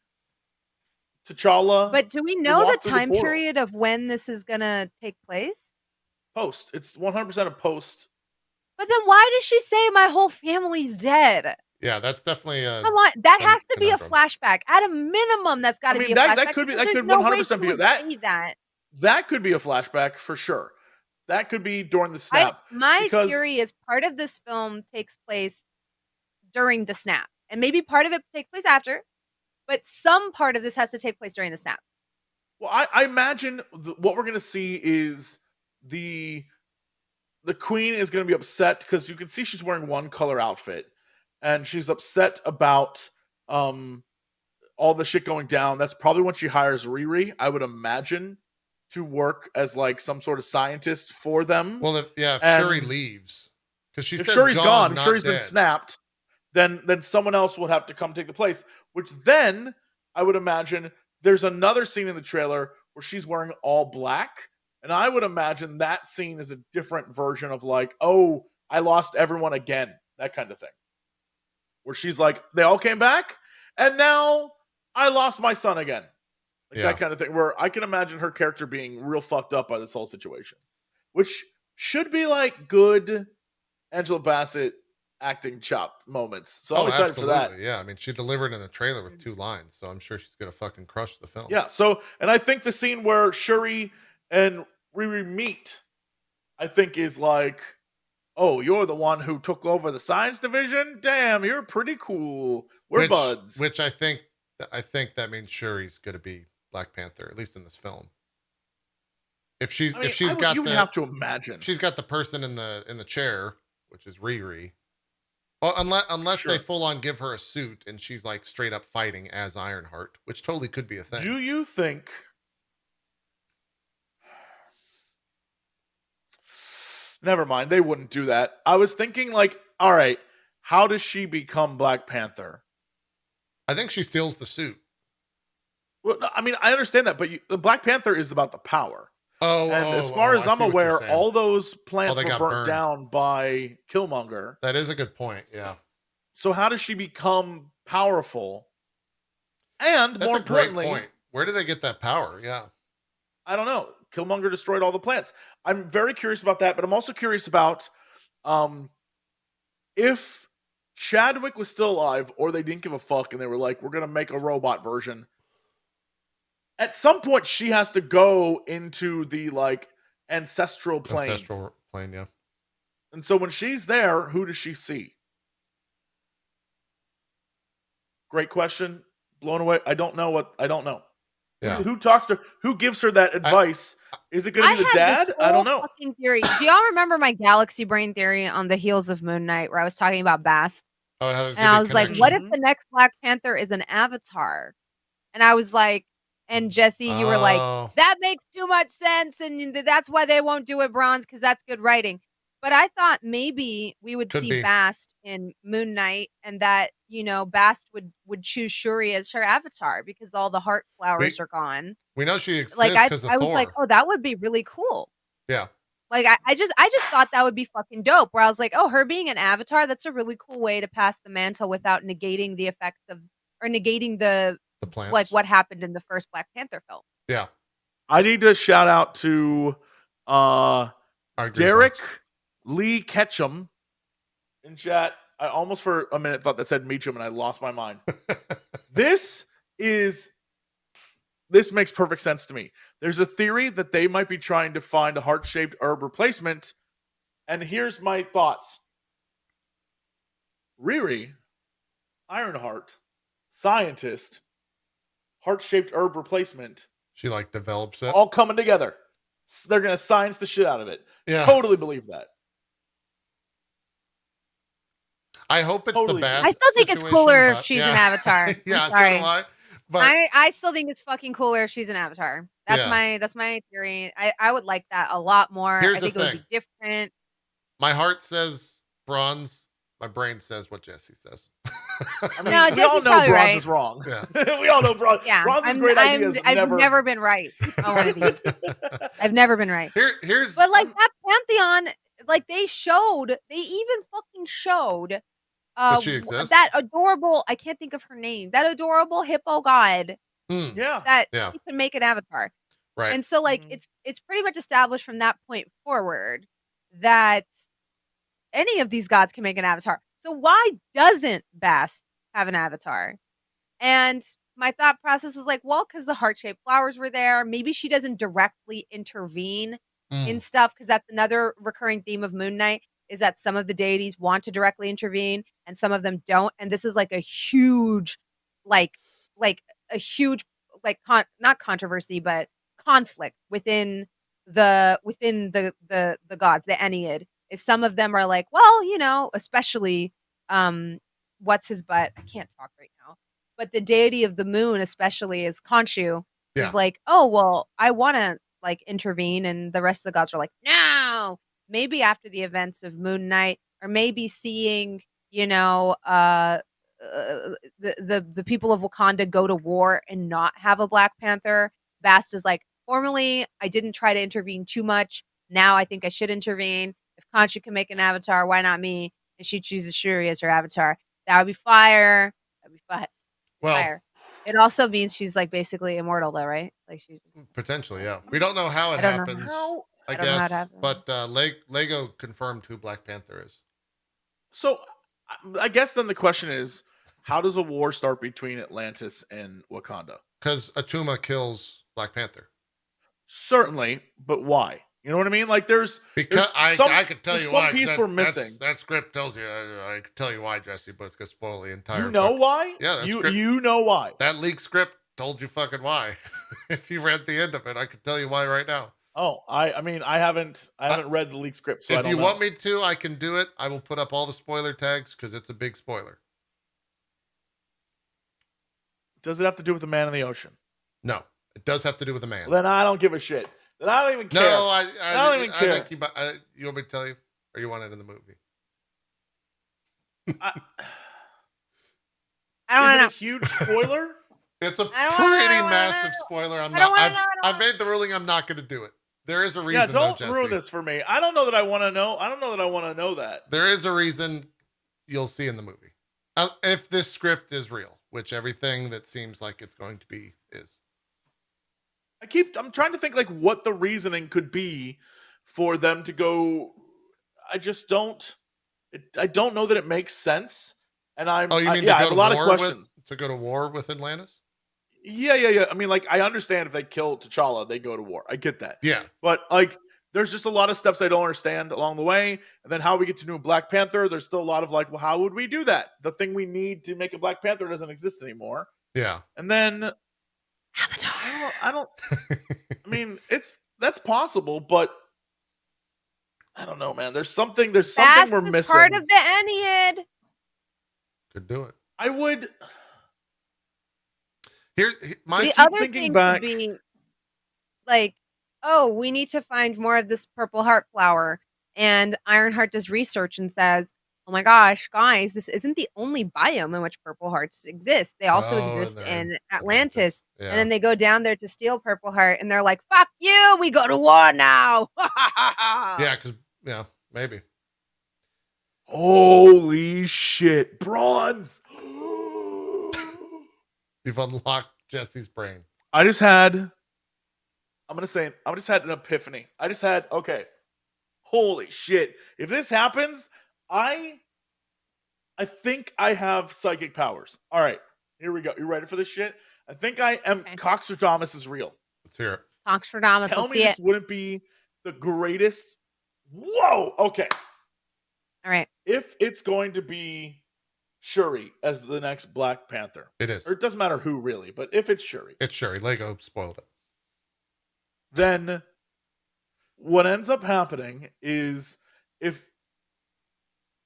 T'Challa. But do we know the time period of when this is going to take place? Post. It's 100% a post. But then why does she say my whole family's dead? Yeah, that's definitely come on. That has to be a flashback. At a minimum, that's got to be a flashback. That could 100% be that. That could be a flashback for sure. That could be during the snap. My theory is part of this film takes place during the snap. And maybe part of it takes place after. But some part of this has to take place during the snap. Well, I imagine what we're going to see is the queen is going to be upset because you can see she's wearing one color outfit. And she's upset about all the shit going down. That's probably when she hires Riri, I would imagine, to work as like some sort of scientist for them. Well, if Shuri leaves, because she says Shuri's gone, if Shuri's dead. Been snapped, then someone else would have to come take the place. Which then I would imagine there's another scene in the trailer where she's wearing all black, and I would imagine that scene is a different version of like, oh, I lost everyone again, that kind of thing. Where she's like, they all came back, and now I lost my son again. Like that kind of thing, where I can imagine her character being real fucked up by this whole situation, which should be like good Angela Bassett acting chop moments. So I'm excited for that. Yeah, I mean, she delivered in the trailer with 2 lines, so I'm sure she's gonna fucking crush the film. Yeah. So, and I think the scene where Shuri and Riri meet, I think is like, oh, you're the one who took over the science division? Damn, you're pretty cool. We're buds. Which I think that means Shuri's gonna be Black Panther, at least in this film. If she's got you would have to imagine she's got the person in the chair, which is Riri. Well, unless they full on give her a suit and she's like straight up fighting as Ironheart, which totally could be a thing. Do you think? Never mind, they wouldn't do that. I was thinking like, all right, how does she become Black Panther? I think she steals the suit. Well, I mean, I understand that, but the Black Panther is about the power. As far as I'm aware, all those plants were burnt down by Killmonger. That is a good point, yeah. So how does she become powerful? And that's more importantly, great point. Where do they get that power? Yeah. I don't know. Killmonger destroyed all the plants. I'm very curious about that, but I'm also curious about if Chadwick was still alive or they didn't give a fuck and they were like, we're going to make a robot version. At some point, she has to go into the like ancestral plane. Ancestral plane, yeah. And so when she's there, who does she see? Great question. Blown away. I don't know. Yeah. Who talks to? Who gives her that advice? Is it going to be the dad? I don't know. Theory. Do y'all remember my galaxy brain theory on the heels of Moon Knight, where I was talking about Bast? Oh, and I was like, what if the next Black Panther is an avatar? And I was like, and Jesse, you were like, that makes too much sense, and that's why they won't do it bronze, because that's good writing. But I thought maybe we would see Bast in Moon Knight, and that, you know, Bast would choose Shuri as her avatar because all the heart flowers are gone. We know she exists because of Thor. I was like, oh, that would be really cool. Yeah. Like I just thought that would be fucking dope. Where I was like, oh, her being an avatar, that's a really cool way to pass the mantle without negating the effects of, or negating the plants. Like what happened in the first Black Panther film. Yeah. I need to shout out to Derek Lee Ketchum in chat. I almost for a minute thought that said Meacham and I lost my mind. This makes perfect sense to me. There's a theory that they might be trying to find a heart-shaped herb replacement. And here's my thoughts. Riri, Ironheart, scientist, heart-shaped herb replacement. She like develops it. All coming together. They're going to science the shit out of it. Yeah. Totally believe that. I hope it's the best. I still think it's cooler if she's an avatar. Yeah, sorry. So do I. But I still think it's fucking cooler if she's an avatar. That's my theory. I would like that a lot more. Here's I think it would be different. My heart says bronze. My brain says what Jesse says. I mean, no, we all know bronze right. is wrong. Yeah. We all know bronze. Yeah. Bronze is great ideas. I've never been right on one of these. I've never been right. Here's but like that Pantheon, like they even fucking showed she exists? that adorable, I can't think of her name, that adorable hippo god. Yeah. That she can make an avatar. Right. And so like it's pretty much established from that point forward that any of these gods can make an avatar. So why doesn't Bast have an avatar? And my thought process was like, well, because the heart-shaped flowers were there. Maybe she doesn't directly intervene in stuff, because that's another recurring theme of Moon Knight, is that some of the deities want to directly intervene and some of them don't. And this is like a huge, not controversy, but conflict within the gods, the Ennead. Is some of them are like, well, you know, especially what's his butt? I can't talk right now. But the deity of the moon, especially, is Khonshu, is like, oh, well, I want to like intervene, and the rest of the gods are like, no. Maybe after the events of Moon Knight, or maybe seeing, you know, the people of Wakanda go to war and not have a Black Panther. Bast is like, formerly, I didn't try to intervene too much. Now I think I should intervene. If Khonshu can make an avatar, why not me? And she chooses Shuri as her avatar. That would be fire. That'd be fire. Well, It also means she's like basically immortal, though, right? Like she's potentially, yeah. We don't know how it I don't know happens. How? I I don't know how it guess, happens. but Lego confirmed who Black Panther is. So I guess then the question is, how does a war start between Atlantis and Wakanda? Because Atuma kills Black Panther. Certainly, but why? You know what I mean? Like Because I could tell you why. Some piece we're missing. That script tells you. I could tell you why, Jesse, but it's gonna spoil the entire. You know why? Yeah, you know why. That leaked script told you fucking why. If you read the end of it, I could tell you why right now. Oh, I mean, I haven't read the leaked script, so if I don't you know. want me to, I can do it. I will put up all the spoiler tags because it's a big spoiler. Does it have to do with the man in the ocean? No, it does have to do with a man. Well, then I don't give a shit. Then I don't even care. No, I don't even care. I think you want me to tell you, or you want it in the movie? I don't know. A huge spoiler. It's a pretty massive spoiler. I've made the ruling. I'm not going to do it. There is a reason. Yeah, don't though, ruin this for me. I don't know that I want to know. I don't know that I want to know that. There is a reason. You'll see in the movie. If this script is real, which everything that seems like it's going to be is. I'm trying to think like what the reasoning could be for them to go. I just don't. I don't know that it makes sense. And I have a lot of questions. To go to war with Atlantis? Yeah. I mean, like, I understand if they kill T'Challa, they go to war. I get that. Yeah. But like, there's just a lot of steps I don't understand along the way. And then how we get to know Black Panther, there's still a lot of like, well, how would we do that? The thing we need to make a Black Panther doesn't exist anymore. Yeah. And then Avatar. I don't I mean, that's possible, but I don't know, man. There's something we're missing. Part of the Ennead. Could do it. I would. The other thing could be like, oh, we need to find more of this purple heart flower, and Ironheart does research and says, oh my gosh, guys, this isn't the only biome in which purple hearts exist. They also exist in Atlantis. Yeah. And then they go down there to steal Purple Heart, and they're like, fuck you, we go to war now. Yeah, because, maybe. Holy shit, bronze. You've unlocked Jesse's brain. I just had an epiphany. Okay, holy shit. If this happens, I think I have psychic powers. All right, here we go. You ready for this shit? I think I am. Okay. Coxtradamus is real. Let's hear it. Coxtradamus, Tell me this wouldn't be the greatest. Whoa. Okay. All right. If it's going to be Shuri as the next Black Panther. It is. Or it doesn't matter who really, but if it's Shuri. It's Shuri. Lego spoiled it. Then what ends up happening is if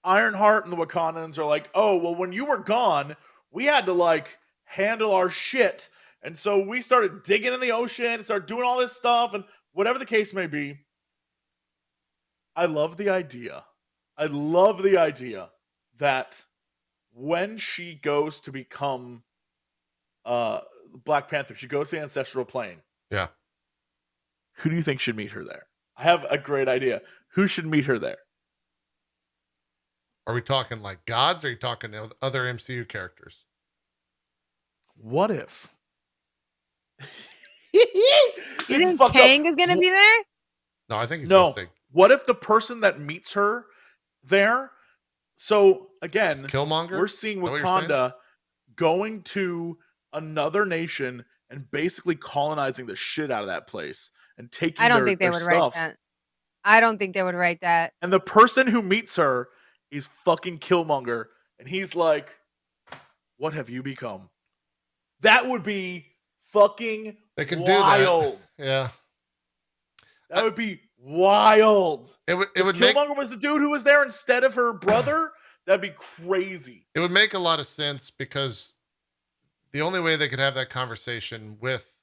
Ironheart and the Wakandans are like, oh, well, when you were gone, we had to like handle our shit. And so we started digging in the ocean and started doing all this stuff. And whatever the case may be, I love the idea that when she goes to become Black Panther, she goes to the ancestral plane. Yeah. Who do you think should meet her there? I have a great idea. Who should meet her there? Are we talking like gods, or are you talking other MCU characters? What if? You think Kang is going to be there? No, I think he's What if the person that meets her there? So again, Killmonger? We're seeing Wakanda going to another nation and basically colonizing the shit out of that place and taking. I don't think they would write that. I don't think they would write that. And the person who meets her is fucking Killmonger, and he's like, "What have you become?" That would be fucking. They could wild. Do that. Yeah. That would be wild. It would Killmonger was the dude who was there instead of her brother. That'd be crazy. It would make a lot of sense because the only way they could have that conversation with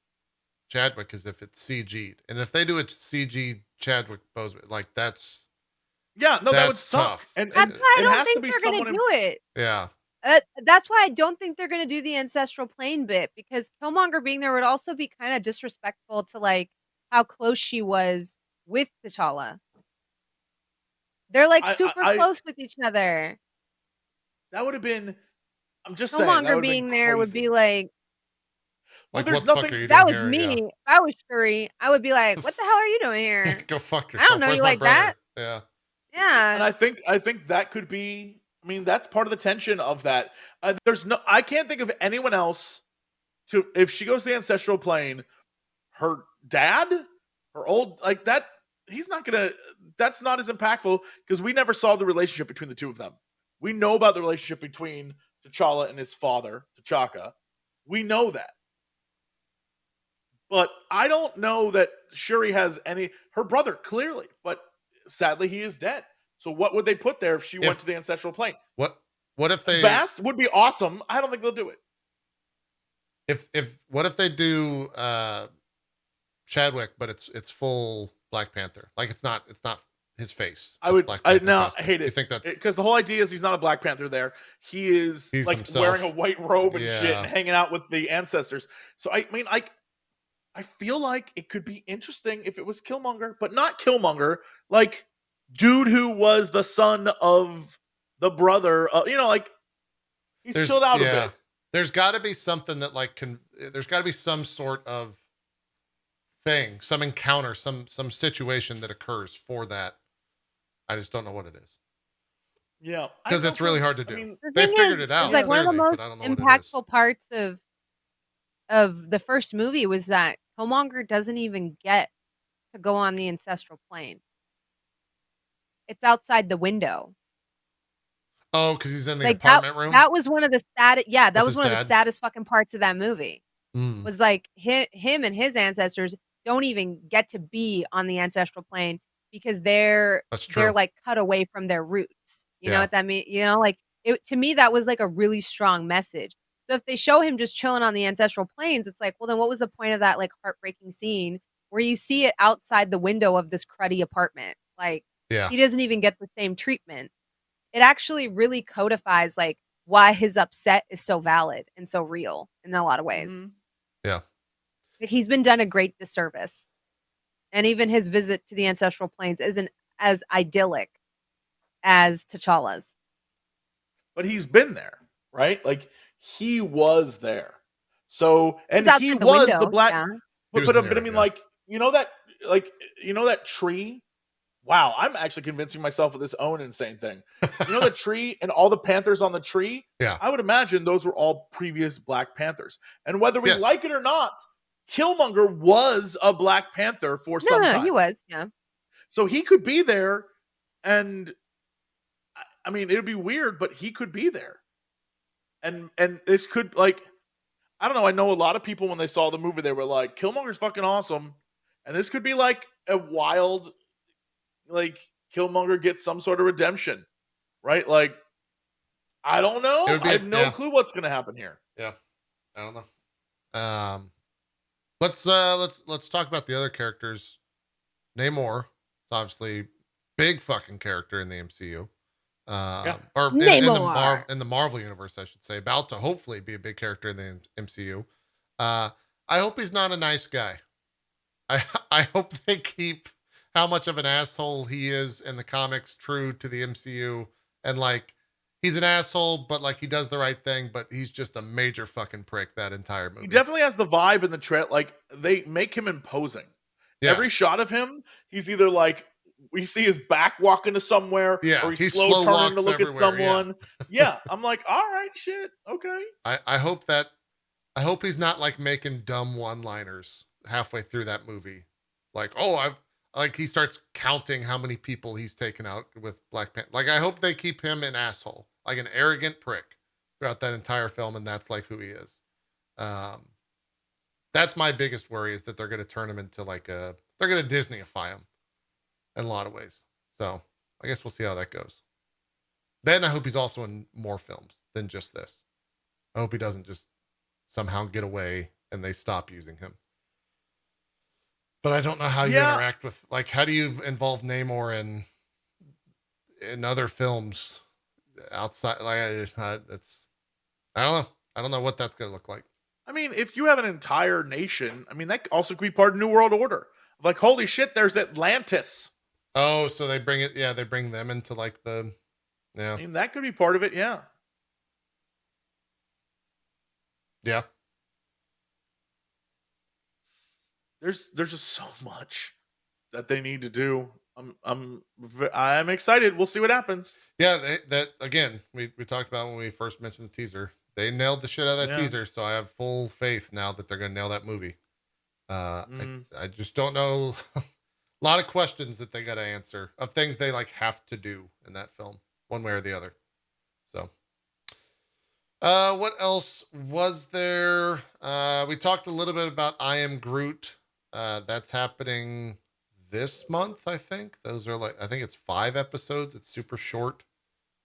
Chadwick is if it's CG'd. And if they do a CG Chadwick Boseman, like that's that would suck. And that's why I don't think they're going to do it. Yeah. That's why I don't think they're going to do the ancestral plane bit, because Killmonger being there would also be kind of disrespectful to like how close she was with T'Challa. They're like super close with each other. That would have been. I'm just Killmonger saying. being there would be like, Well, Like, there's what the fuck nothing- are you If that doing was here? me, if I was Shuri, I would be like, "What the hell are you doing here? Go fuck I yourself. don't know Where's you my like brother? that." Yeah. And Yeah. I think that could be. I mean, that's part of the tension of that. I can't think of anyone else to if she goes to the ancestral plane. Her dad, her old like that. He's not gonna. That's not as impactful because we never saw the relationship between the two of them. We know about the relationship between T'Challa and his father, T'Chaka. We know that. But I don't know that Shuri has any. Her brother, clearly, but sadly, he is dead. So what would they put there if she went to the ancestral plane? What if they Bast would be awesome. I don't think they'll do it. what if they do Chadwick, but it's full Black Panther? Like it's not his face. I It's would. Black I Panther no, I costume. hate it. You think that's Because the whole idea is he's not a Black Panther. There, he is He's like himself. wearing a white robe and Yeah. shit, and hanging out with the ancestors. So I mean, I feel like it could be interesting if it was Killmonger, but not Killmonger. Like dude who was the son of the brother. Like he's chilled out a bit. There's got to be something that like there's got to be some sort of thing, some encounter, some situation that occurs for that. I just don't know what it is. Yeah, because it's really hard to do. I mean, The They thing figured is, it out. is like one of the clearly, most but I don't know what it is. impactful parts of the first movie was that Killmonger doesn't even get to go on the ancestral plane. It's outside the window. Oh, because he's in the Like apartment room. that was one of the saddest. Yeah, that With was his one of the dad? saddest fucking parts of that movie. Mm. Was like him and his ancestors don't even get to be on the ancestral plane because they're like cut away from their roots. You know what that means? You know, like to me that was like a really strong message. So if they show him just chilling on the ancestral planes, it's like, well, then what was the point of that like heartbreaking scene where you see it outside the window of this cruddy apartment? Like, he doesn't even get the same treatment. It actually really codifies like why his upset is so valid and so real in a lot of ways. Mm-hmm. Yeah. Like, he's been done a great disservice. And even his visit to the ancestral planes isn't as idyllic as T'Challa's. But he's been there, right? Like he was there. So and he the was window, the black. yeah. But I mean, like that tree. Wow, I'm actually convincing myself of this own insane thing. You know the tree and all the Panthers on the tree? Yeah. I would imagine those were all previous Black Panthers. And whether we like it or not, Killmonger was a Black Panther for some time. No, he was, yeah. So he could be there, and I mean, it would be weird, but he could be there. And this could, like, I don't know. I know a lot of people when they saw the movie, they were like, Killmonger's fucking awesome. And this could be like a wild, like, Killmonger gets some sort of redemption, right? Like, I don't know. I have no clue what's going to happen here. Yeah, I don't know. Let's talk about the other characters. Namor is obviously big fucking character in the MCU. Or in the Marvel universe, I should say, about to hopefully be a big character in the MCU. I hope he's not a nice guy. I hope they keep how much of an asshole he is in the comics true to the MCU, and like he's an asshole, but like he does the right thing, but he's just a major fucking prick that entire movie. He definitely has the vibe in the trailer. Like they make him imposing. Yeah. Every shot of him, he's either like we see his back walking to somewhere, or he's slow turning to look at someone. Yeah, I'm like, all right, shit, okay. I hope he's not like making dumb one-liners halfway through that movie. Like, he starts counting how many people he's taken out with Black Panther. Like, I hope they keep him an asshole, like an arrogant prick throughout that entire film, and that's like who he is. That's my biggest worry, is that they're going to turn him into like they're going to Disneyify him in a lot of ways. So I guess we'll see how that goes. Then I hope he's also in more films than just this. I hope he doesn't just somehow get away and they stop using him. But I don't know how you interact with, like, how do you involve Namor in other films outside? Like, I don't know what that's going to look like. I mean, if you have an entire nation, I mean, that also could be part of New World Order. Like, holy shit, there's Atlantis. Oh, so they bring it. Yeah, they bring them into like the. Yeah. I mean, that could be part of it. Yeah. Yeah. there's just so much that they need to do. I'm excited. We'll see what happens. Yeah, that again, we talked about when we first mentioned the teaser. They nailed the shit out of that teaser, so I have full faith now that they're going to nail that movie. I just don't know. A lot of questions that they got to answer of things they like have to do in that film, one way or the other. So, what else was there? We talked a little bit about I Am Groot. That's happening this month, I think. Those are I think it's 5 episodes. It's super short.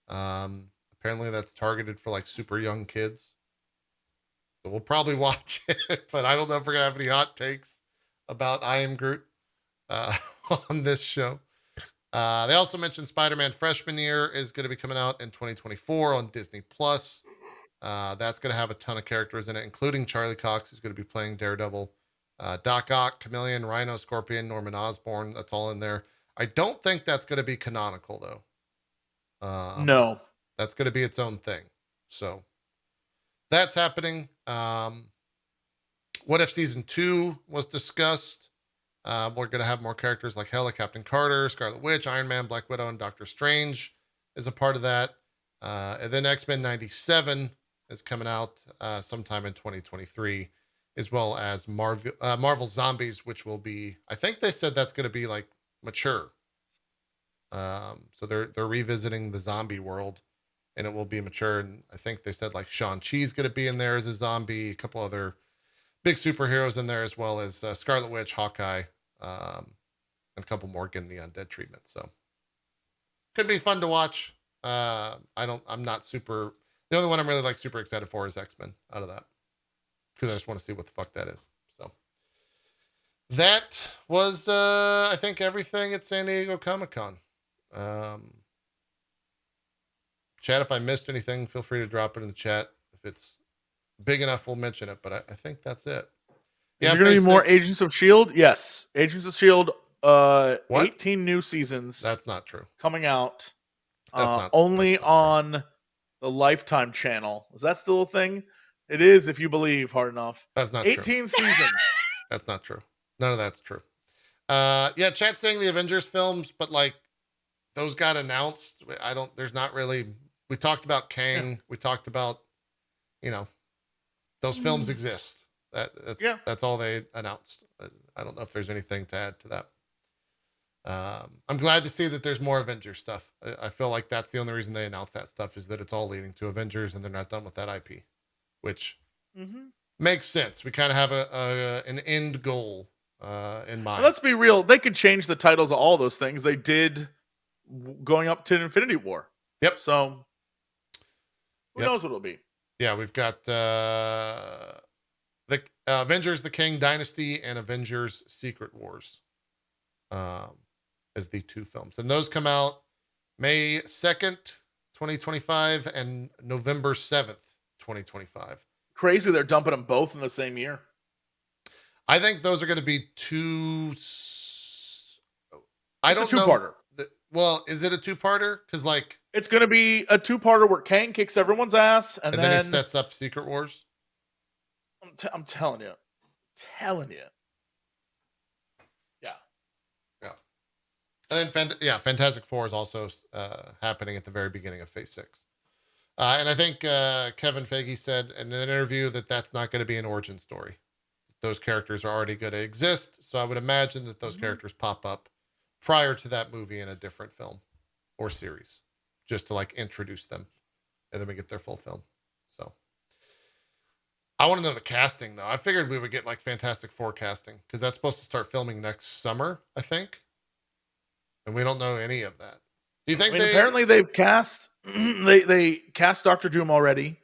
Apparently that's targeted for like super young kids. So we'll probably watch it, but I don't know if we're gonna have any hot takes about I Am Groot on this show. They also mentioned Spider-Man Freshman Year is going to be coming out in 2024 on Disney Plus. That's going to have a ton of characters in it, including Charlie Cox, who's going to be playing Daredevil. Doc Ock, Chameleon, Rhino, Scorpion, Norman Osborn. That's all in there. I don't think that's going to be canonical, though. No. That's going to be its own thing. So that's happening. What If Season 2 was discussed. We're going to have more characters like Hela, Captain Carter, Scarlet Witch, Iron Man, Black Widow, and Doctor Strange is a part of that. And then X-Men 97 is coming out sometime in 2023, as well as Marvel Zombies, which will be, I think they said that's going to be like mature. So they're revisiting the zombie world, and it will be mature. And I think they said like Shang-Chi's going to be in there as a zombie, a couple other big superheroes in there, as well as Scarlet Witch, Hawkeye, and a couple more getting the undead treatment. So could be fun to watch. I'm not super. The only one I'm really like super excited for is X-Men out of that, because I just want to see what the fuck that is. So that was, I think, everything at San Diego Comic-Con. Chat, if I missed anything, feel free to drop it in the chat. If it's big enough, we'll mention it, but I think that's it. Yeah, you're going to be more Agents of S.H.I.E.L.D.? Yes. Agents of S.H.I.E.L.D., 18 new seasons. That's not true. Coming out. Only on the Lifetime channel. Is that still a thing? It is, if you believe hard enough. That's not 18 true. seasons. That's not true. None of that's true. Yeah, chat's saying the Avengers films, but like those got announced. There's not really, we talked about Kang. Yeah. We talked about, those films exist. That's all they announced. I don't know if there's anything to add to that. I'm glad to see that there's more Avengers stuff. I feel like that's the only reason they announced that stuff, is that it's all leading to Avengers and they're not done with that IP, which makes sense. We kind of have an end goal in mind. Well, let's be real. They could change the titles of all those things. They did going up to Infinity War. Yep. So who knows what it'll be? Yeah, we've got the Avengers, the Kang Dynasty, and Avengers Secret Wars as the 2 films. And those come out May 2nd, 2025 and November 7th, 2025. Crazy they're dumping them both in the same year. I think those are going to be 2... I don't know. Two-parter. Well, is it a 2-parter? Because like... It's going to be a 2-parter where Kang kicks everyone's ass, and then he sets up Secret Wars. I'm telling you. Yeah. And then, Fantastic Four is also happening at the very beginning of Phase 6. And I think Kevin Feige said in an interview that that's not going to be an origin story. Those characters are already going to exist, so I would imagine that those characters pop up prior to that movie in a different film or series, just to like introduce them, and then we get their full film. So I want to know the casting, though. I figured we would get like Fantastic Four casting, because that's supposed to start filming next summer, I think, and we don't know any of that. Do you think apparently they've cast they cast Dr. Doom already,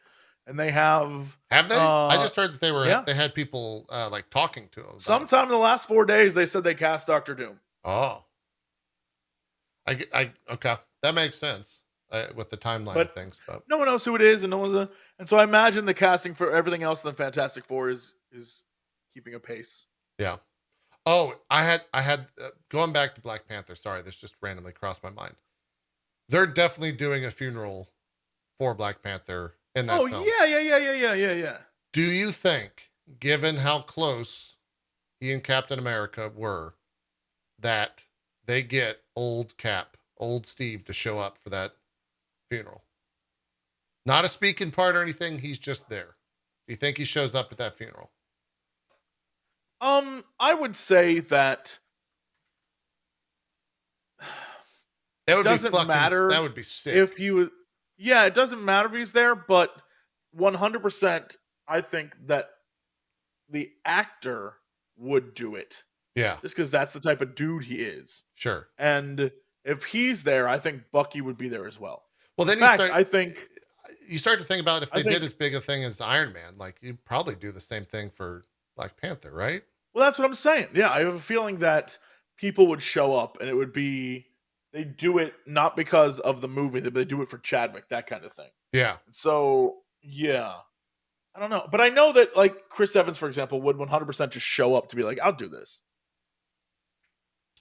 and they have they? I just heard that they had people like talking to them. Sometime in the last 4 days, they said they cast Dr. Doom. Oh, okay, that makes sense with the timeline of things. But no one knows who it is, and and so I imagine the casting for everything else in the Fantastic Four is keeping a pace. Yeah. Oh, I had going back to Black Panther. Sorry, this just randomly crossed my mind. They're definitely doing a funeral for Black Panther in that film. Oh, yeah. Do you think, given how close he and Captain America were that they get old Steve to show up for that funeral. Not a speaking part or anything. He's just there. Do you think he shows up at that funeral? I would say that would doesn't be matter. That would be sick. If you, yeah, it doesn't matter if he's there, but 100%, I think that the actor would do it. Yeah. Just because that's the type of dude he is. Sure. And if he's there, I think Bucky would be there as well. Well, then I think you start to think about if they did as big a thing as Iron Man, like you'd probably do the same thing for Black Panther, right? Well, that's what I'm saying. Yeah, I have a feeling that people would show up and it would be, they do it not because of the movie, but they do it for Chadwick, that kind of thing. Yeah. So, yeah. I don't know. But I know that, like, Chris Evans, for example, would 100% just show up to be like, I'll do this.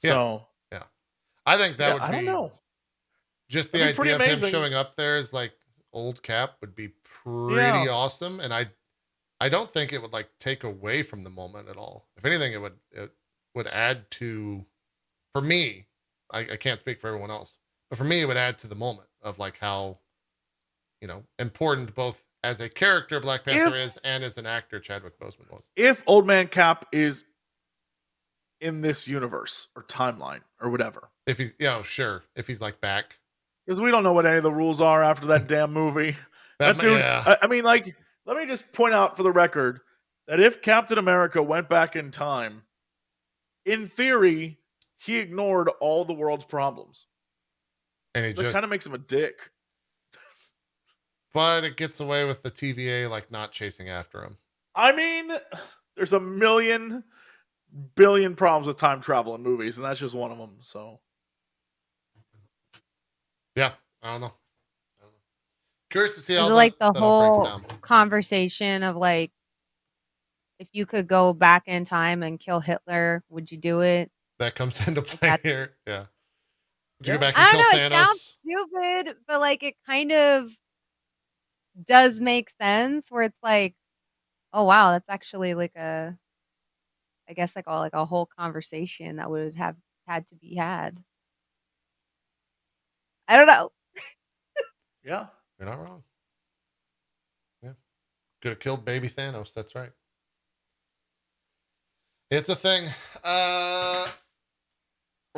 Yeah. So, yeah. I think that would be, I don't know. Just the idea of him showing up there as, like, old Cap would be pretty awesome. And I don't think it would, like, take away from the moment at all. If anything, it would add to, for me, I can't speak for everyone else, but for me, it would add to the moment of, like, how, you know, important both as a character Black Panther is and as an actor Chadwick Boseman was. If Old Man Cap is in this universe or timeline or whatever. If he's, sure. If he's, like, back. Because we don't know what any of the rules are after that damn movie. That dude, I mean, like, let me just point out for the record that if Captain America went back in time, in theory, he ignored all the world's problems. And it kind of makes him a dick. But it gets away with the TVA, like, not chasing after him. I mean, there's a million billion problems with time travel in movies, and that's just one of them, so. Yeah, I don't know. Curious to see how like the whole conversation of, like, if you could go back in time and kill Hitler, would you do it? That comes into play here. Yeah. Would you go back and kill Thanos? It sounds stupid, but, like, it kind of does make sense where it's like, oh wow, that's actually like a whole conversation that would have had to be had. I don't know. Yeah. You're not wrong. Yeah. Could have killed baby Thanos, that's right. It's a thing. We're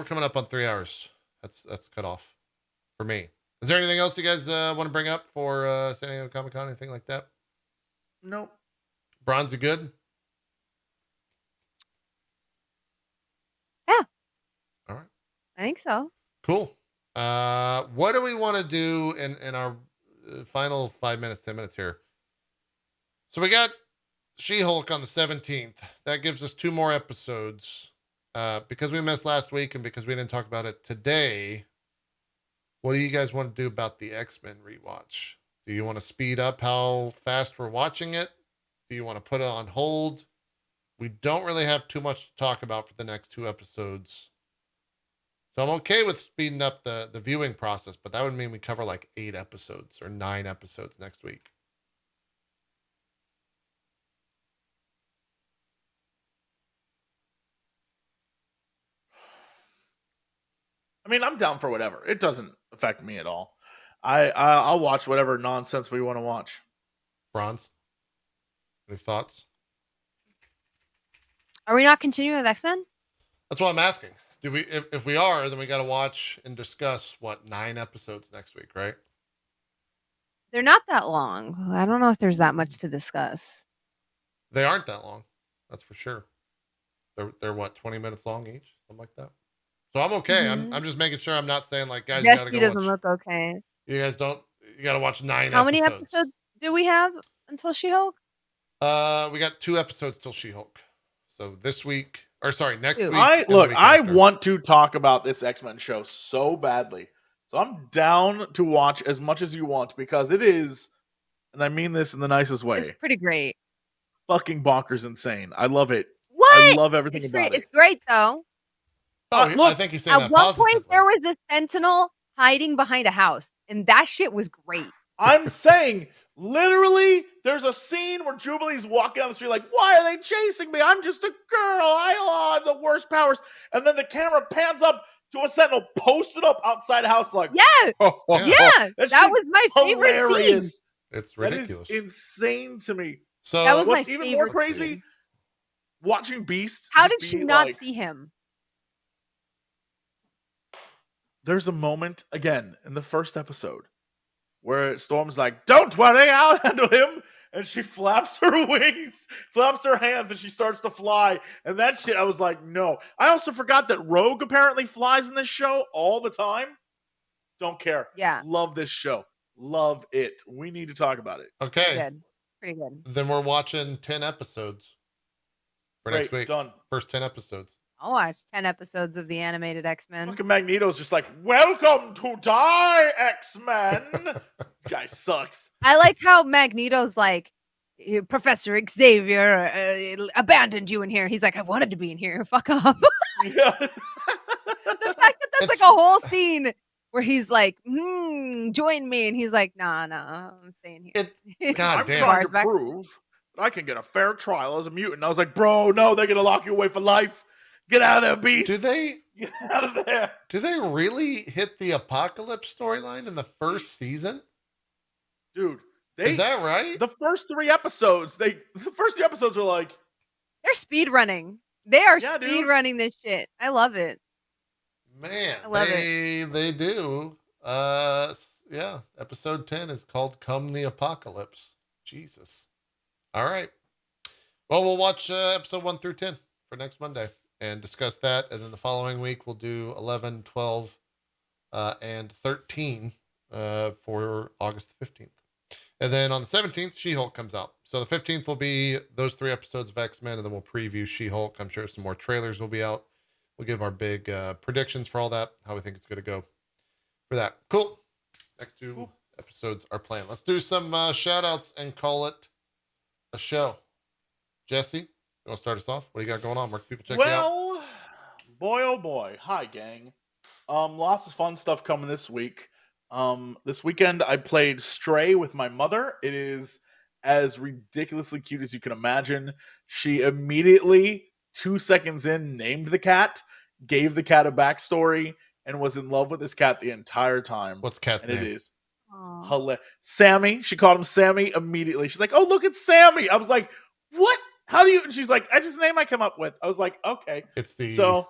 coming up on 3 hours. That's cut off for me. Is there anything else you guys want to bring up for San Diego Comic-Con? Anything like that? Nope. Bronze, you good? Yeah. All right. I think so. Cool. What do we want to do in our final 5 minutes, 10 minutes here? So we got She-Hulk on the 17th. That gives us 2 more episodes. Because we missed last week and because we didn't talk about it today, what do you guys want to do about the X-Men rewatch? Do you want to speed up how fast we're watching it? Do you want to put it on hold? We don't really have too much to talk about for the next 2 episodes. So I'm okay with speeding up the viewing process, but that would mean we cover like 8 episodes or 9 episodes next week. I mean, I'm down for whatever. It doesn't affect me at all. I'll watch whatever nonsense we want to watch. Bronze, any thoughts? Are we not continuing with X-Men? That's what I'm asking. Do we? If we are, then we got to watch and discuss 9 episodes next week, right? They're not that long. I don't know if there's that much to discuss. They aren't that long. That's for sure. They're what, 20 minutes long each, something like that. So I'm okay. Mm-hmm. I'm just making sure I'm not saying like, guys, yes, you gotta he go doesn't watch. look okay. You guys don't. You gotta watch 9 How episodes. many episodes do we have until She-Hulk? We got 2 episodes till She-Hulk. So this week, or sorry, next week. I want to talk about this X-Men show so badly. So I'm down to watch as much as you want because it is, and I mean this in the nicest way. It's pretty great. Fucking bonkers insane. I love it. What? I love everything about it. It's great though. Look, I think he's saying at one point there was a sentinel hiding behind a house, and that shit was great. I'm saying, Literally, there's a scene where Jubilee's walking down the street like, why are they chasing me? I'm just a girl. I have the worst powers. And then the camera pans up to a sentinel posted up outside the house like, Yeah. That was my favorite scene. It's ridiculous. That is insane to me. So that was what's my even more favorite crazy, scene. watching Beast. How did she not see him? There's a moment, again, in the first episode where Storm's like, don't worry, I'll handle him. And she flaps her wings, flaps her hands, and she starts to fly. And that shit, I was like, no. I also forgot that Rogue apparently flies in this show all the time. Don't care. Yeah. Love this show. Love it. We need to talk about it. Okay. Pretty good. Then we're watching 10 episodes for next week. Done. First 10 episodes. I'll watch 10 episodes of the animated X-Men. Fucking Magneto's just like, welcome to die, X-Men. Guy sucks. I like how Magneto's like, Professor Xavier abandoned you in here. He's like, I wanted to be in here. Fuck off. Yeah. The fact that there's like a whole scene where he's like, join me. And he's like, nah, I'm staying here. God I'm damn. trying to prove that I can get a fair trial as a mutant. I was like, bro, no, they're going to lock you away for life. Get out of there, Beast. Get out of there. Do they really hit the Apocalypse storyline in the first season? Dude. Is that right? The first 3 episodes, are like, they're speed running. They are speed running this shit. I love it. Man, I love it. They do. Yeah. Episode 10 is called Come the Apocalypse. Jesus. All right. Well, we'll watch episode 1 through 10 for next Monday and discuss that. And then the following week, we'll do 11, 12, and 13 for August 15th. And then on the 17th, She-Hulk comes out. So the 15th will be those 3 episodes of X-Men, and then we'll preview She-Hulk. I'm sure some more trailers will be out. We'll give our big predictions for all that, how we think it's going to go for that. Cool. Next 2 episodes are planned. Let's do some shout-outs and call it a show. Jesse, you want to start us off? What do you got going on? Where can people check you out? Well, boy, oh boy. Hi, gang. Lots of fun stuff coming this week. This weekend I played Stray with my mother. It is as ridiculously cute as you can imagine. She immediately, 2 seconds in, named the cat, gave the cat a backstory, and was in love with this cat the entire time. What's the cat's name? It is hilarious. Sammy. She called him Sammy immediately. She's like, oh, look, it's Sammy. I was like, what? How do you? And she's like, I just name I come up with. I was like, okay. It's the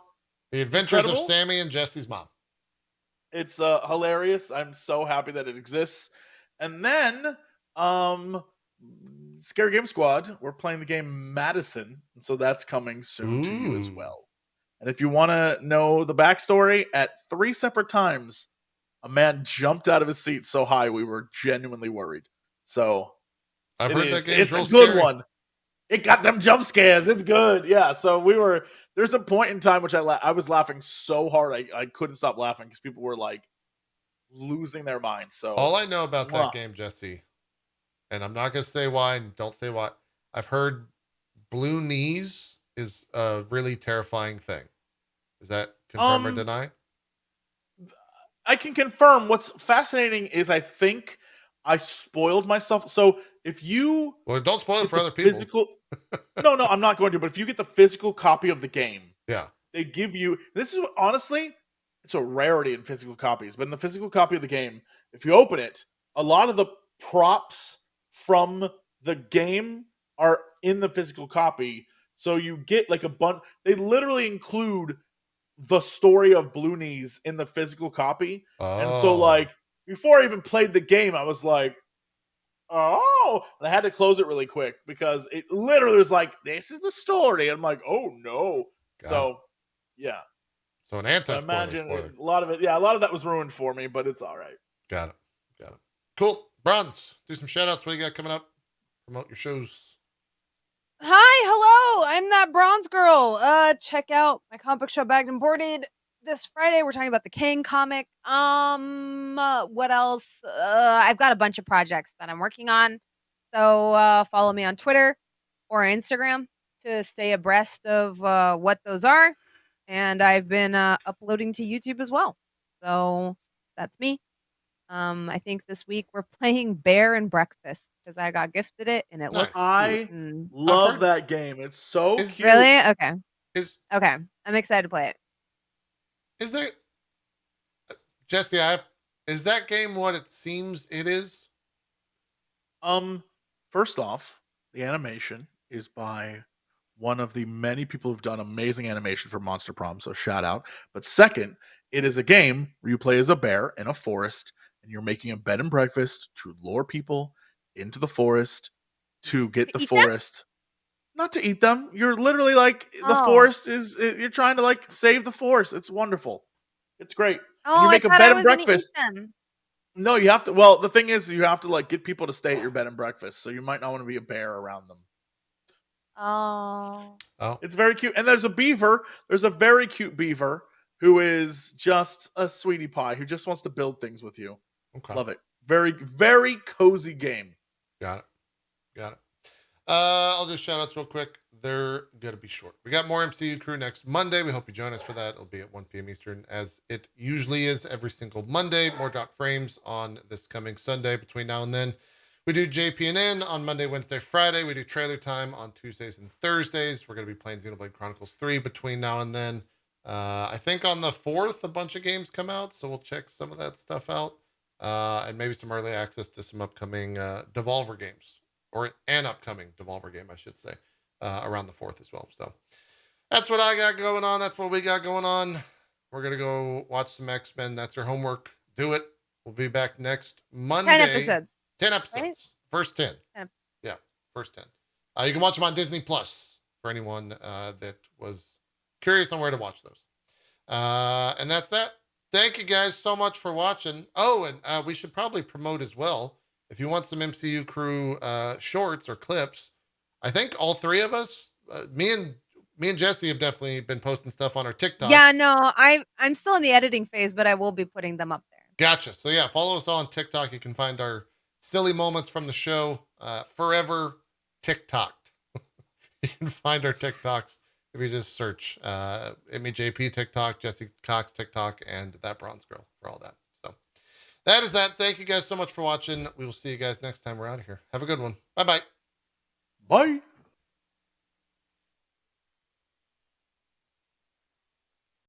Adventures of Sammy and Jesse's Mom. It's hilarious. I'm so happy that it exists. And then Scary Game Squad, we're playing the game Madison, and so that's coming soon to you as well. And if you want to know the backstory, at 3 separate times, a man jumped out of his seat so high we were genuinely worried. So I've heard that game. It's a good one. It got them jump scares. It's good. Yeah. So there's a point in time which I was laughing so hard I couldn't stop laughing because people were like losing their minds. So all I know about that game, Jesse, and I'm not gonna say why, and don't say why. I've heard blue knees is a really terrifying thing. Is that confirm or deny? I can confirm. What's fascinating is I think I spoiled myself. So if you don't spoil it for other people. No, I'm not going to. But if you get the physical copy of the game, they give you. This is honestly, it's a rarity in physical copies. But in the physical copy of the game, if you open it, a lot of the props from the game are in the physical copy. So you get like a bunch. They literally include the story of Blue Knees in the physical copy. And so like before I even played the game, I was like, oh, and I had to close it really quick because it literally was like, this is the story. And I'm like, oh no. Yeah. So an anti-spoiler. Imagine a lot of that was ruined for me, but it's all right. Got it. Cool. Bronze, do some shout outs. What do you got coming up? Promote your shows. Hi, hello. I'm that bronze girl. Check out my comic book show Bagged and Boarded this Friday. We're talking about the Kang comic. What else? I've got a bunch of projects that I'm working on. So follow me on Twitter or Instagram to stay abreast of what those are. And I've been uploading to YouTube as well. So that's me. I think this week we're playing Bear and Breakfast because I got gifted it and it looks Nice. cute. And Love that game. It's so cute. really okay. Okay. I'm excited to play it. Is that Jesse? Is that game what it seems it is? First off, the animation is by one of the many people who've done amazing animation for Monster Prom, so shout out. But second, it is a game where you play as a bear in a forest and you're making a bed and breakfast to lure people into the forest to get the forest. Not to eat them. You're literally like the forest is. You're trying to like save the forest. It's wonderful. It's great. And you make a bed and breakfast. No, you have to. Well, the thing is, you have to like get people to stay at your bed and breakfast. So you might not want to be a bear around them. Oh. It's very cute. And there's a beaver. There's a very cute beaver who is just a sweetie pie who just wants to build things with you. Okay. Love it. Very, very cozy game. Got it. I'll do shout outs real quick. They're going to be short. We got more MCU crew next Monday. We hope you join us for that. It'll be at 1 p.m. Eastern, as it usually is every single Monday. More drop frames on this coming Sunday between now and then. We do JPNN on Monday, Wednesday, Friday. We do trailer time on Tuesdays and Thursdays. We're going to be playing Xenoblade Chronicles 3 between now and then. I think on the 4th, a bunch of games come out, so we'll check some of that stuff out. And maybe some early access to some upcoming Devolver games. Or an upcoming Devolver game, I should say, around the 4th as well. So that's what I got going on. That's what we got going on. We're going to go watch some X-Men. That's your homework. Do it. We'll be back next Monday. 10 episodes. 10 episodes. Right? First 10. 10. Yeah, first 10. You can watch them on Disney Plus for anyone that was curious on where to watch those. And that's that. Thank you guys so much for watching. Oh, and we should probably promote as well. If you want some MCU crew shorts or clips, I think all three of us, me and Jesse have definitely been posting stuff on our TikToks. Yeah, no, I'm still in the editing phase, but I will be putting them up there. Gotcha. So yeah, follow us on TikTok. You can find our silly moments from the show forever TikToked. You can find our TikToks if you just search itmeJP TikTok, Jesse Cox TikTok, and That Bronze Girl for all that. That is that. Thank you guys so much for watching. We will see you guys next time we're out of here. Have a good one. Bye-bye. Bye.